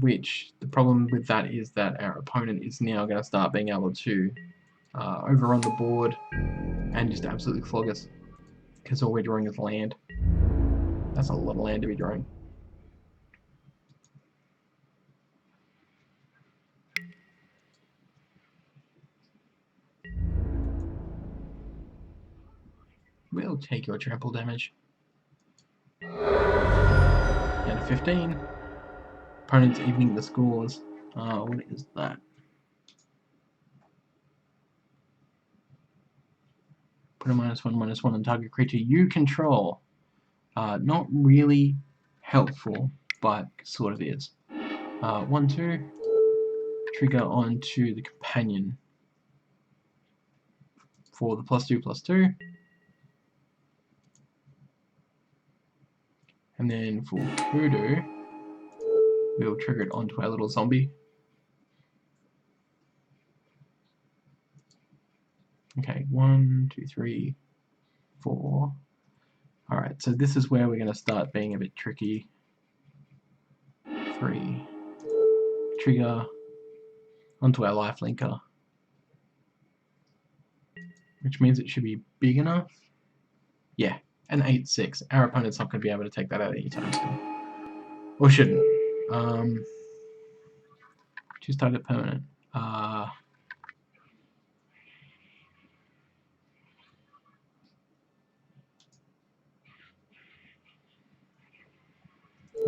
Which the problem with that is that our opponent is now going to start being able to overrun the board and just absolutely flog us, because all we're drawing is land. That's a lot of land to be drawing. We'll take your trample damage. Down to 15. Opponent's evening the scores. What is that? Put a -1/-1 on target creature you control. Not really helpful, but sort of is. 1/2. Trigger onto the companion for the +2/+2. And then for Voodoo, we'll trigger it onto our little zombie. Okay, 1, 2, 3, 4. Alright, so this is where we're going to start being a bit tricky. 3. Trigger onto our life linker. Which means it should be big enough. Yeah, an 8/6. Our opponent's not going to be able to take that out anytime soon. Or shouldn't. Choose target permanent.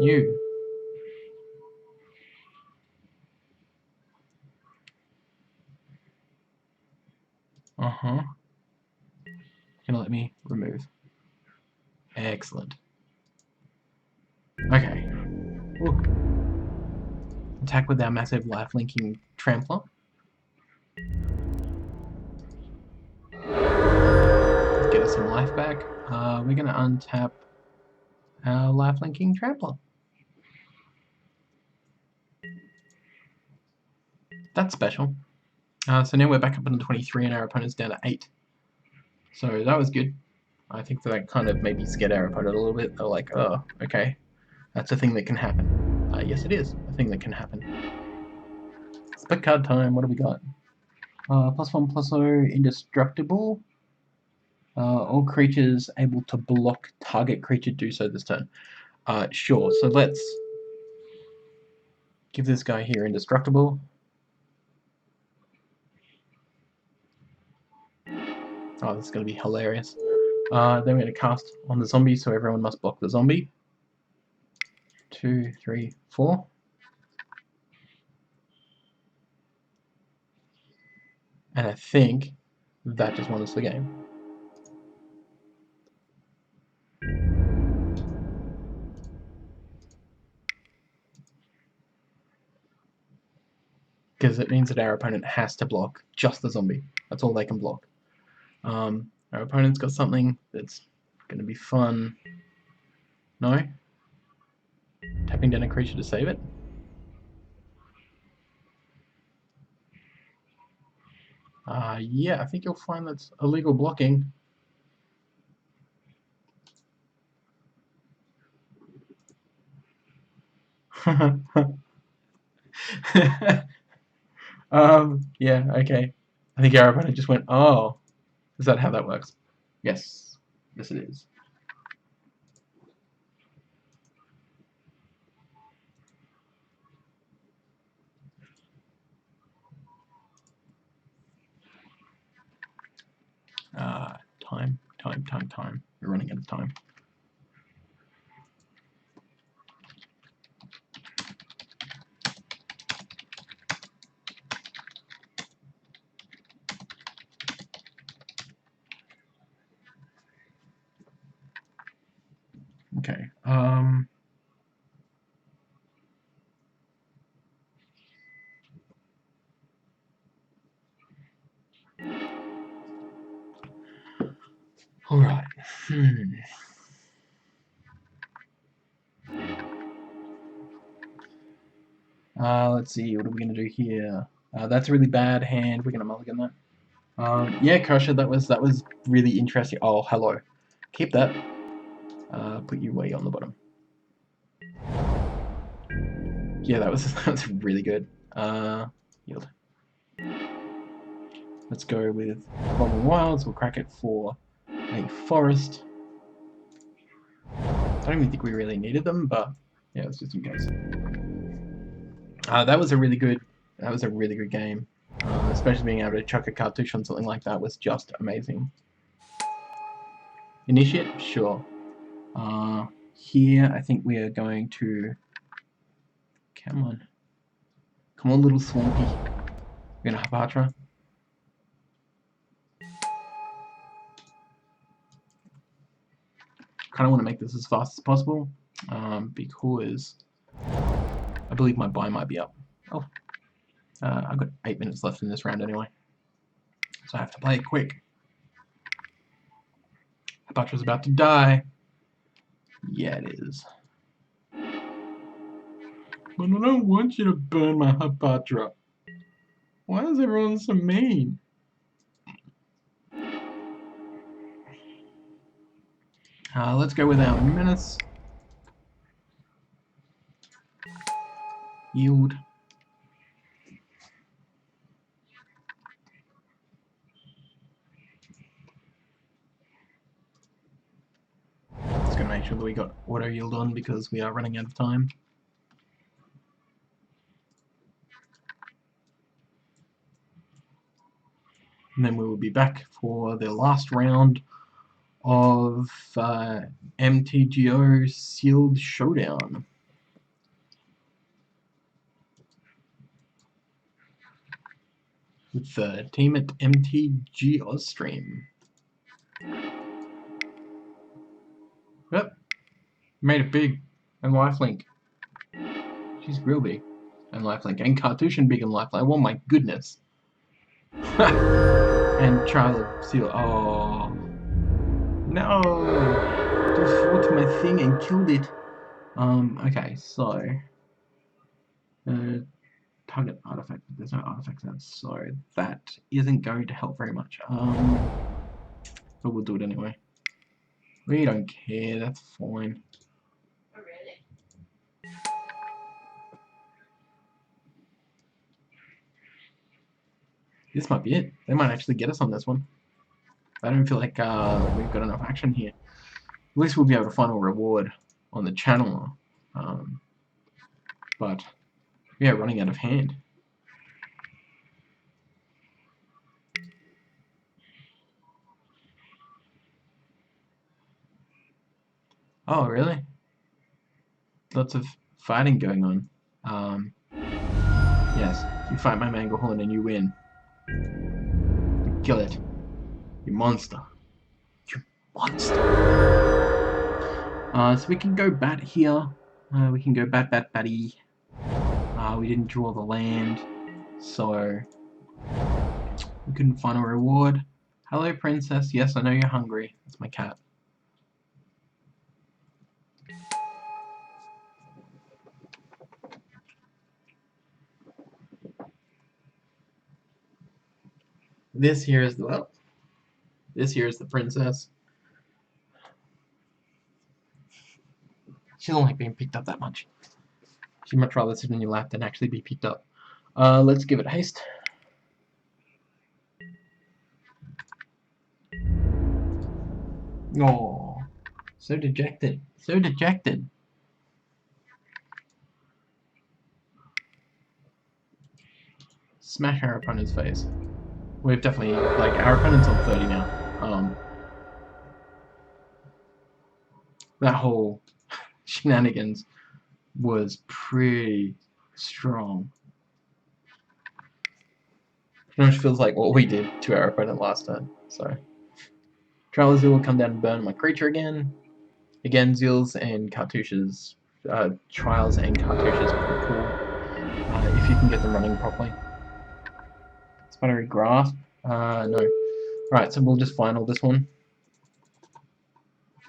You. Gonna let me remove. Excellent. Okay. Ooh. Attack with our massive life-linking trampler. Let's get us some life back. We're gonna untap our life-linking trampler. That's special. So now we're back up on 23 and our opponent's down to 8. So that was good. I think that kind of maybe scared our opponent a little bit. They're like, oh, okay, that's a thing that can happen. Yes, it is a thing that can happen. Split card time. What do we got? +1/+0, indestructible. All creatures able to block target creature do so this turn. Sure. So let's give this guy here indestructible. Oh, this is going to be hilarious. Then we're going to cast on the zombie, so everyone must block the zombie. 2, 3, 4. And I think that just won us the game. Because it means that our opponent has to block just the zombie. That's all they can block. Our opponent's got something that's going to be fun. No? Tapping down a creature to save it? Yeah, I think you'll find that's illegal blocking. Yeah, okay. I think our opponent just went, oh. Is that how that works? Yes. Yes, it is. Time. We're running out of time. Okay. All right. Let's see. What are we gonna do here? That's a really bad hand. We're gonna mulligan that. Yeah, Crusher. That was really interesting. Oh, hello. Keep that. Put you way on the bottom. Yeah, that was really good. Yield. Let's go with Bombing Wilds. We'll crack it for a forest. I don't even think we really needed them, but yeah, it's just in case. That was a really good game. Especially being able to chuck a cartouche on something like that was just amazing. Initiate, sure. Here I think we are going to. Come on, little Swampy. We're gonna Hapatra. Kind of want to make this as fast as possible, because I believe my buy might be up. Oh, I've got 8 minutes left in this round anyway, so I have to play it quick. Hapatra's about to die. Yeah, it is. But I don't want you to burn my Hapatra. Why is everyone so mean? Let's go with our Menace. Yield. Just gonna make sure that we got auto yield on because we are running out of time. And then we will be back for the last round of MTGO Sealed Showdown. With the team at MTG AUSTREAM. Yep. Made it big. And lifelink. She's real big. And lifelink. And Cartouche big and lifelink. Oh my goodness. And Trial of Seal. Oh. No. Just fought to my thing and killed it. Okay, so. Target artifact. There's no artifacts out, so that isn't going to help very much. But we'll do it anyway. We don't care, that's fine. Oh, really? This might be it. They might actually get us on this one. I don't feel like we've got enough action here. At least we'll be able to find a reward on the channel. But yeah, running out of hand. Oh, really? Lots of fighting going on. Yes, you fight my Manglehorn and you win. You kill it. You monster. You monster. So we can go bat here. We can go batty. We didn't draw the land, so we couldn't find a reward. Hello, princess. Yes, I know you're hungry. That's my cat. This here is the this here is the princess. She don't like being picked up that much. She'd much rather sit in your lap than actually be picked up. Let's give it haste. Oh, so dejected. So dejected. Smash our opponent's face. We've definitely, like, our opponent's on 30 now. That whole shenanigans was pretty strong. Pretty much feels like what we did to our opponent last time. So, Tralazil will come down and burn my creature again. Again, Zills and Cartouches, Trials and Cartouches are pretty cool. If you can get them running properly. Spidery Grasp? No. Right, so we'll just final this one.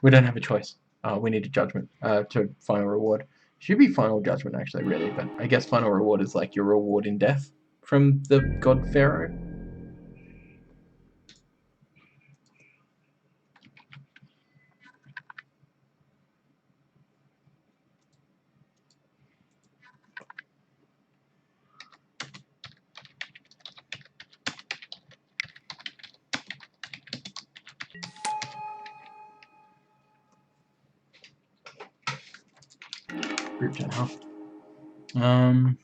We don't have a choice. We need a judgment to final reward. Should be final judgment actually, really, but I guess final reward is like your reward in death from the god Pharaoh. Group chat, huh? I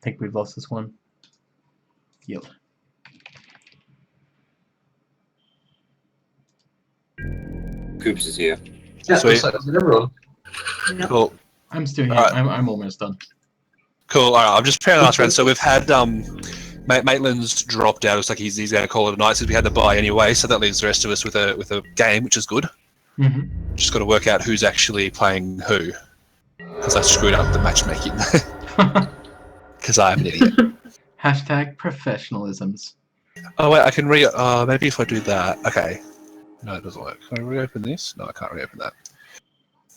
think we've lost this one. Yep. Coops is here. Yeah, Sweet. looks like everyone. Cool. I'm still here. Alright. I'm almost done. Cool. All right. I'm just preparing the last round. So we've had Maitland's dropped out. Looks like he's going to call it a night since we had the bye anyway. So that leaves the rest of us with a game, which is good. Mm-hmm. Just got to work out who's actually playing who, because I screwed up the matchmaking. Because I'm an idiot. Hashtag professionalisms. Oh wait, I can maybe if I do that. Okay. No, it doesn't work. Can I reopen this? No, I can't reopen that.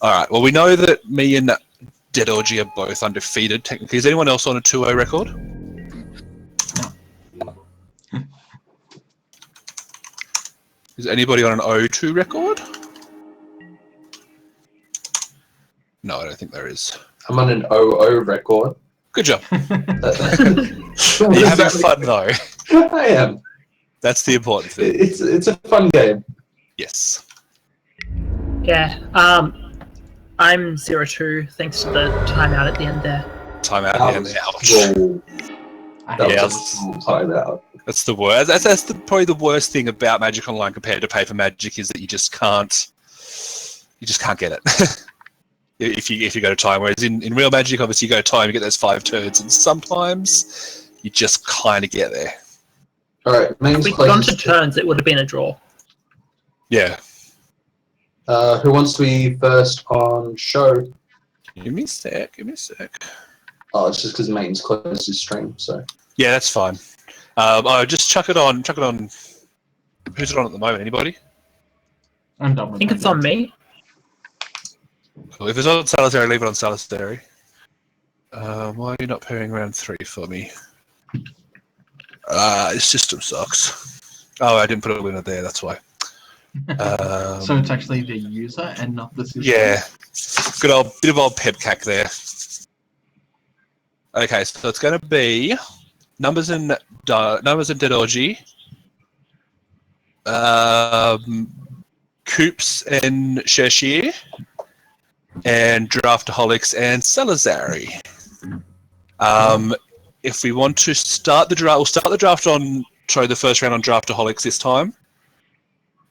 All right. Well, we know that me and Dead Orgy are both undefeated. Technically, is anyone else on a 2-0 record? Is anybody on an 0-2 record? No, I don't think there is. I'm on an 0-0 record. Good job. Are You're having fun though. I am. That's the important thing. It's a fun game. Yes. Yeah. I'm 0-2 thanks to the timeout at the end there. Time out. That Yeah, was ouch. cool. I That hate was this. all tied out. That's the worst. Probably the worst thing about Magic Online compared to paper Magic is that you just can't get it if you go to time. Whereas in real Magic, obviously you go to time, you get those 5 turns, and sometimes you just kind of get there. All right, If mains we'd gone to plays. turns, it would have been a draw. Yeah. Who wants to be first on show? Give me a sec. Oh, it's just because mains closed his stream, so. Yeah, that's fine. Just chuck it on. Who's it on at the moment? Anybody? I'm done I with think that. it's on me. Cool. If it's on Salisbury, leave it on Salisbury. Why are you not pairing round 3 for me? This system sucks. Oh, I didn't put a winner there, that's why. So it's actually the user and not the system? Yeah. Good old bit of old pepcac there. Okay, so it's going to be numbers and Dedoji, Coops and Cherchier, and Draftaholics and Salazari. If we want to start the draft, we'll start the draft the first round on Draftaholics this time,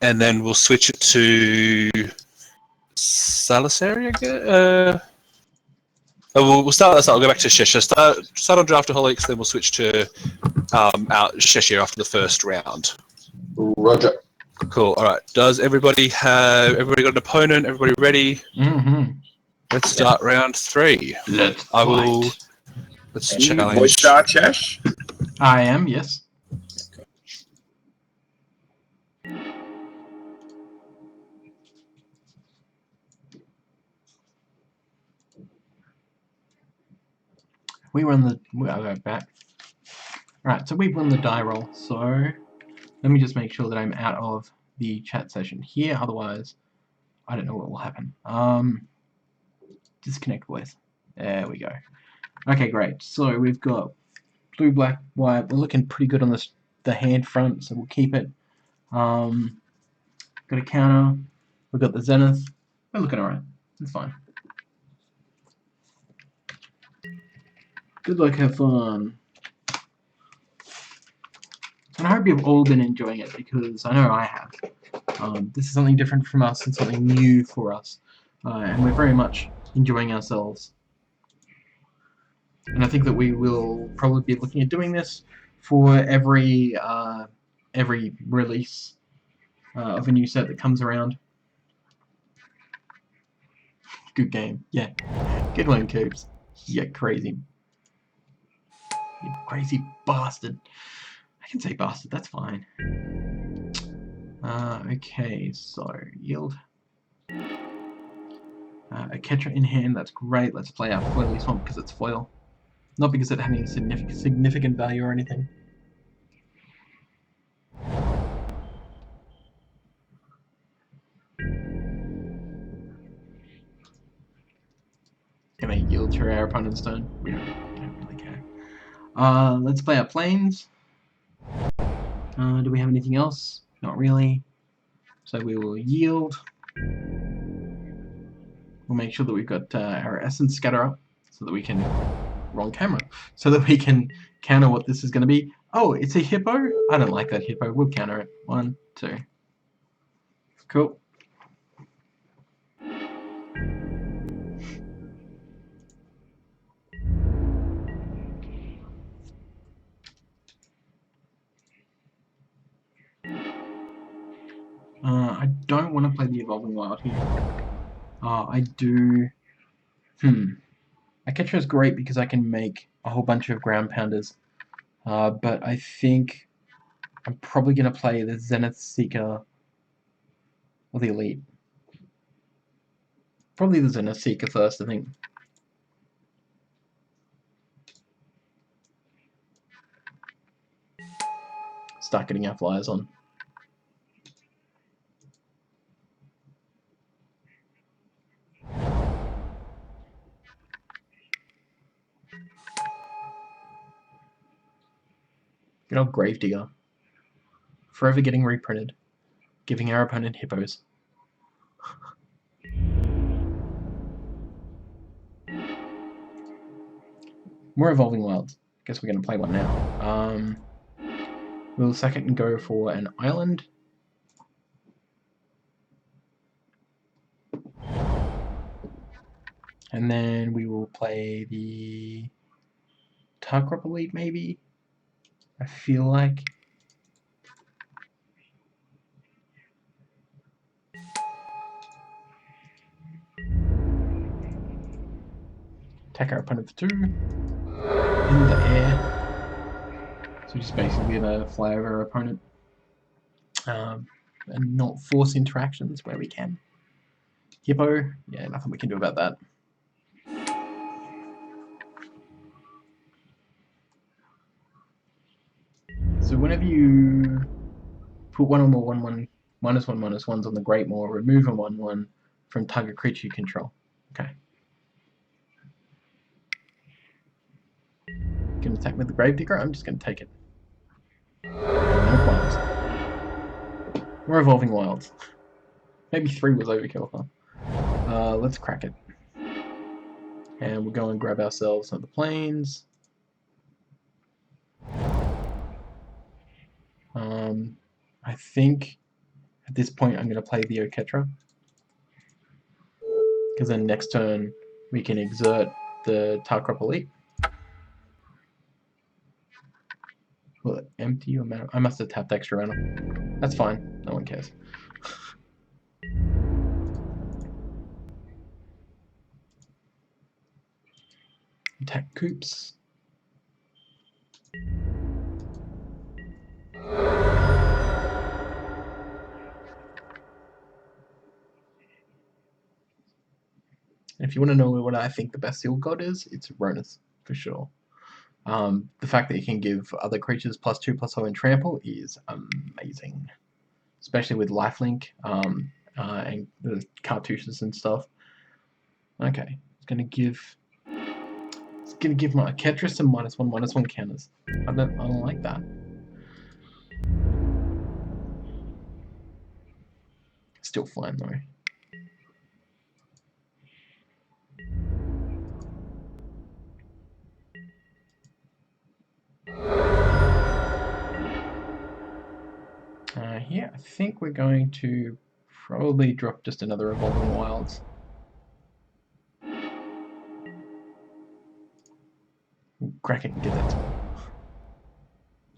and then we'll switch it to Salazari, I guess. We'll start. I'll go back to Cheshire. Start on Draftaholics, then we'll switch to out Cheshire after the first round. Roger. Cool. All right. Does everybody got an opponent? Everybody ready? Mm-hmm. Let's start round 3. Let's challenge. Voice start, Chesh? I am, yes. I'll go back. Right, so we've won the die roll, so let me just make sure that I'm out of the chat session here, otherwise I don't know what will happen. Disconnect voice. There we go. Okay, great. So we've got blue, black, white. We're looking pretty good on the hand front, so we'll keep it. Got a counter. We've got the zenith. We're looking alright. It's fine. Good luck, have fun. And I hope you've all been enjoying it, because I know I have. This is something different from us and something new for us. And we're very much enjoying ourselves. And I think that we will probably be looking at doing this for every release of a new set that comes around. Good game. Yeah. Good one, Coops. Yeah, crazy. You crazy bastard. I can say bastard, that's fine. Okay, so yield. A catcher in hand, that's great. Let's play our foily swamp because it's foil. Not because it had any significant value or anything. Can I yield to our opponent's turn? We don't really care. Let's play our planes. Do we have anything else? Not really. So we will yield. We'll make sure that we've got our essence scatter up so that we can... Wrong camera. So that we can counter what this is going to be. Oh, it's a hippo? I don't like that hippo. We'll counter it. 1, 2. Cool. I don't want to play the Evolving Wild here. I do... Aketra is great because I can make a whole bunch of ground pounders. But I think I'm probably going to play the Zenith Seeker or the Elite. Probably the Zenith Seeker first, I think. Start getting our flyers on. Good old Gravedigger. Forever getting reprinted. Giving our opponent hippos. More Evolving Wilds. guess we're going to play one now. We'll second go for an island. And then we will play the Tarkrop Elite, maybe? I feel like. Attack our opponent for 2. In the air. So just basically gonna fly over our opponent. And not force interactions where we can. Hippo, yeah, nothing we can do about that. So whenever you put one or more 1/1 -1/-1s on the Great Maw, remove a 1/1 from target creature you control. Okay. You can attack with the Gravedigger. I'm just going to take it. No qualms. More Evolving Wilds. Maybe 3 was overkill, huh? Let's crack it. And we'll go and grab ourselves some of the planes. I think at this point I'm going to play the Oketra. Because then next turn we can exert the Tarkrop Elite. Will it empty your mana? I must have tapped extra mana. That's fine. No one cares. Attack Coops. If you want to know what I think the best Seal God is, it's Ronus, for sure. The fact that you can give other creatures +2/+0 and trample is amazing. Especially with lifelink and the cartouches and stuff. Okay, it's gonna give my Oketra some -1/-1 counters. I don't like that. Still fine though. Here, I think we're going to probably drop just another Evolving Wilds. Crack it and get that spell.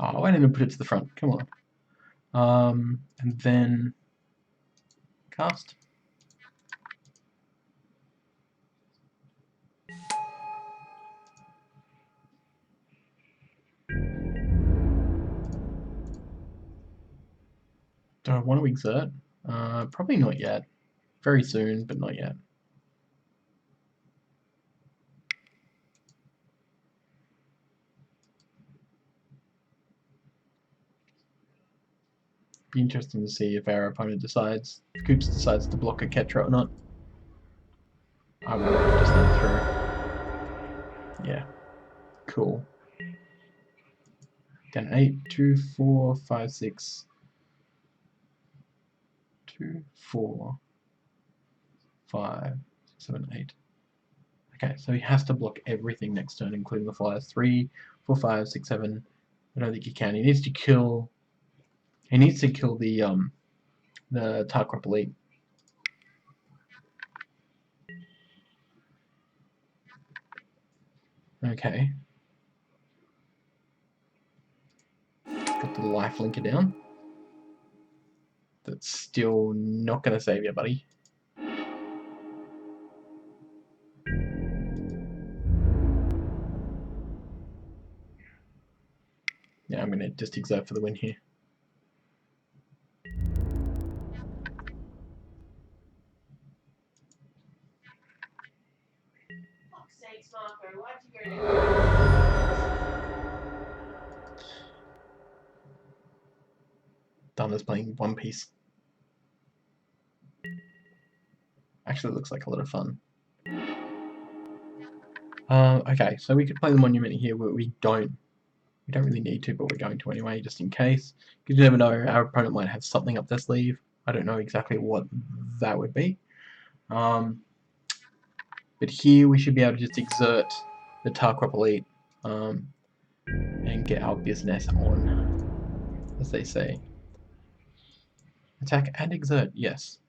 Oh, I didn't even put it to the front. Come on. And then cast. Do I want to exert? Probably not yet. Very soon, but not yet. Be interesting to see if our opponent decides, if Coops decides to block a Oketra or not. I will just let it through. Yeah. Cool. Down 8, 2, 4, 5, 6. 2, 4, 5, 7, 8. Okay, so he has to block everything next turn, including the flyers. 3, 4, 5, 6, 7. I don't think he can. He needs to kill. He needs to kill the Tarkrop Elite. Okay. Put the life linker down. That's still not going to save you, buddy. Yeah, I'm going to just exert for the win here. Dana's playing One Piece. Actually, looks like a lot of fun. Okay, so we could play the Monument here, but we don't really need to, but we're going to anyway, just in case. Because you never know, our opponent might have something up their sleeve. I don't know exactly what that would be. But here we should be able to just exert the Tarkrop Elite. and get our business on, as they say. Attack and exert, yes.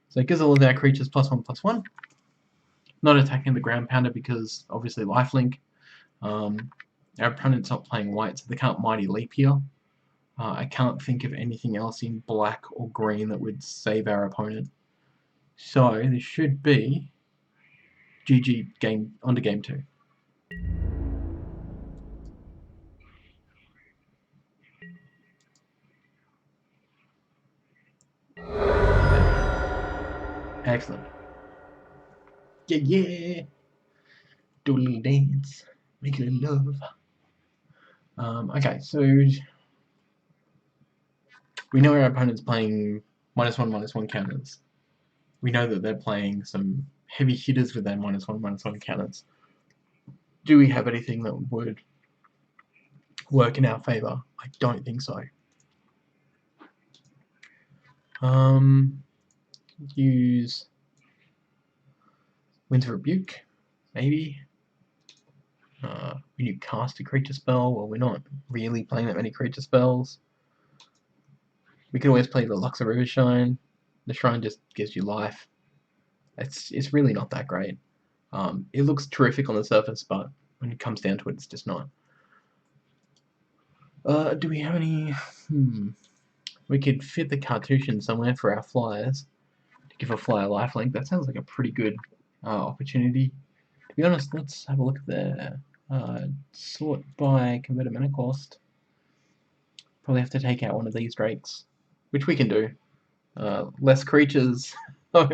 So it gives all of our creatures +1/+1. Not attacking the ground pounder because obviously lifelink. Our opponent's not playing white, so they can't Mighty Leap here. I can't think of anything else in black or green that would save our opponent. So this should be GG game on to game 2. Excellent. Yeah, yeah. Do a little dance. Make a little love. Okay, so we know our opponent's playing -1/-1 counters. We know that they're playing some heavy hitters with their -1/-1 counters. Do we have anything that would work in our favour? I don't think so. Use Winter Rebuke, maybe. We need cast a creature spell. Well, we're not really playing that many creature spells. We could always play the Luxor Rivershine. The Shrine just gives you life. It's really not that great. It looks terrific on the surface, but when it comes down to it, it's just not. Do we have any... We could fit the Cartouche somewhere for our flyers. To give a flyer lifelink. That sounds like a pretty good opportunity. To be honest, let's have a look there. Sort by converted mana cost. Probably have to take out one of these drakes, which we can do. Less creatures, so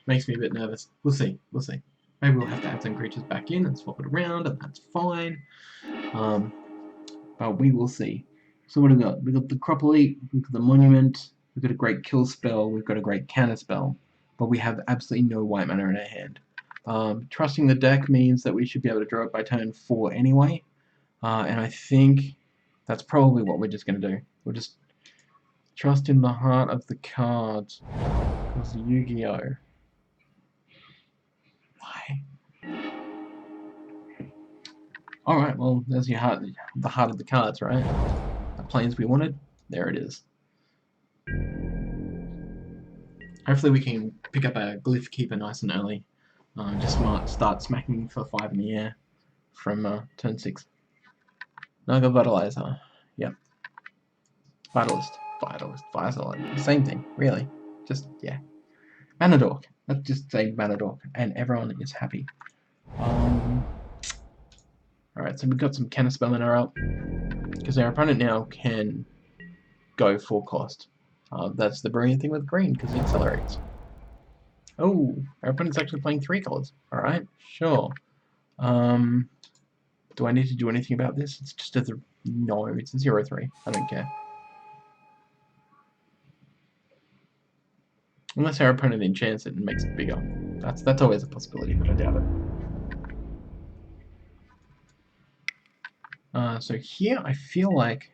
makes me a bit nervous. We'll see. We'll see. Maybe we'll have to add some creatures back in and swap it around, and that's fine. But we will see. So what do we got? We got the Cropolite, we've got the Monument, we've got a great kill spell, we've got a great counter spell, but we have absolutely no white mana in our hand. Trusting the deck means that we should be able to draw it by turn 4 anyway, and I think that's probably what we're just going to do. We'll just trust in the heart of the cards, because Yu-Gi-Oh! Why? Alright, well, there's your heart, the heart of the cards, right? The planes we wanted, there it is. Hopefully we can pick up a Glyph Keeper nice and early. Just start smacking for 5 in the air from turn 6. Naga Vitalizer, yep. Vitalist, same thing, really. Just, yeah. Manadork, let's just say Manadork, and everyone is happy. Alright, so we've got some counterspell in our up, because our opponent now can go full cost. That's the brilliant thing with green, because it accelerates. Oh, our opponent's actually playing 3 colors. Alright, sure. Do I need to do anything about this? It's just no, it's a 0/3. I don't care. Unless our opponent enchants it and makes it bigger. That's always a possibility, but I doubt it. So here I feel like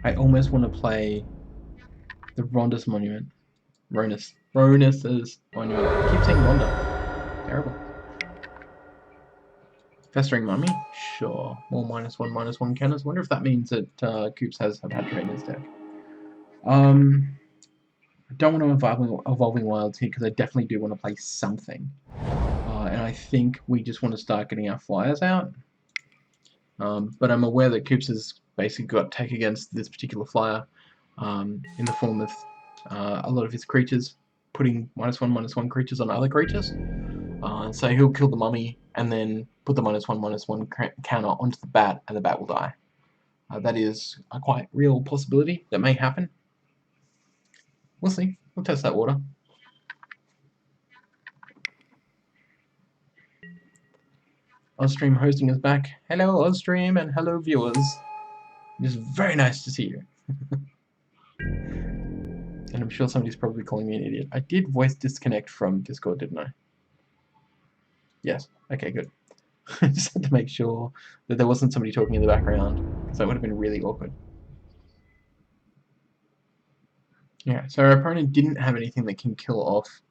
I almost want to play the Ronda's Monument. Ronus's Monument. I keep saying Ronda. Terrible. Festering Mummy? Sure. More -1/-1 counters. Wonder if that means that Coops has a Hatred in his deck. I don't want to Evolving Wilds here because I definitely do want to play something. And I think we just want to start getting our flyers out. But I'm aware that Coops has basically got tech against this particular flyer in the form of a lot of his creatures putting -1/-1 creatures on other creatures. So he'll kill the mummy and then put the -1/-1 counter onto the bat, and the bat will die. That is a quite real possibility that may happen. We'll see. We'll test that water. AUSTREAM hosting is back. Hello AUSTREAM and hello viewers. It is very nice to see you. And I'm sure somebody's probably calling me an idiot. I did voice disconnect from Discord, didn't I? Yes. Okay, good. I just had to make sure that there wasn't somebody talking in the background, because that would have been really awkward. Yeah, so our opponent didn't have anything that can kill off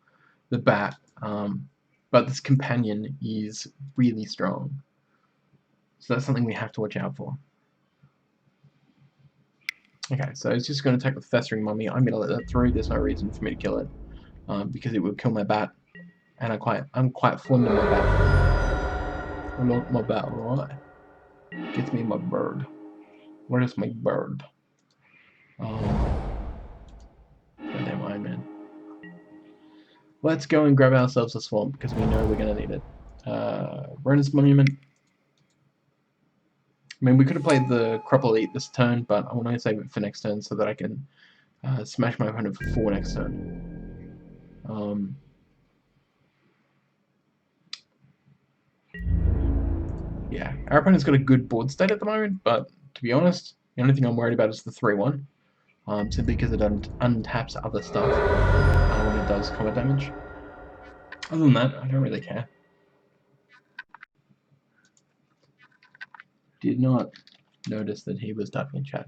the bat, but this companion is really strong. So that's something we have to watch out for. Okay, so it's just going to attack the Festering Mummy. I'm going to let that through. There's no reason for me to kill it, because it will kill my bat, and I'm quite fond of my bat. I love my bat, right? Gets me my bird. Where is my bird? Goddamn Iron Man. Let's go and grab ourselves a swamp because we know we're going to need it. Ronus Monument. I mean, we could have played the Crop Elite this turn, but I want to save it for next turn so that I can smash my opponent for 4 next turn. Yeah, our opponent's got a good board state at the moment, but to be honest, the only thing I'm worried about is the 3-1. Simply because it untaps other stuff when it does combat damage. Other than that, I don't really care. Did not notice that he was typing in chat.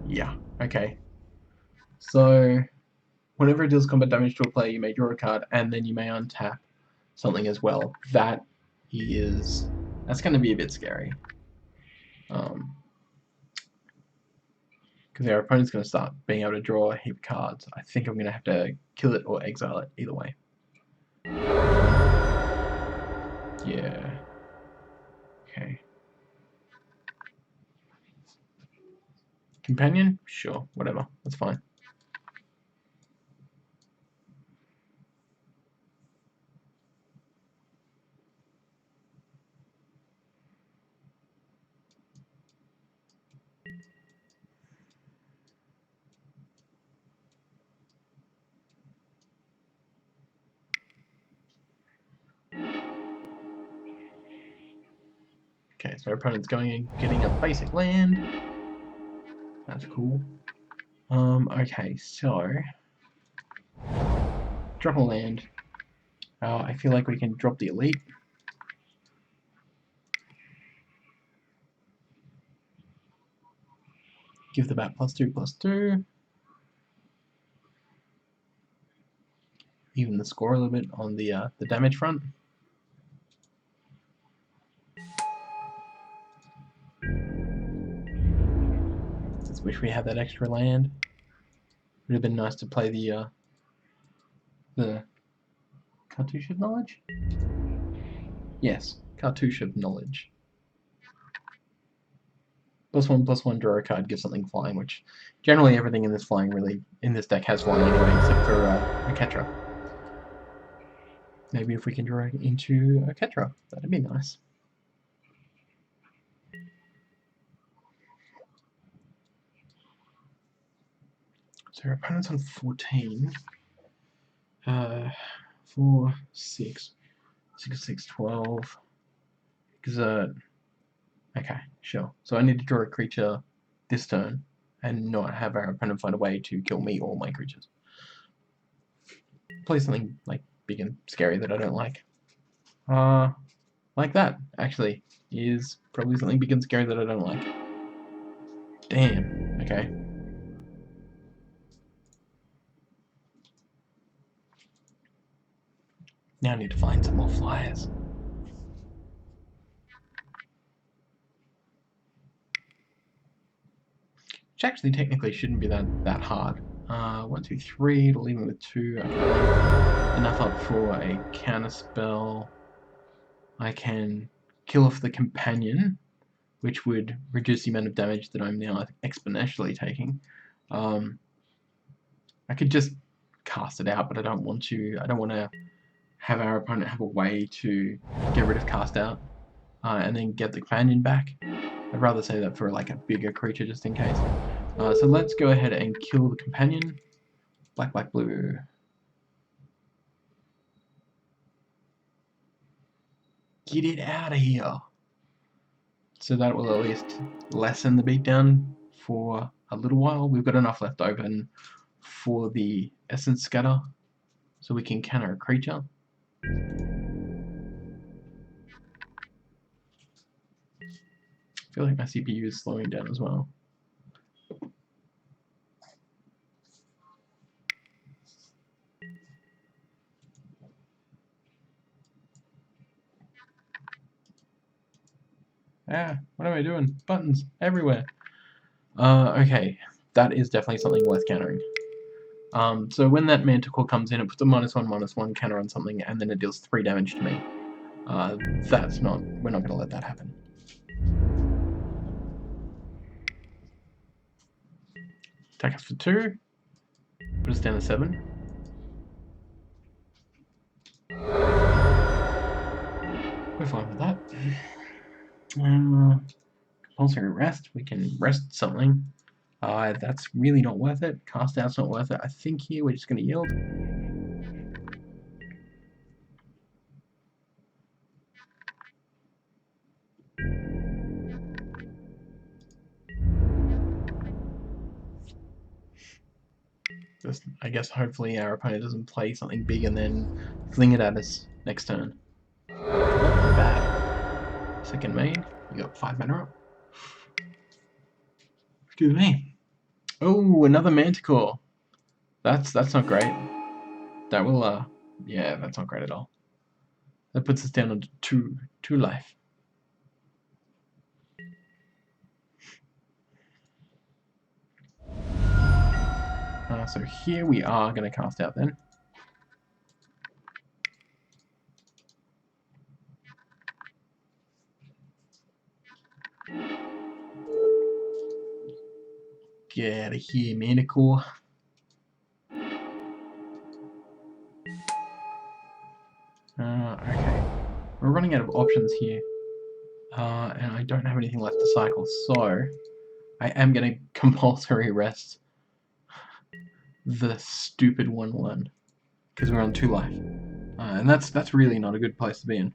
Yeah, okay. So, whenever it deals combat damage to a player, you may draw a card, and then you may untap something as well. That's going to be a bit scary. Because our opponent's going to start being able to draw a heap of cards. I think I'm going to have to kill it or exile it, either way. Yeah. Okay. Companion? Sure, whatever. That's fine. Okay, so our opponent's going and getting a basic land. That's cool. Okay, so drop a land. I feel like we can drop the elite. Give the bat +2/+2. Even the score a little bit on the damage front. Just wish we had that extra land. Would have been nice to play the Cartouche of Knowledge? Yes, Cartouche of Knowledge. +1/+1 draw a card, give something flying, which generally everything in this deck has flying anyway, except for a Ketra. Maybe if we can draw into a Ketra, that'd be nice. So our opponent's on 14. 4, 6, 6, 6, 12. Exert. Okay, sure. So I need to draw a creature this turn and not have our opponent find a way to kill me or my creatures. Play something like big and scary that I don't like. Like that, actually, is probably something big and scary that I don't like. Damn, okay. Now I need to find some more flyers. Which actually technically shouldn't be that hard. 1, 2, 3 to leave him with 2. Okay. Enough up for a counter spell. I can kill off the companion, which would reduce the amount of damage that I'm now exponentially taking. I could just cast it out, but I don't want to. I don't want to have our opponent have a way to get rid of cast out and then get the companion back. I'd rather say that for like a bigger creature just in case. So let's go ahead and kill the companion. Black, black, blue. Get it out of here. So that will at least lessen the beatdown for a little while. We've got enough left open for the Essence Scatter, so we can counter a creature. I feel like my CPU is slowing down as well. What am I doing? Buttons everywhere. Okay, that is definitely something worth countering. So when that Manticore comes in, it puts a -1/-1 counter on something, and then it deals 3 damage to me. That's not. We're not going to let that happen. Attack us for 2. Put us down to 7. We're fine with that. Compulsory rest. We can rest something. That's really not worth it. Cast out's not worth it. I think here we're just going to yield. Just, I guess hopefully our opponent doesn't play something big and then fling it at us next turn. Not bad. Second main, you got 5 mana up. Excuse me. Oh, another Manticore. That's not great. That will yeah, that's not great at all. That puts us down to 2 life. So here we are going to cast out then. Get out of here, Manticore. Okay. We're running out of options here. And I don't have anything left to cycle, so I am going to compulsory rest the stupid 1/1 because we're on 2 life. And that's really not a good place to be in.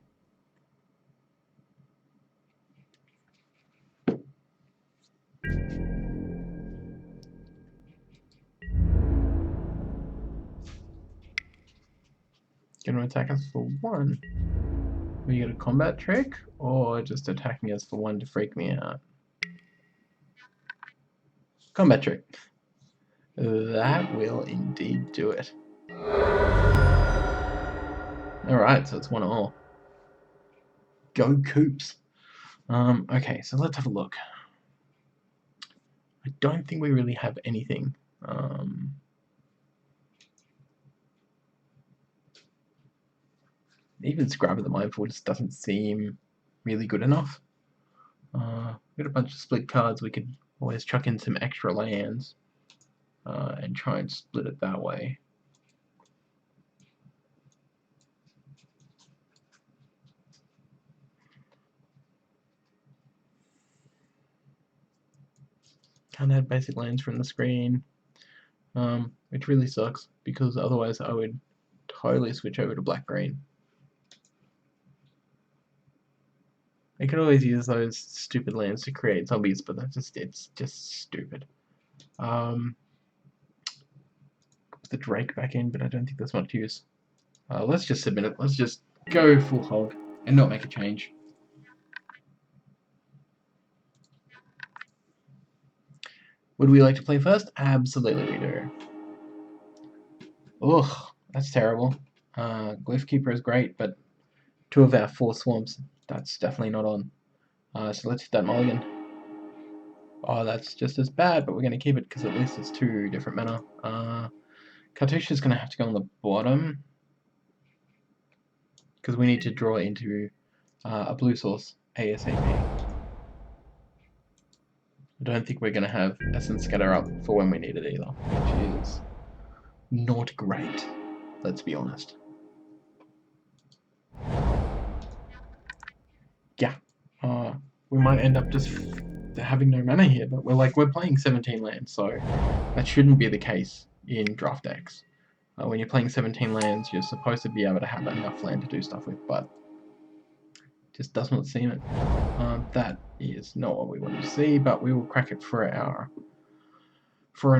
Going to attack us for 1. Will you get a combat trick, or just attacking us for 1 to freak me out? Combat trick. That will indeed do it. Alright, so it's 1-all. Go Coops! Okay, so let's have a look. I don't think we really have anything. Even Scribe of the Mindful just doesn't seem really good enough. We've got a bunch of split cards. We could always chuck in some extra lands and try and split it that way. Can't add basic lands from the screen, which really sucks because otherwise I would totally switch over to black-green. I could always use those stupid lands to create zombies, but it's just stupid. Put the Drake back in, but I don't think there's much use. Let's just submit it. Let's just go full hog and not make a change. Would we like to play first? Absolutely we do. Ugh, that's terrible. Glyph Keeper is great, but 2 of our 4 swamps, that's definitely not on. So let's hit that mulligan. Oh, that's just as bad, but we're going to keep it because at least it's 2 different mana. Cartouche is going to have to go on the bottom because we need to draw into a blue source ASAP. I don't think we're going to have Essence Scatter up for when we need it either, which is not great, let's be honest. Yeah, we might end up just having no mana here, but we're playing 17 lands, so that shouldn't be the case in draft decks. When you're playing 17 lands, you're supposed to be able to have enough land to do stuff with, but just does not seem it. That is not what we want to see, but we will crack it for an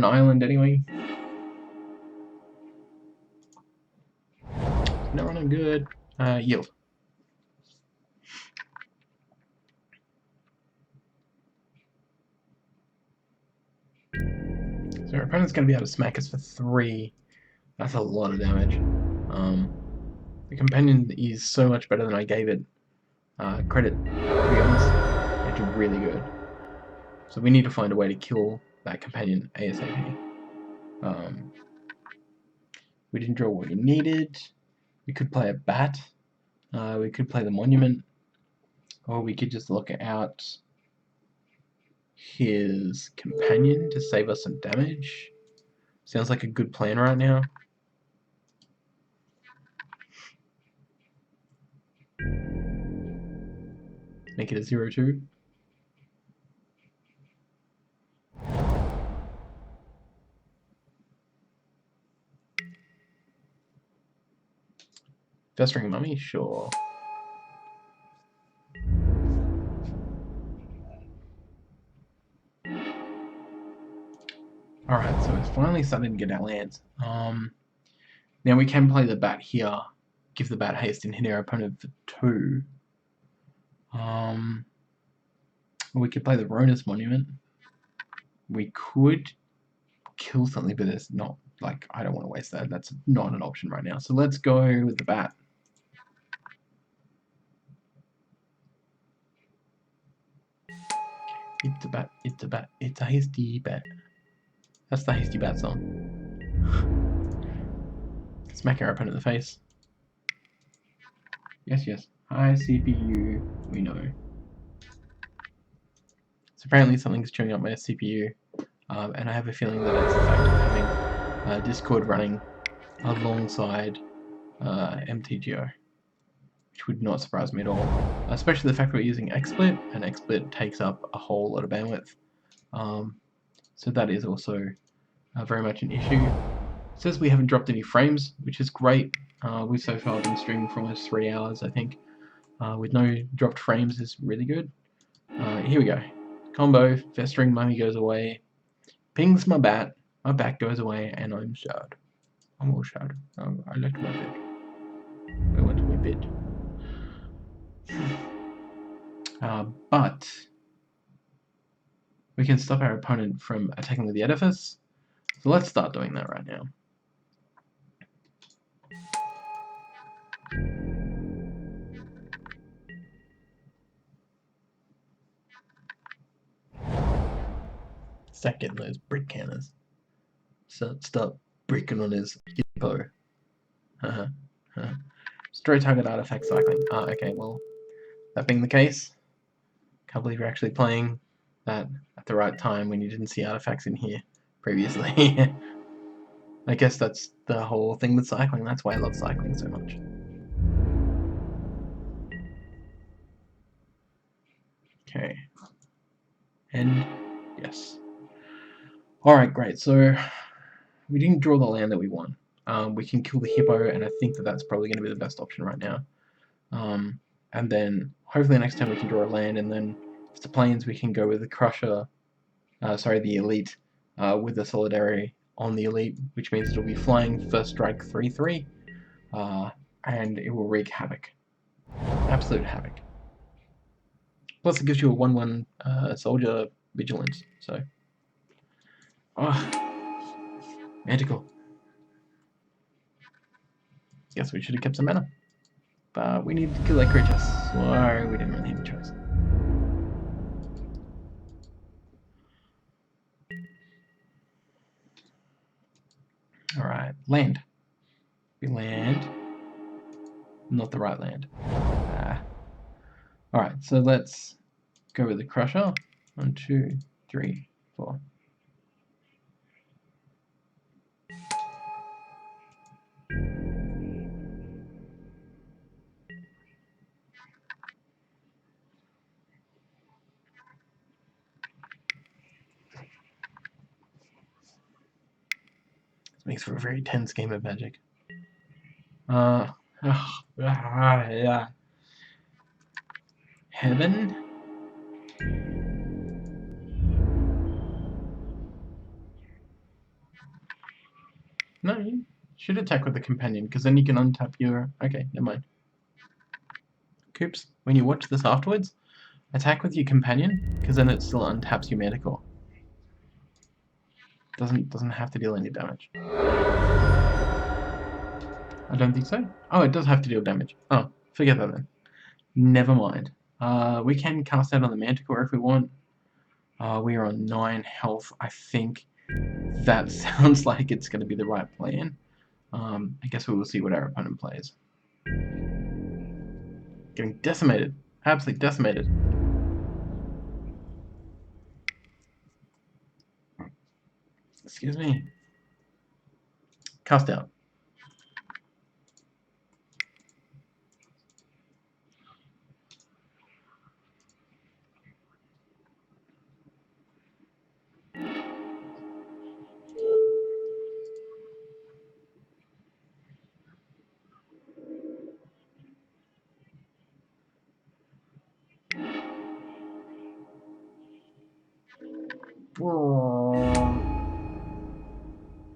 island anyway. Not running good. Yield. So our opponent's going to be able to smack us for 3. That's a lot of damage. The companion is so much better than I gave it credit, to be honest. It which is really good. So we need to find a way to kill that companion ASAP. We didn't draw what we needed. We could play a bat. We could play the monument. Or we could just look out his companion to save us some damage. Sounds like a good plan right now. Make it a 0-2. Festering Mummy? Sure. Alright, so it's finally starting to get our lands. Now we can play the bat here, give the bat haste and hit our opponent for 2. We could play the Ronus Monument. We could kill something, but it's not, like, I don't want to waste that. That's not an option right now. So let's go with the bat. It's a bat, it's a bat, it's a hasty bat. That's the hasty bat song. Smack our opponent in the face. Yes, yes. Hi, CPU. We know. So apparently something's chewing up my CPU, and I have a feeling that it's the fact of having Discord running alongside MTGO, which would not surprise me at all. Especially the fact that we're using XSplit, and XSplit takes up a whole lot of bandwidth. So that is also very much an issue. It says we haven't dropped any frames, which is great. We've so far been streaming for almost 3 hours, I think. With no dropped frames is really good. Here we go. Combo, Festering Mummy goes away. Pings my bat goes away, and I'm sad. I'm all sad. I left my bed. I went to my bed. But we can stop our opponent from attacking with the edifice. So let's start doing that right now. Start getting those brick cannons. So start bricking on his hippo. Destroy target artifact cycling. Okay, well, that being the case, can't believe you're actually playing that at the right time when you didn't see artifacts in here previously. I guess that's the whole thing with cycling. That's why I love cycling so much. Okay. And yes. Alright, great. So we didn't draw the land that we want. We can kill the hippo, and I think that that's probably going to be the best option right now. And then hopefully next time we can draw a land, and then if it's the plains, we can go with the crusher, the elite, with the solidarity on the elite, which means it'll be flying first strike 3/3, and it will wreak havoc. Absolute havoc. Plus it gives you a 1/1 soldier vigilance, so. Magical. Guess we should have kept some mana. But we needed to kill that creature, so we didn't really have a choice. Alright, land. We land. Not the right land. Alright, so let's go with the crusher. 1, 2, 3, 4. Makes for a very tense game of Magic. Yeah. Heaven? No, you should attack with the companion, because then you can untap your... Okay, never mind. Coops, when you watch this afterwards, attack with your companion, because then it still untaps your Manticore. Doesn't have to deal any damage. I don't think so. Oh, it does have to deal damage. Oh, forget that then. Never mind. We can cast out on the Manticore if we want. We are on 9 health. I think that sounds like it's going to be the right plan. I guess we will see what our opponent plays. Getting decimated. Absolutely decimated. Excuse me. Cast out.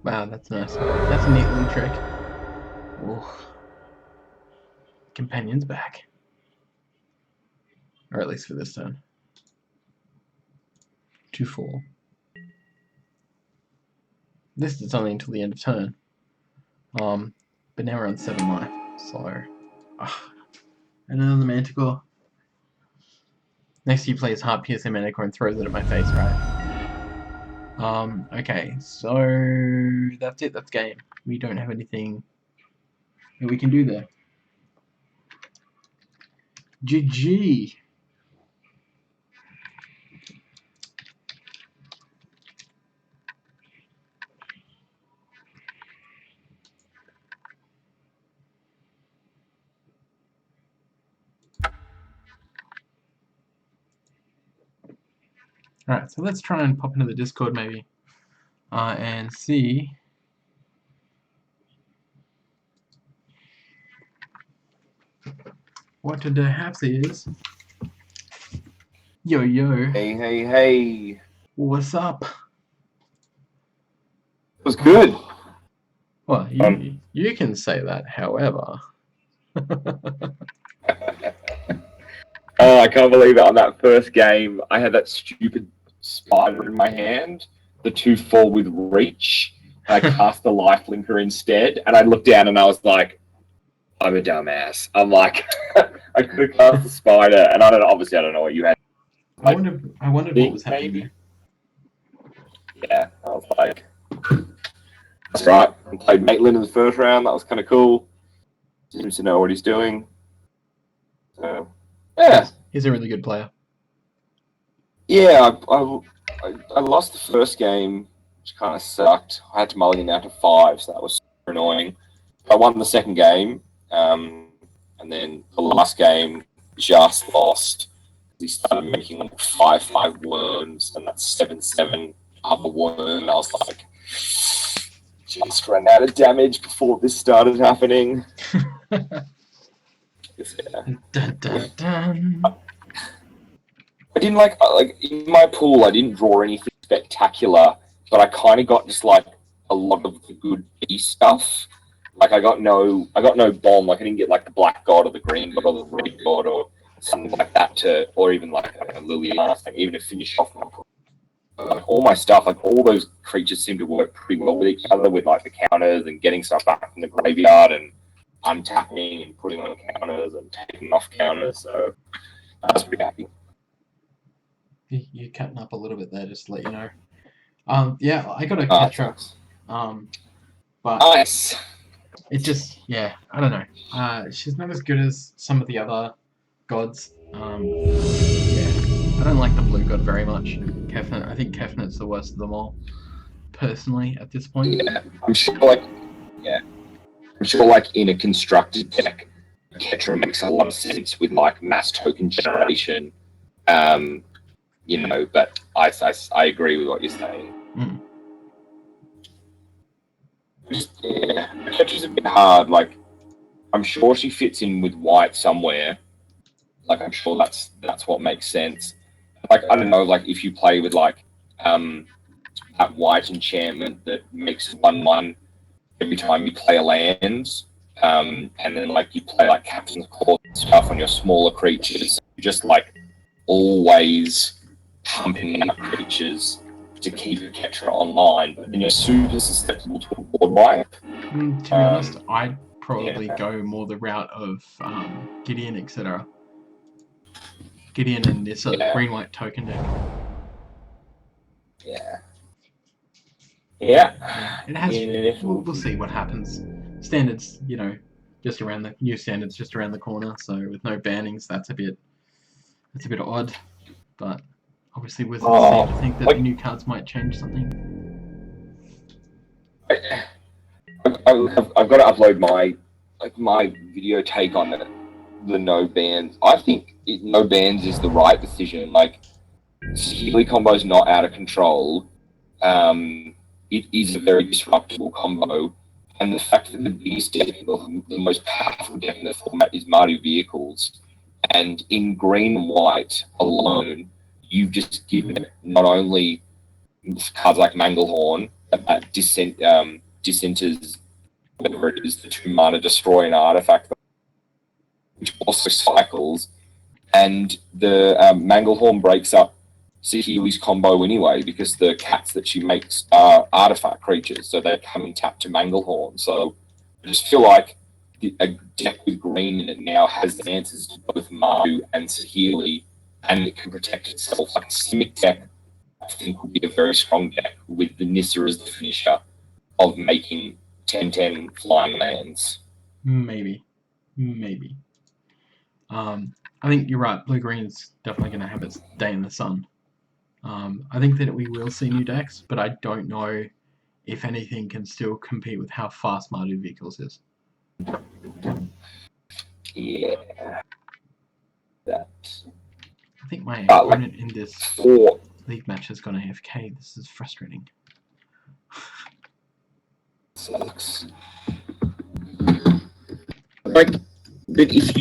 Wow, that's nice. That's a neat little trick. Ooh. Companion's back. Or at least for this turn. 2-4. This is only until the end of turn. But now we're on 7 life, so... And another Manticore. Next he plays Heart Piercing Manticore and throws it at my face, right? Okay, so that's it, that's game. We don't have anything that we can do there. GG! Alright, so let's try and pop into the Discord maybe and see what today haps is. Yo yo. Hey, hey, hey. What's up? It was good. Well, you can say that, however. Oh, I can't believe it. On that first game, I had that stupid spider in my hand, the 2-4 with reach. I cast the lifelinker instead, and I looked down and I was like, I'm a dumbass. I'm like, I could have cast the spider, and I don't know, obviously I don't know what you had. I wondered what was happening Maybe. there. Yeah, I was like, that's right. I played Maitland in the first round, that was kind of cool. Seems to know what he's doing. So, yeah. He's a really good player. Yeah, I lost the first game, which kind of sucked. I had to mulligan down to 5, so that was super annoying. I won the second game, and then the last game just lost. He started making like 5-5 worms, and that's 7-7 other worm. I was like, just ran out of damage before this started happening. Yeah. Dun, dun, dun. I didn't like in my pool. I didn't draw anything spectacular, but I kind of got just like a lot of the good B stuff. Like I got no bomb. Like I didn't get like the black god or the green god or the red god or something like that or even like a Liliana thing, even to finish off my pool. Like all my stuff, like all those creatures seem to work pretty well with each other with like the counters and getting stuff back from the graveyard and untapping and putting on counters and taking off counters. So I was pretty happy. You're cutting up a little bit there, just to let you know. Yeah, I got a Ketra. But Nice. it just, yeah, I don't know. She's not as good as some of the other gods. Yeah, I don't like the blue god very much. Kefnet, I think Kefnet's the worst of them all, personally, at this point. Yeah, I'm sure like in a constructed deck, Ketra makes a lot of sense with like mass token generation. You know, but I agree with what you're saying. Mm. Yeah, Ketra's a bit hard. Like, I'm sure she fits in with white somewhere. Like, I'm sure that's what makes sense. Like, I don't know, like if you play with like that white enchantment that makes 1/1 every time you play a land, and then like you play like Captain's Claw and stuff on your smaller creatures, you just like always pumping out creatures to keep your Ketra online, but then you're super susceptible to a board wipe. To be honest, I'd probably go more the route of Gideon, etc. Gideon and this green-white token deck. Yeah. It has. We'll see what happens. Standards, just around the new standards, just around the corner. So with no bannings, that's a bit odd. But obviously, with seem to think that the new cards might change something. I've got to upload my video take on the no bans. I think no bans is the right decision. Like, Healy combo's not out of control. It is a very disruptible combo, and the fact that the biggest deck, the most powerful deck in the format is Mardu vehicles, and in green and white alone, you've just given not only cards like Manglehorn, Dissenters, whatever it is, the 2-mana destroy an artifact, which also cycles, and the Manglehorn breaks up Sahiwi's combo anyway, because the cats that she makes are artifact creatures, so they come and tap to Manglehorn. So I just feel like a deck with green in it now has the answers to both Mardu and Sahiwi, and it can protect itself. Like a Simic deck, I think, would be a very strong deck with the Nissa as the finisher of making 10/10 flying lands. Maybe. I think you're right. Blue-green's definitely going to have its day in the sun. I think that we will see new decks, but I don't know if anything can still compete with how fast Mardu Vehicles is. Yeah. That. I think my opponent in this league match has gone AFK. This is frustrating. Sucks. Like, but if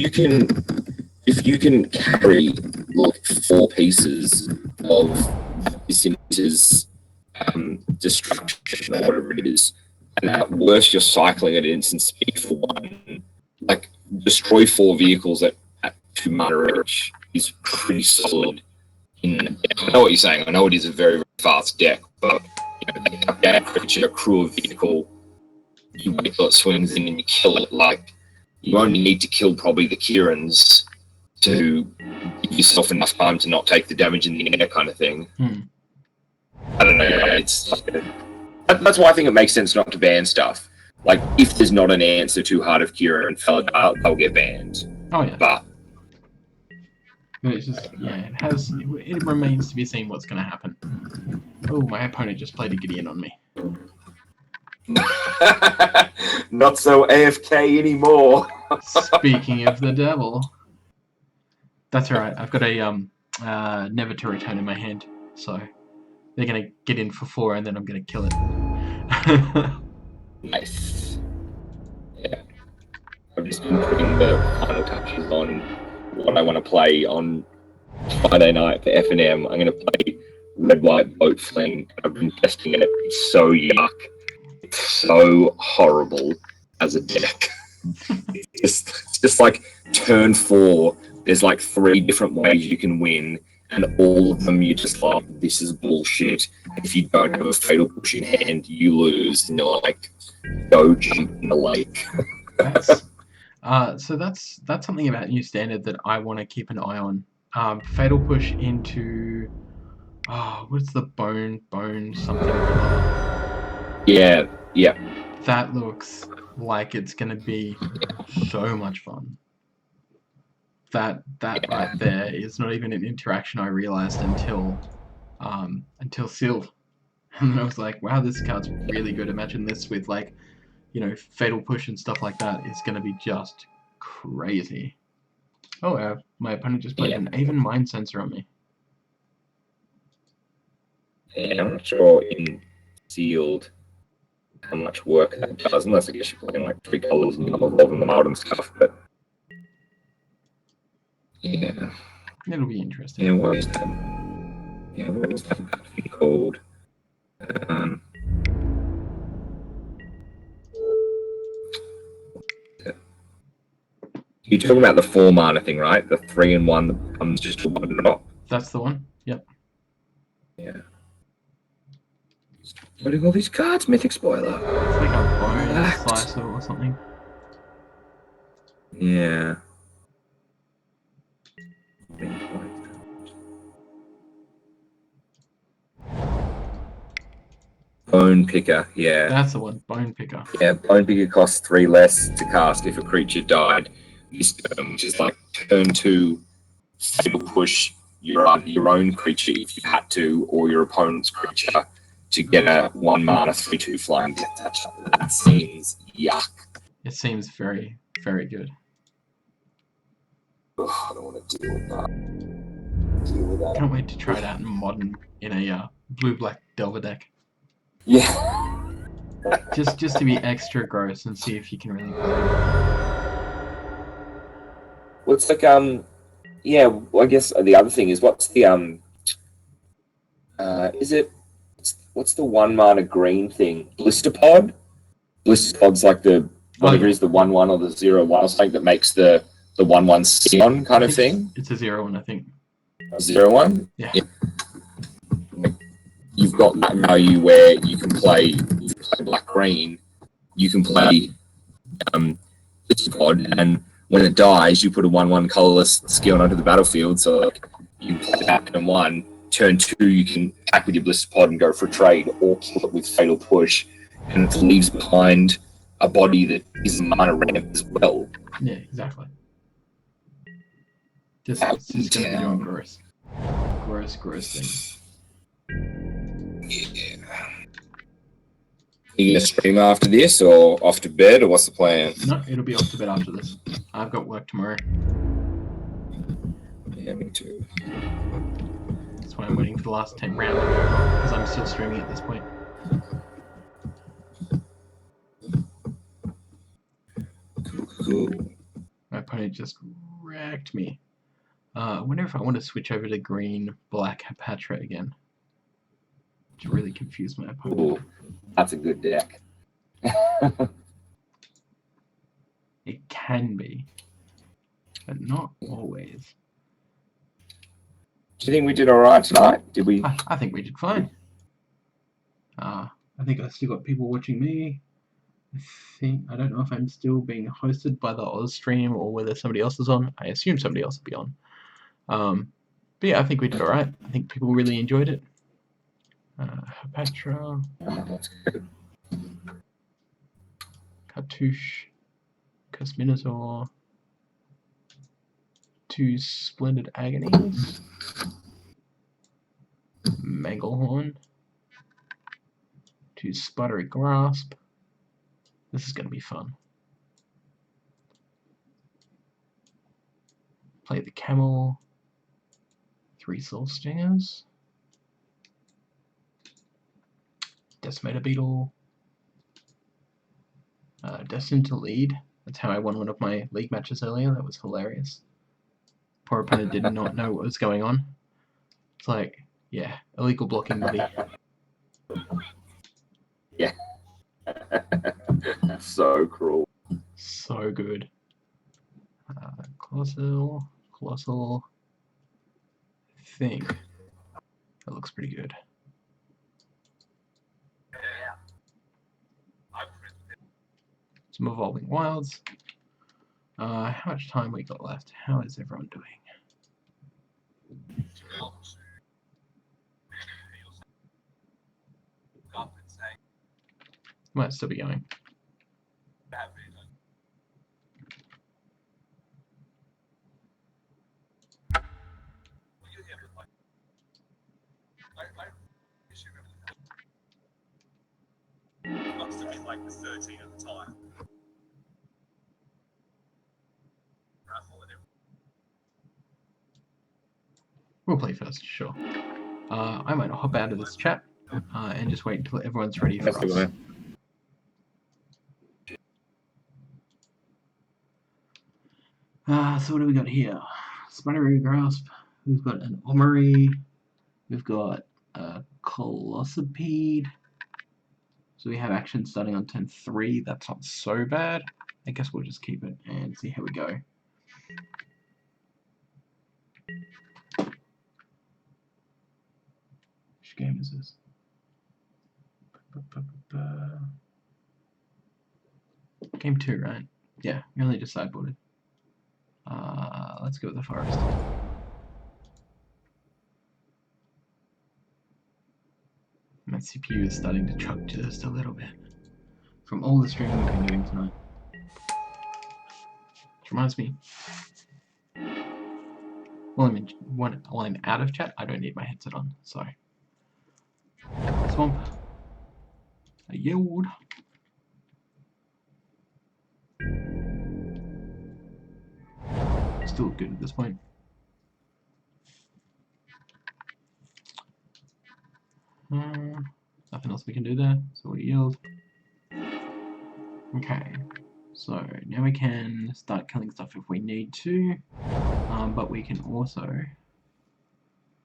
you can carry like 4 pieces of Dissenters destruction or whatever it is, and at worst you're cycling at instant speed for 1, like destroy 4 vehicles at 2 mana each is pretty solid. I know what you're saying. I know it is a very, very fast deck, but that creature, a crew of vehicle, you wait till it swings in and you kill it. Like, you only need to kill probably the Kirans to give yourself enough time to not take the damage in the air, kind of thing. I don't know. It's that's why I think it makes sense not to ban stuff. Like, if there's not an answer to Heart of Kira and Felidar, they'll get banned. Oh yeah. But it's just, it remains to be seen what's going to happen. Oh, my opponent just played a Gideon on me. not so AFK anymore. Speaking of the devil. That's alright, I've got a Never to Return in my hand, so they're going to get in for 4 and then I'm going to kill it. Nice. Yeah. I've just been putting the final touches on what I want to play on Friday night for F&M. I'm going to play Red White Boat Fling. I've been testing it. It's so yuck. It's so horrible as a deck. It's just like turn 4. There's like 3 different ways you can win, and all of them you're just like, this is bullshit. If you don't have a Fatal Push in hand, you lose. And you're like, go jump in the lake. So that's something about new standard that I want to keep an eye on. Fatal Push into what's the bone something? Yeah. That looks like it's gonna be so much fun. That right there is not even an interaction I realized until sealed. And then I was like, wow, this card's really good. Imagine this with like, Fatal Push and stuff like that is going to be just crazy. Oh, my opponent just played an Aven Mind Sensor on me. Yeah, I'm not sure in sealed how much work that does, unless I guess you're playing like 3 colors and you're evolving them out and stuff, but yeah. It'll be interesting. Yeah, what is that? Yeah, what is that thing called? You're talking about the 4 mana thing, right? The 3-in-1 that becomes just a 1 drop. That's the one? Yep. Yeah. Loading all these cards, Mythic Spoiler. It's like a bone slicer or something. Yeah. Picker, yeah. That's the one, Bone Picker. Yeah, Bone Picker costs 3 less to cast if a creature died this turn, which is like turn 2, Fatal Push your own creature if you had to, or your opponent's creature to get a 1 mana 3/2 flying death touch. That seems yuck. It seems very, very good. Ugh, I don't want to deal with that. Can't wait to try it out in Modern in a blue-black Delver deck. Yeah. Just to be extra gross and see if you can really play it. Well, it's like yeah. Well, I guess the other thing is what's the what's the 1 mana green thing? Blister Pod. Blister Pod's like the whatever is the 1/1 or the 0/1 or something that makes the 1/1 Sion kind of thing. It's a 0/1, I think. 0/1. Yeah. You've got that value where you can play black green. You can play Blister Pod, and when it dies, you put a 1/1 colorless Skion onto the battlefield. So like, you play that turn 1. Turn 2, you can attack with your Blister Pod and go for a trade, or kill it with Fatal Push, and it leaves behind a body that is mana ramp as well. Yeah, exactly. It's just gonna be doing gross things. Yeah. You gonna stream after this, or off to bed, or what's the plan? No, it'll be off to bed after this. I've got work tomorrow. Yeah, me too. That's why I'm waiting for the last 10 rounds to be over, because I'm still streaming at this point. Cool. My opponent just wrecked me. I wonder if I want to switch over to green-black Hapatra again. To really confuse my opponent. Ooh, that's a good deck. It can be, but not always. Do you think we did alright tonight? Did we? I think we did fine. I think I still got people watching me. I don't know if I'm still being hosted by the AUSTREAM or whether somebody else is on. I assume somebody else will be on. But yeah, I think we did alright. I think people really enjoyed it. Hapatra, That's good. Cartouche, Cosminosaur, 2 Splendid Agonies, Manglehorn, 2 Sputtery Grasp. This is going to be fun. Play the Camel, 3 Soul Stingers, Decimator Beetle, Destined to Lead. That's how I won one of my league matches earlier. That was hilarious. Poor opponent did not know what was going on. It's like, yeah, illegal blocking, buddy. Yeah. That's so cruel. So good. Colossal. I think that looks pretty good. Some Evolving Wilds. How much time we got left? How is everyone doing? Might still be going. We'll play first, sure. I might hop out of this chat and just wait until everyone's ready for us. So what do we got here? Sputtery Grasp. We've got an Omery. We've got a Colossipede. So we have action starting on turn 3. That's not so bad. I guess we'll just keep it and see how we go. Which game is this? Game 2, right? Yeah, we only just sideboarded. Let's go with the Forest. My CPU is starting to chuck just a little bit from all the streaming we've been doing tonight. Which reminds me, when I'm out of chat, I don't need my headset on. So, Swamp, I yield. Still good at this point. Nothing else we can do there, so we yield. Okay, so now we can start killing stuff if we need to, but we can also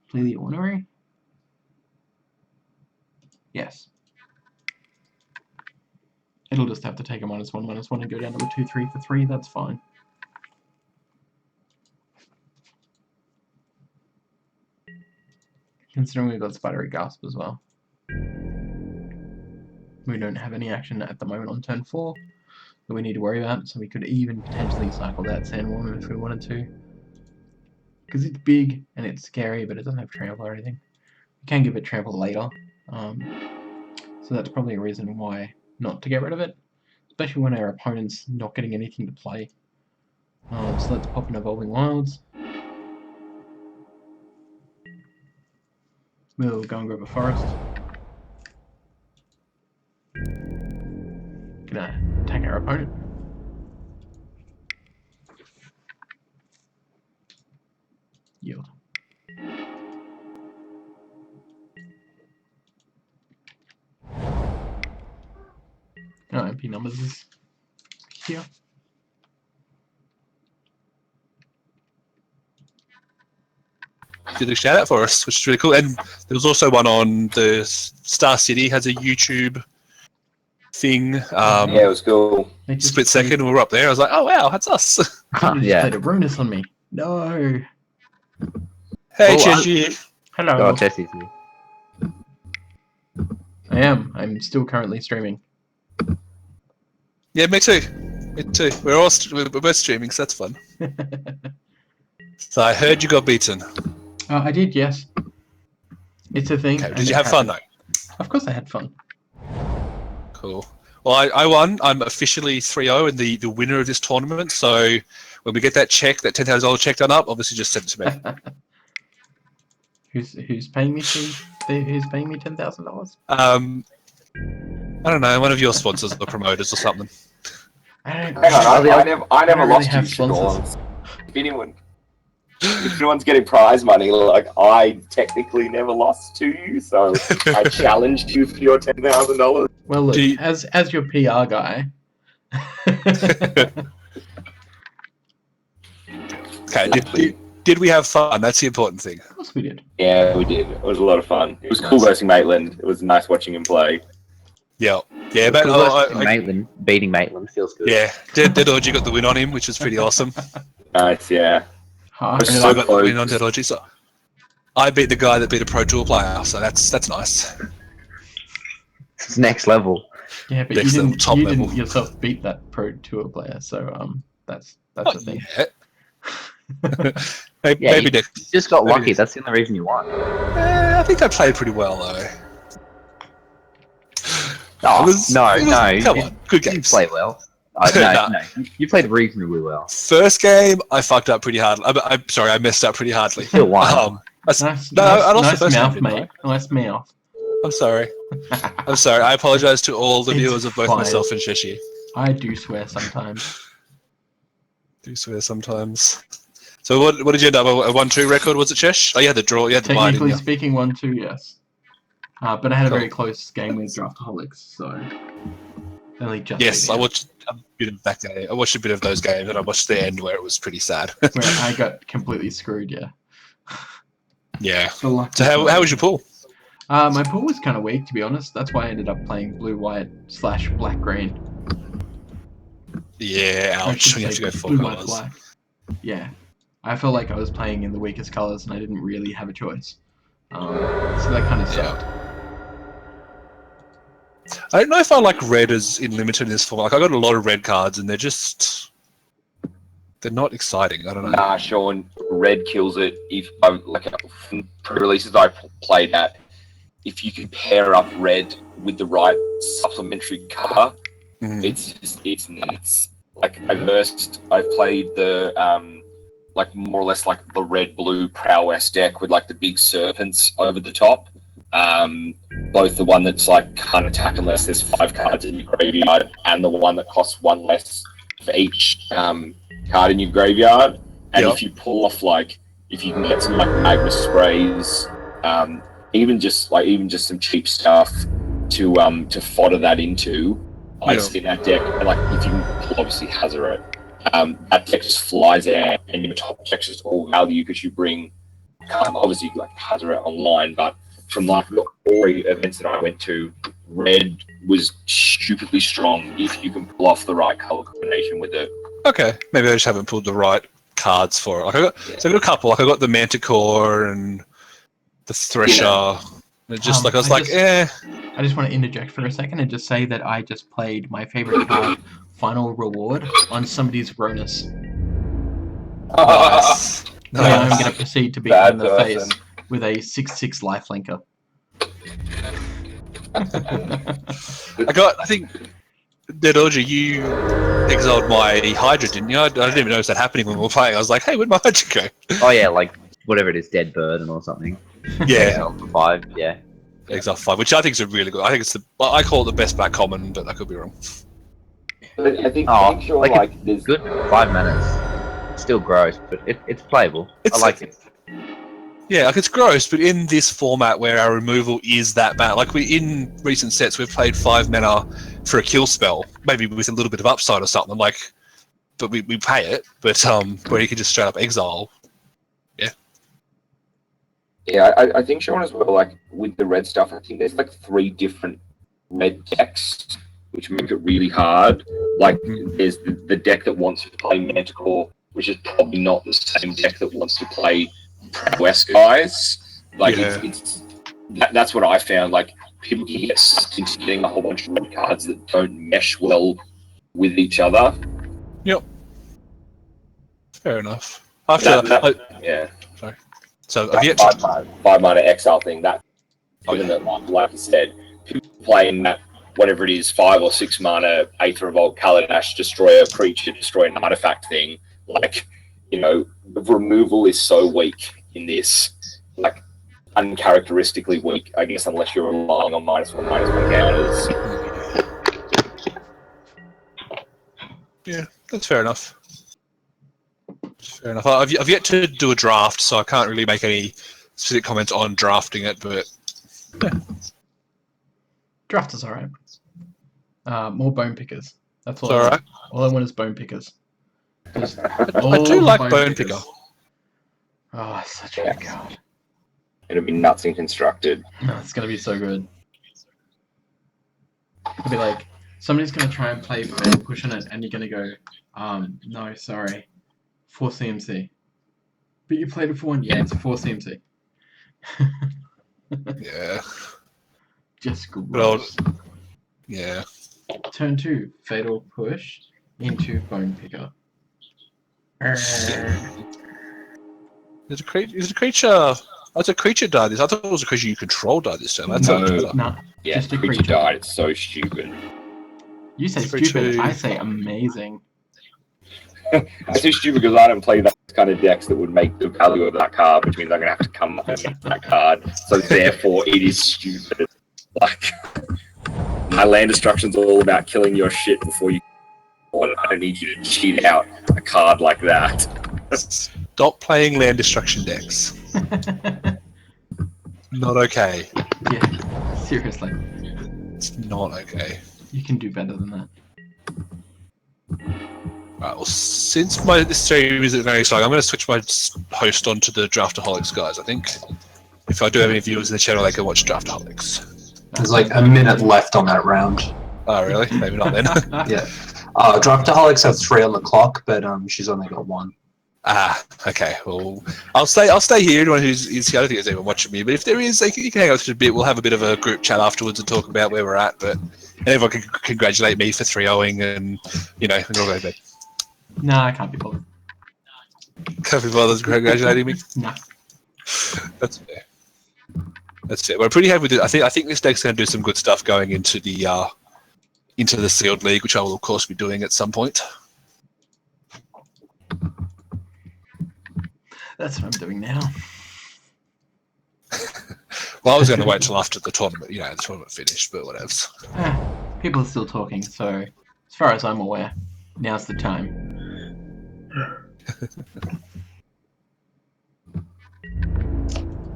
play the ornery. Yes. It'll just have to take a -1/-1 and go down to a 2/3 for 3, that's fine. Considering we've got Spidery Gasp as well. We don't have any action at the moment on turn 4 that we need to worry about, so we could even potentially cycle that Sandworm if we wanted to. Because it's big and it's scary, but it doesn't have trample or anything. We can give it trample later, so that's probably a reason why not to get rid of it, especially when our opponent's not getting anything to play. So let's pop in Evolving Wilds. We'll go and grab a Forest. Gonna attack our opponent. Yield. Oh, MP numbers is here. Did a shout out for us, which is really cool. And there was also one on the Star City has a YouTube thing. Yeah, it was cool. Split second, we were up there. I was like, oh wow, that's us. Yeah. Played a Runus on me. No. Hey, Cheshi. Hello. Oh, Chessie's here. I am. I'm still currently streaming. Yeah, me too. Me too. We're both streaming, so that's fun. So I heard you got beaten. I did, yes. It's a thing. Okay, did you have fun though? Of course I had fun. Cool. Well, I won. I'm officially 3-0 and the winner of this tournament. So when we get that check, that $10,000 check done up, obviously just send it to me. Who's paying me who's paying me $10,000? I don't know, one of your sponsors or promoters or something. Hang on, I never lost have you, sponsors. Sean. If anyone's getting prize money, like I technically never lost to you, so I challenged you for your $10,000. Well, look, as your PR guy. Okay, did we have fun? That's the important thing. Of course we did. Yeah, we did. It was a lot of fun. It was cool versing Maitland. It was nice watching him play. Yeah, but Maitland beating Maitland feels good. Yeah, Dead Orgy got the win on him, which was pretty awesome. Nice, yeah. I got the win on Dead Orgy, so I beat the guy that beat a Pro Tour player, so that's nice. It's next level. Yeah, but Next you level, top level. didn't yourself beat that Pro Tour player, so that's the thing. Yeah. Yeah, maybe you next. just got maybe lucky. next. That's the only reason you won. I think I played pretty well though. Oh, no. Come on, good You games. play well. No. You played reasonably well. First game, I fucked up pretty hard. I'm sorry, I messed up pretty hardly. Still won. I lost the first mouth, game, mate. didn't Nice mouth. I'm sorry. I'm sorry. I apologize to all the It's viewers of both fine. myself and Shishi. I do swear sometimes. Do swear sometimes. So what did you end up? A 1-2 record, was it, Chesh? Oh, you had the draw. You had the bye, Technically didn't you? speaking, 1-2, yes. But I had a Cool. very close game with Draftaholics, so only just. Yes, beat I it. watched a bit of that game. I watched a bit of those games, and I watched the end where it was pretty sad. Where I got completely screwed. Yeah. Yeah. The luck So how was your pool? My pool was kind of weak, to be honest. That's why I ended up playing blue-white/black-green. Yeah, I ouch. should We have say to go 4 blue, white, colours. black. Yeah. I felt like I was playing in the weakest colors, and I didn't really have a choice. So that kind of sucked. I don't know if I like red as in limited in this format. Like I got a lot of red cards, and they're not exciting. I don't know. Nah, Sean, red kills it. If I like pre-releases I played at, if you could pair up red with the right supplementary cover, it's nuts. Like I've played the like more or less like the red blue prowess deck with like the big serpents over the top. Both the one that's like can't attack unless there's 5 cards in your graveyard, and the one that costs 1 less for each card in your graveyard. And if you pull off like, if you can get some like magma sprays, even just some cheap stuff to fodder that into, I've seen that deck. And like if you can pull obviously Hazaret, that deck just flies out, and your top deck's just all value because you bring obviously like Hazaret online, but from like the 4 events that I went to, red was stupidly strong if you can pull off the right color combination with it. Okay, maybe I just haven't pulled the right cards for it. Like I got a couple. Like I got the Manticore and the Thresher. And just like I just want to interject for a second and just say that I just played my favorite card, Final Reward, on somebody's Ronus. Nice. Now I'm going to proceed to beat him in the face with a 6/6 lifelinker. I think, Dedoja, you exiled my Hydra, didn't you? I didn't even notice that happening when we were playing. I was like, hey, where'd my Hydra go? Oh yeah, like whatever it is, Dead Burden or something. Yeah. Exile for 5, yeah. Exile 5, which I think is a really good. I think it's I call it the best black common, but I could be wrong. I think it's good. 5 manas. Still gross, but it's playable. I like it. Yeah, like it's gross, but in this format where our removal is that bad, like in recent sets we've played 5 mana for a kill spell, maybe with a little bit of upside or something, like, but we pay it, but where you can just straight up exile. Yeah, I think Sean as well, like with the red stuff, I think there's like 3 different red decks, which make it really hard. Like there's the deck that wants to play Manticore, which is probably not the same deck that wants to play West guys. Like that's what I found. Like people get sucked into getting a whole bunch of red cards that don't mesh well with each other. Yep. Fair enough. Yeah. Sorry. So that 5 mana exile thing, that given that like you said, people playing that whatever it is, 5 or 6 mana Aether Revolt, Kaladesh, destroy a creature, destroy an artifact thing, like, you know, the removal is so weak in this, like uncharacteristically weak, I guess, unless you're relying on -1/-1 counters. Yeah, that's fair enough. Fair enough. I've yet to do a draft, so I can't really make any specific comments on drafting it, but yeah. Draft is alright. More bone pickers. That's all. Alright. All I want is bone pickers. I do like bone picker. Oh, such a good card. It'll be nuts and constructed. No, it's gonna be so good. It'll be like somebody's gonna try and play fail push on it, and you're gonna go, no, sorry, 4 CMC. But you played it for 1. Yeah, it's a 4 CMC. Yeah. Just gross. Yeah. Turn 2, fatal push into bone picker. Is it a creature? Oh, it's a creature died this. I thought it was a creature you control died this time. That's no, yeah, just a creature died. It's so stupid. You say stupid, I say amazing. I say stupid because I don't play that kind of decks that would make the value of that card, which means I'm going to have to come up and get that card. So therefore, it is stupid. Like, my land destruction's all about killing your shit before you... I don't need you to cheat out a card like that. Stop playing land destruction decks. Not okay. Yeah, seriously. It's not okay. You can do better than that. Right, well, since this stream isn't very exciting, I'm going to switch my host onto the Draftaholics guys, I think. If I do have any viewers in the channel, they can watch Draftaholics. There's like a minute left on that round. Oh, really? Maybe not then. Yeah. Draftaholics have 3 on the clock, but she's only got 1. Ah, okay. Well, I'll stay here. Anyone who's here, I don't think is even watching me. But if there is, you can hang out for a bit. We'll have a bit of a group chat afterwards and talk about where we're at. But everyone can congratulate me for 3-0ing, and we'll go to bed. No, I can't be bothered. Can't be bothered congratulating me. No. That's fair. That's it. We're pretty happy with it. I think this deck's going to do some good stuff going into the sealed league, which I will of course be doing at some point. That's what I'm doing now. Well, I was going to wait till after the tournament, the tournament finished, but whatever. People are still talking, so as far as I'm aware, now's the time.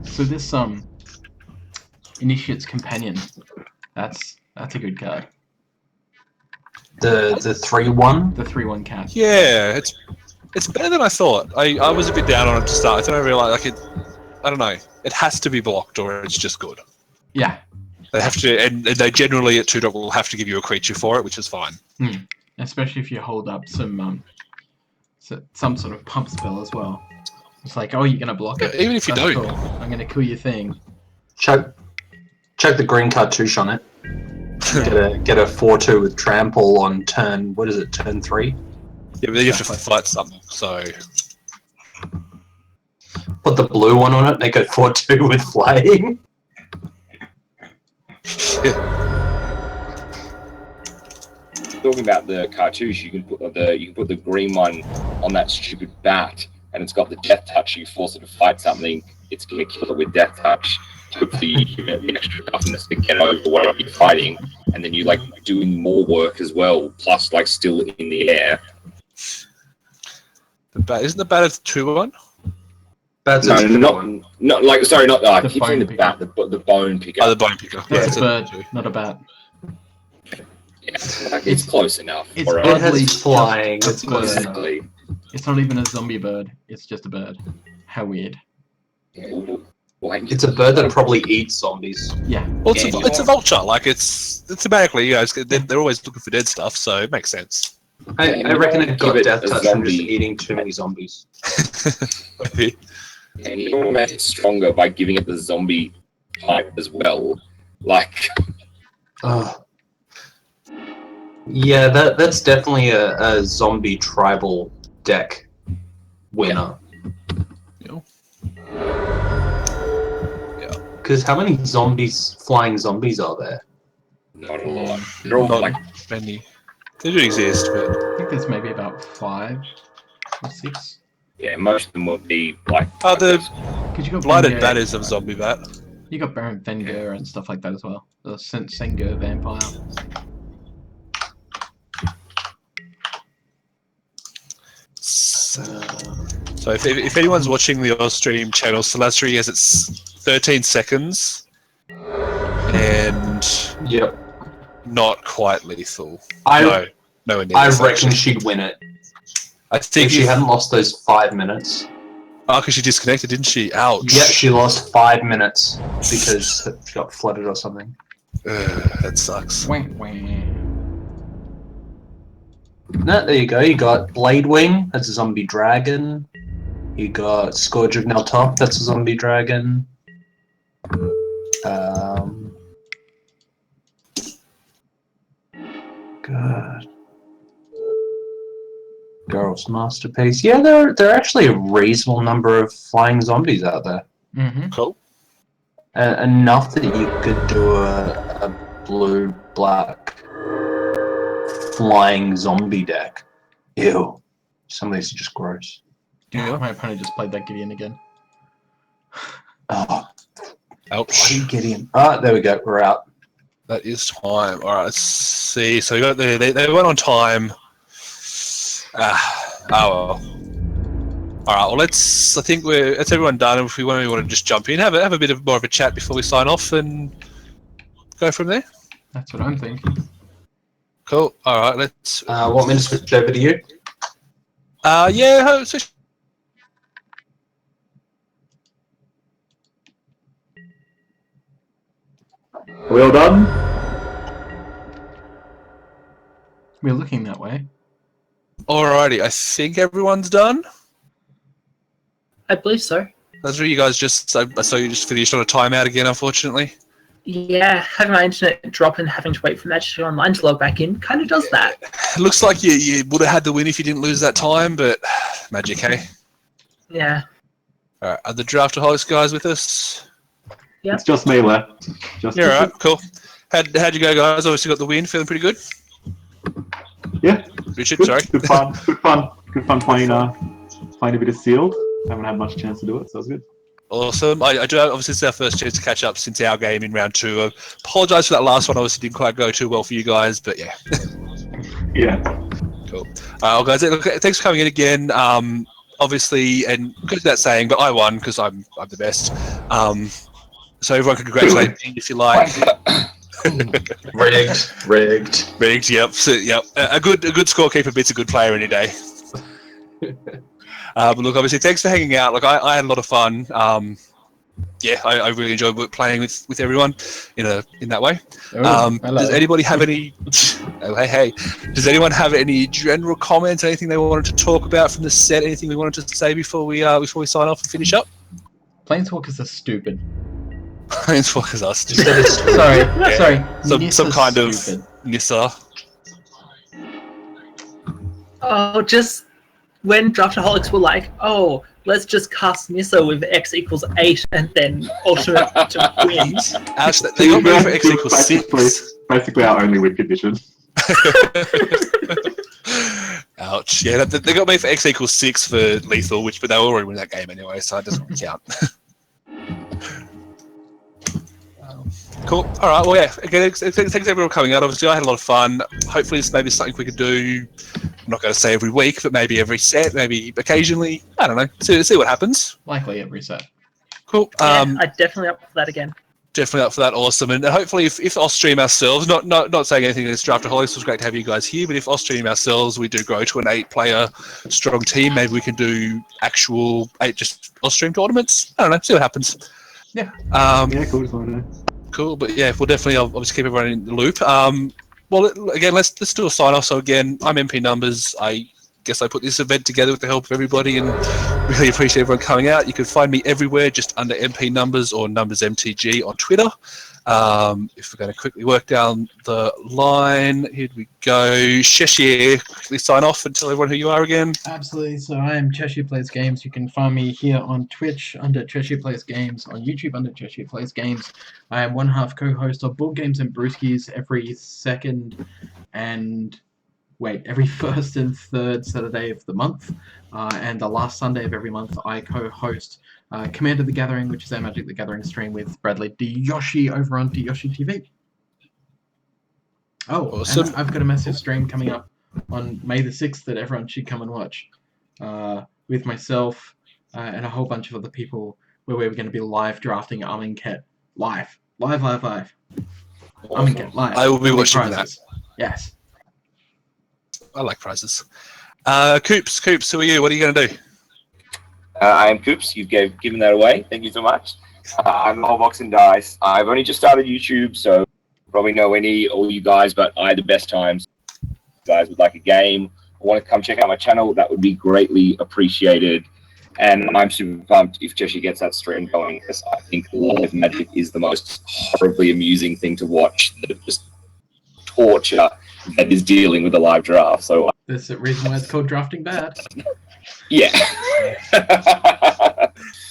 So this Initiate's Companion, that's a good card. The 3/1? The 3/1 card. Yeah, it's better than I thought. I was a bit down on it to start. I don't realize I don't know. It has to be blocked or it's just good. Yeah. They have to, and they generally at 2 will have to give you a creature for it, which is fine. Especially if you hold up some sort of pump spell as well. It's like, oh, you're gonna block it. Even if you That's don't. cool. I'm gonna kill your thing. Chuck the green cartouche on it. Get a 4/2 with trample on turn. What is it? Turn 3. Yeah, but then you have to fight something. So put the blue one on it. Make it 4/2 with flying. Talking about the cartouche, you can put the green one on that stupid bat, and it's got the death touch. You force it to fight something, it's gonna kill it with death touch. Hopefully, you get the extra toughness to get over whatever you're fighting, and then you doing more work as well. Plus, still in the air. the bat isn't the bat a 2/1? That's not the bone bat, the bone picker. Oh, the bone picker. That's Yeah, a bird, not a bat. Yeah, it's close enough. It's for It has flying. It's bird. basically. It's not even a zombie bird. It's just a bird. How weird. It's a bird that probably eats zombies. Yeah. Well, it's a vulture. It's thematically, they're always looking for dead stuff, so it makes sense. I reckon it got Give it death a touch from just zombie. eating too many zombies. And you can make it stronger by giving it the zombie type as well. Yeah, that's definitely a zombie tribal deck winner. Because how many flying zombies are there? Not a lot. They're all Not many. They do exist, but I think there's maybe about 5 or 6. yeah, most of them would be the Because you got blighted Venger- bat is a zombie bat. You got Baron Venger and stuff like that as well. The Sengur vampire. So if anyone's watching the AUSTREAM channel, Celastri has its 13 seconds and Yep. not quite lethal. I no, reckon she'd win it. I think If she hadn't lost those 5 minutes. Oh, because she disconnected, didn't she? Ouch. Yep, she lost 5 minutes because she got flooded or something. That sucks. Wah, wah. No, there you go. You got Blade Wing, that's a zombie dragon. You got Scourge of Neltop, that's a zombie dragon. God. Girl's Masterpiece. Yeah, there are actually a reasonable number of flying zombies out there. Mm-hmm. Cool. Enough that you could do a blue-black flying zombie deck. Ew. Some of these are just gross. Yeah, my opponent just played that Gideon again. Oh, Ouch. bloody Gideon. Ah, there we go. We're out. That is time. All right, let's see. So we got they went on time. Oh well. All right. Well, let's. I think that's everyone done. If we want to just jump in, have a bit of more of a chat before we sign off, and go from there. That's what I'm thinking. Cool. All right. Let's. Want me to switch over to you? Yeah. So, Well done. We're looking that way. alrighty. I think everyone's done. I believe so. That's what you guys just. I saw you just finished on a timeout again, unfortunately. Yeah, having my internet drop and having to wait for Magic Online to log back in kind of does that. It looks like you would have had the win if you didn't lose that time, but Magic, hey. Yeah. Alright, are the Draftaholics guys with us? Yep. It's just me left. Yeah, all right, cool. How'd you go, guys? Obviously got the win. Feeling pretty good. Yeah. Richard, Good, sorry. good fun playing a bit of Sealed. Haven't had much chance to do it, so it's good. Awesome. I do obviously it's our first chance to catch up since our game in round 2. I apologise for that last one. Obviously didn't quite go too well for you guys, but yeah. Yeah. Cool. Well, guys, look, thanks for coming in again. Obviously, and goes without saying, but I won because I'm the best. So everyone can congratulate me if you like. Rigged. Yep. So, yep. A good scorekeeper beats a good player any day. But look, obviously, thanks for hanging out. Look, I had a lot of fun. Yeah, I really enjoyed playing with everyone in that way. Does anybody have any? Oh, hey. Does anyone have any general comments? Anything they wanted to talk about from the set? Anything we wanted to say before we sign off and finish up? Planeswalkers are stupid. Planeswalkers are stupid. Sorry. Some kind stupid. of Nissa. Oh, just when Draftaholics were like, oh, let's just cast Nissa with X equals 8 and then alternate to win. Actually, they got me for X equals 6. Basically our only win condition. Ouch. Yeah, they got me for X equals 6 for lethal, but they were already winning that game anyway, so it doesn't count. Cool. All right. Well, yeah. Again, thanks everyone for coming out. Obviously, I had a lot of fun. Hopefully, this may be something we could do. I'm not going to say every week, but maybe every set, maybe occasionally. I don't know. See what happens. Likely every set. Cool. I'm definitely up for that again. Definitely up for that. Awesome. And hopefully, if AUSTREAM ourselves, not saying anything against Draftaholics, it was great to have you guys here. But if AUSTREAM ourselves, we do grow to an 8-player strong team, maybe we can do actual 8 just AUSTREAM tournaments. I don't know. See what happens. Yeah. Yeah, cool. Just want to know. Cool, but yeah, we'll definitely obviously keep everyone in the loop. Well, again, let's do a sign off. So again, I'm MP Numbers. I guess I put this event together with the help of everybody, and really appreciate everyone coming out. You can find me everywhere, just under MP Numbers or Numbers MTG on Twitter. If we're going to quickly work down the line, here we go. Cheshire, quickly sign off and tell everyone who you are again. Absolutely. So I am Cheshire Plays Games. You can find me here on Twitch under Cheshire Plays Games, on YouTube under Cheshire Plays Games. I am one half co-host of Board Games and Brewskis every first and third Saturday of the month. And the last Sunday of every month, I co-host Commander the Gathering, which is our Magic the Gathering stream with Bradley DiYoshi over on DiYoshi TV. Oh, awesome. And I've got a massive stream coming up on May the 6th that everyone should come and watch with myself and a whole bunch of other people where we're going to be live drafting Amonkhet. Live. Amonkhet live. I will be watching that. Yes. I like prizes. Coops, who are you? What are you going to do? I am Coops. You've given that away. Thank you so much. I'm Wholebox and Dice. I've only just started YouTube, so probably know all you guys, but I had the best times. If you guys would like a game, or want to come check out my channel, that would be greatly appreciated. And I'm super pumped if Cheshire gets that stream going, because I think live Magic is the most horribly amusing thing to watch. Just torture that is dealing with a live draft. So that's the reason why it's called Drafting Bad. Yeah.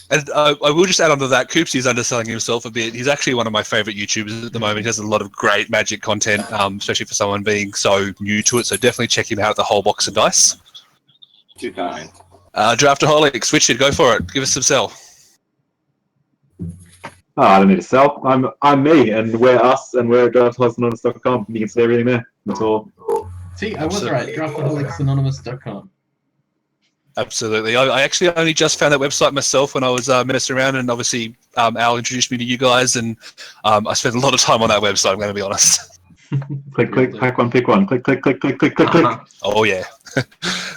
And I will just add on to that, Coops is underselling himself a bit. He's actually one of my favourite YouTubers at the moment. He has a lot of great Magic content, especially for someone being so new to it. So definitely check him out at the Whole Box of Dice. Too kind. Draftaholics, Richard, go for it. Give us some sell. Oh, I don't need to sell. I'm me, and we're us, and we're draftaholics.com. You can see everything there. That's all. See, I was right. Draftaholics.com. Absolutely. I actually only just found that website myself when I was messing around, and obviously Al introduced me to you guys, and I spent a lot of time on that website, I'm going to be honest. Click, pack one, pick one. Click. Oh, yeah.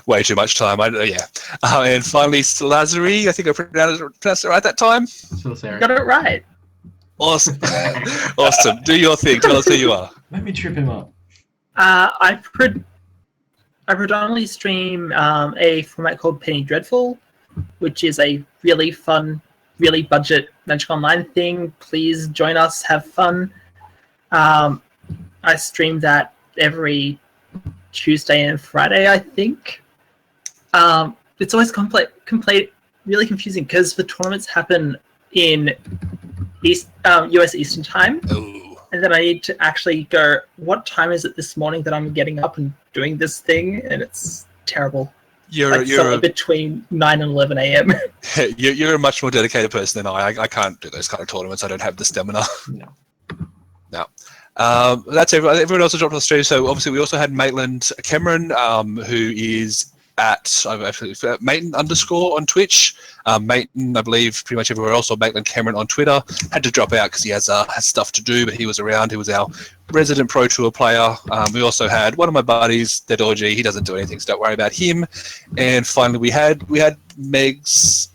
Way too much time. Yeah. And finally, Lazary, I think I pronounced it right that time. So sorry. Got it right. Awesome. Awesome. Do your thing. Tell us who you are. Let me trip him up. I predominantly stream a format called Penny Dreadful, which is a really fun, really budget Magic Online thing. Please join us, have fun. I stream that every Tuesday and Friday, I think. It's always really confusing because the tournaments happen in US Eastern Time. Ooh. And then I need to actually go, what time is it this morning that I'm getting up and doing this thing? And it's terrible. You're something between 9 and 11 a.m. you're a much more dedicated person than I can't do those kind of tournaments. I don't have the stamina. No. That's everyone else has dropped on the stream. So obviously we also had Maitland Cameron, who is at Maitland _ on Twitch. Maitland, I believe, pretty much everywhere else, or Maitland Cameron on Twitter. Had to drop out because he has stuff to do, but he was around. He was our resident Pro Tour player. We also had one of my buddies, Dedoji. He doesn't do anything, so don't worry about him. And finally, we had Meg's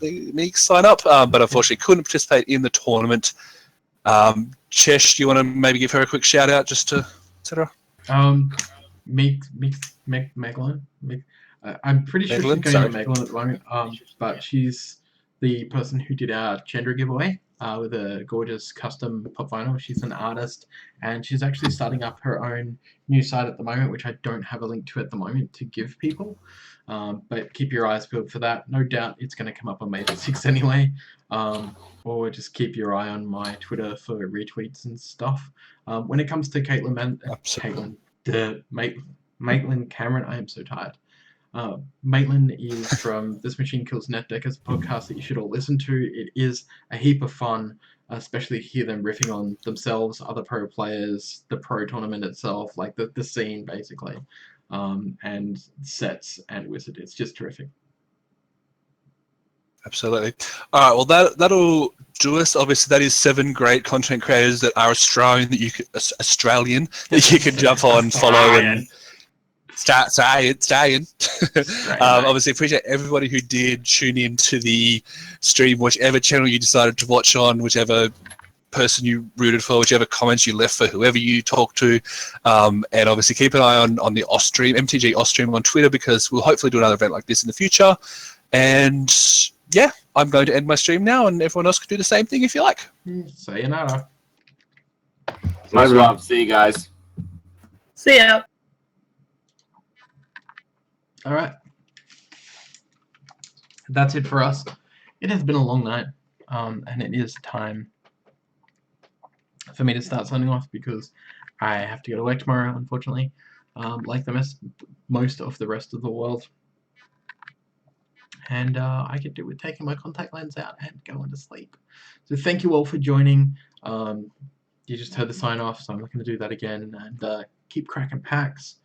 sign up, but unfortunately couldn't participate in the tournament. Chesh, do you want to maybe give her a quick shout out just to etc. Meglin. I'm pretty sure she's going to Meglin at the moment. But she's the person who did our Chandra giveaway with a gorgeous custom pop vinyl. She's an artist, and she's actually starting up her own new site at the moment, which I don't have a link to at the moment to give people. But keep your eyes peeled for that. No doubt it's going to come up on May the 6th anyway. Or just keep your eye on my Twitter for retweets and stuff. When it comes to Maitland Cameron, I am so tired. Maitland is from This Machine Kills Netdeckers podcast that you should all listen to. It is a heap of fun, especially to hear them riffing on themselves, other pro players, the pro tournament itself, like the scene basically, and sets and Wizard. It's just terrific. Absolutely. All right. Well, that'll do us. Obviously, that is 7 great content creators that are Australian that you can jump on, follow, and start saying. Obviously, appreciate everybody who did tune in to the stream, whichever channel you decided to watch on, whichever person you rooted for, whichever comments you left for whoever you talked to, and obviously keep an eye on the AUSTREAM, MTG AUSTREAM on Twitter, because we'll hopefully do another event like this in the future. And yeah, I'm going to end my stream now, and everyone else can do the same thing if you like. Sayonara. Much love. See you guys. See ya. All right. That's it for us. It has been a long night, and it is time for me to start signing off because I have to go to work tomorrow, unfortunately, like most of the rest of the world. And I could do with taking my contact lens out and going to sleep. So thank you all for joining. You just heard the sign off, so I'm not going to do that again. And keep cracking packs.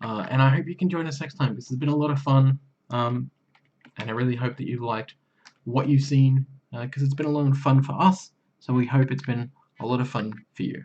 And I hope you can join us next time, because it's been a lot of fun. And I really hope that you've liked what you've seen, because it's been a lot of fun for us. So we hope it's been a lot of fun for you.